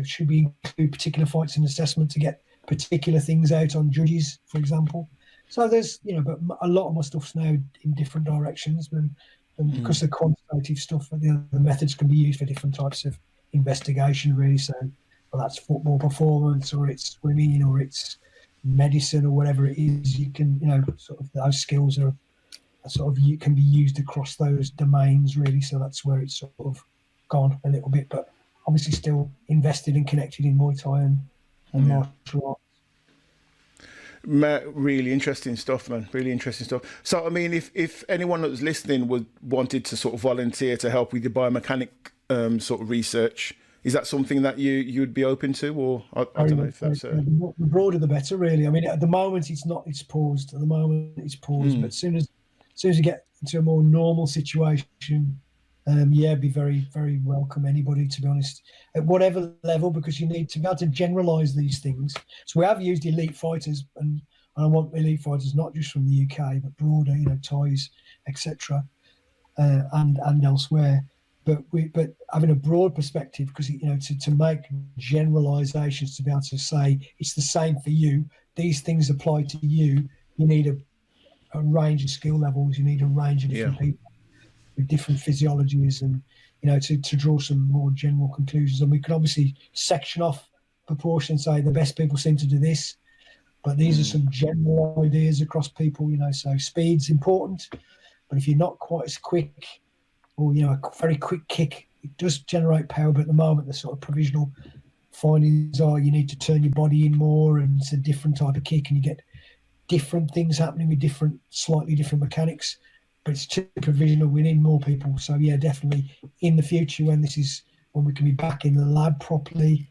should we include particular fights in assessment to get particular things out on judges, for example. So there's, but a lot of my stuff's now in different directions, and because the quantitative stuff, the methods can be used for different types of investigation, really. So, well, that's football performance, or it's swimming, or it's medicine, or whatever it is. You can, sort of those skills are sort of, you can be used across those domains, really. So that's where it's sort of gone a little bit, but obviously still invested and connected in Muay Thai and martial arts. Really interesting stuff, man. Really interesting stuff. So, I mean, if anyone that was listening wanted to sort of volunteer to help with your biomechanic sort of research, is that something that you'd be open to, or I don't know if that's the broader the better, really. I mean, at the moment it's paused. At the moment it's paused, but as soon as you get into a more normal situation, be very, very welcome, anybody, to be honest, at whatever level, because you need to be able to generalise these things. So we have used elite fighters, and I want elite fighters not just from the UK, but broader, Thais, etc., and elsewhere. But having a broad perspective, because to make generalisations, to be able to say it's the same for you, these things apply to you. You need a range of skill levels. You need a range of different people with different physiologies, and to draw some more general conclusions. And we can obviously section off proportions, say the best people seem to do this, but these are some general ideas across people. So speed's important, but if you're not quite as quick, or a very quick kick, it does generate power. But at the moment, the sort of provisional findings are you need to turn your body in more, and it's a different type of kick, and you get different things happening with slightly different mechanics. But it's too provisional. We need more people. So definitely in the future, when we can be back in the lab properly,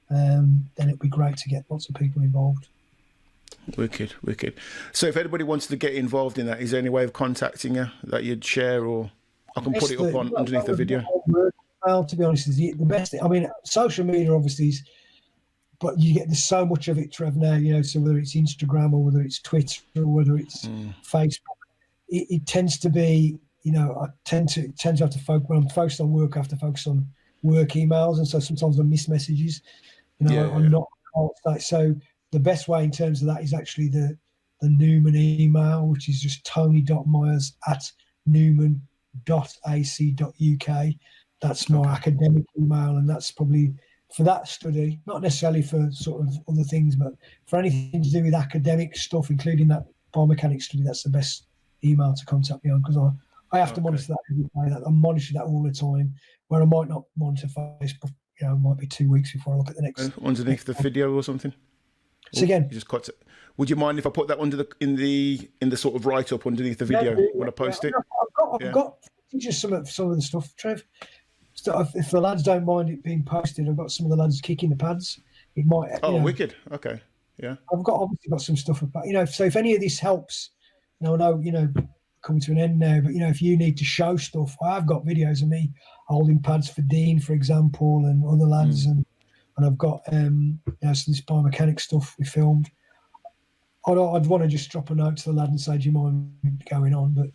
then it'd be great to get lots of people involved. Wicked. So if anybody wants to get involved in that, is there any way of contacting you that you'd share, or I can put it up underneath the video? Well, to be honest, is the best thing. I mean, social media obviously is, but there's so much of it, Trev, now. So whether it's Instagram, or whether it's Twitter, or whether it's Facebook. It tends to be, I tend to have to focus, when I'm focused on work, I have to focus on work emails, and so sometimes I miss messages. I'm not. So the best way in terms of that is actually the Newman email, which is just tony.myers@newman.ac.uk. That's my academic email, and that's probably for that study, not necessarily for sort of other things, but for anything to do with academic stuff, including that biomechanics study. That's the best email to contact me on, because I have to monitor that every day. I monitor that all the time, where I might not monitor Facebook. It might be 2 weeks before I look at the next. Underneath the video or something. So again, you just cut it. Would you mind if I put that under in the sort of write up underneath the video when I post it? I've got just some of the stuff, Trev. So if the lads don't mind it being posted, I've got some of the lads kicking the pads. It might. Wicked. Okay. Yeah. I've obviously got some stuff about So if any of this helps. I know, coming to an end now, but, if you need to show stuff, I've got videos of me holding pads for Dean, for example, and other lads, and I've got, some this biomechanic stuff we filmed. I'd want to just drop a note to the lad and say, do you mind going on? But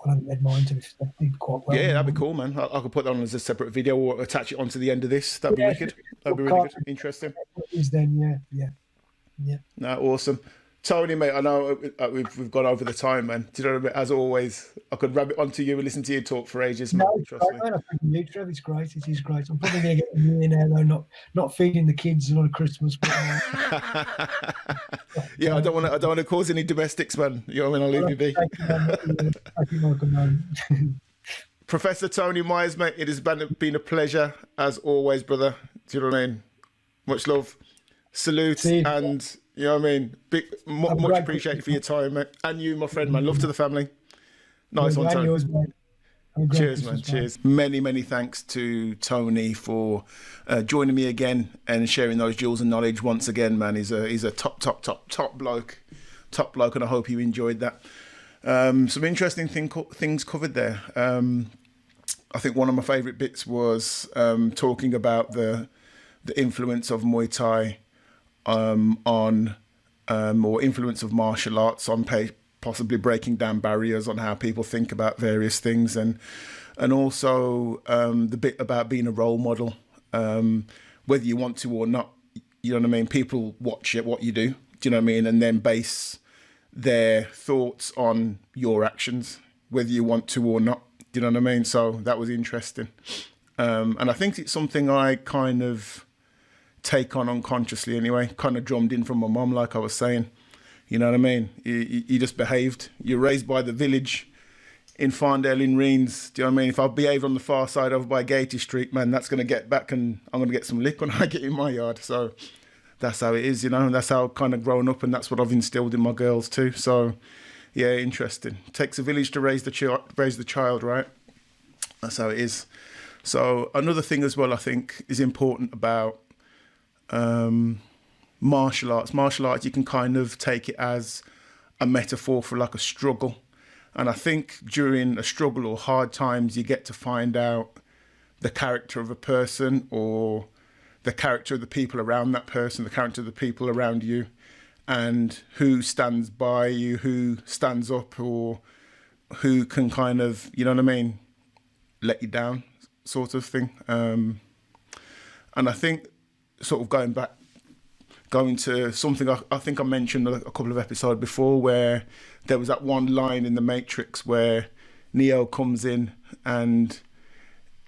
I don't mind to be quite well. Yeah, that'd be cool, man. I could put that on as a separate video, or attach it onto the end of this. That'd be wicked. That'd be really good. Interesting. Is then, yeah. No, awesome. Tony, mate, I know we've gone over the time, man. Do you know what I mean? As always, I could rub it onto you and listen to you talk for ages, man. Trust me. I think you, Trev. It's great. It is great. I'm probably going to get a year now, though, not feeding the kids on Christmas. But, yeah, I don't want to cause any domestics, man. You know what I mean? I'll leave you be. Professor Tony Myers, mate, it has been a pleasure as always, brother. Do you know what I mean? Much love, salute, and. You know what I mean? Much appreciated for your time, mate. And you, my friend, man. Love to the family. Nice one, Tony. Cheers, man. Cheers. Many, many thanks to Tony for joining me again and sharing those jewels of knowledge once again, man. He's a top bloke. Top bloke, and I hope you enjoyed that. Some interesting things covered there. I think one of my favourite bits was talking about the influence of Muay Thai on or influence of martial arts on possibly breaking down barriers on how people think about various things, and also the bit about being a role model, whether you want to or not. you know what I mean, people watch it, what you do, you know what I mean, and then base their thoughts on your actions, whether you want to or not, you know what I mean? So that was interesting. And I think it's something I kind of take on unconsciously anyway, kind of drummed in from my mum, like I was saying. You know what I mean? You just behaved. You're raised by the village in Farndale in Reens. Do you know what I mean? If I behave on the far side over by Gatey Street, man, that's going to get back and I'm going to get some lick when I get in my yard. So that's how it is, you know, and that's how I've kind of grown up, and that's what I've instilled in my girls too. So, yeah, interesting. Takes a village to raise the child, right? That's how it is. So another thing as well, I think, is important about martial arts. Martial arts, you can kind of take it as a metaphor for like a struggle. And I think during a struggle or hard times, you get to find out the character of a person, or the character of the people around that person, the character of the people around you, and who stands by you, who stands up, or who can kind of, you know what I mean, let you down, sort of thing. And I think sort of going to something I think I mentioned a couple of episodes before, where there was that one line in The Matrix where Neo comes in and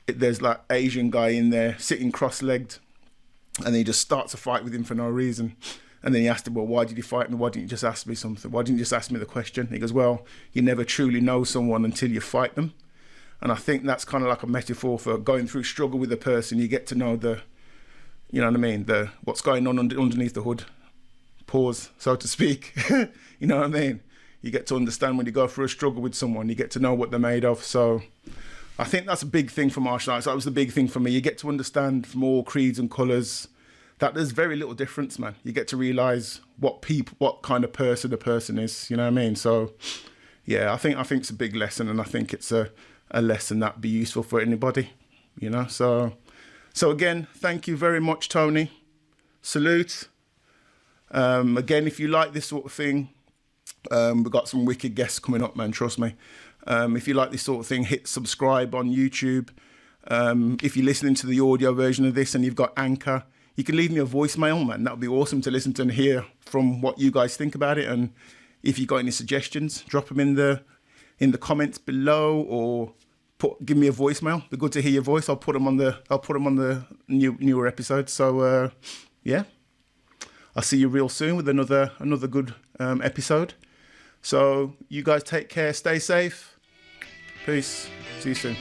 there's like Asian guy in there sitting cross-legged, and he just starts a fight with him for no reason. And then he asked him, well, why did you fight me? Why didn't you just ask me something? Why didn't you just ask me the question? He goes, well, you never truly know someone until you fight them. And I think that's kind of like a metaphor for going through struggle with a person. You get to know you know what I mean, what's going on underneath the hood, pause, so to speak. You know what I mean? You get to understand when you go through a struggle with someone, you get to know what they're made of. So I think that's a big thing for martial arts. That was the big thing for me. You get to understand from all creeds and colours that there's very little difference, man. You get to realise what kind of person a person is, you know what I mean? So yeah, I think it's a big lesson, and I think it's a lesson that'd be useful for anybody, you know? So again, thank you very much, Tony. Salute. Again, if you like this sort of thing, we've got some wicked guests coming up, man, trust me. If you like this sort of thing, hit subscribe on YouTube. If you're listening to the audio version of this and you've got Anchor, you can leave me a voicemail, man. That would be awesome to listen to and hear from what you guys think about it. And if you've got any suggestions, drop them in the comments below, or give me a voicemail. It'd be good to hear your voice. I'll put them on the newer episodes. So yeah, I'll see you real soon with another good episode. So you guys take care, stay safe. Peace. See you soon.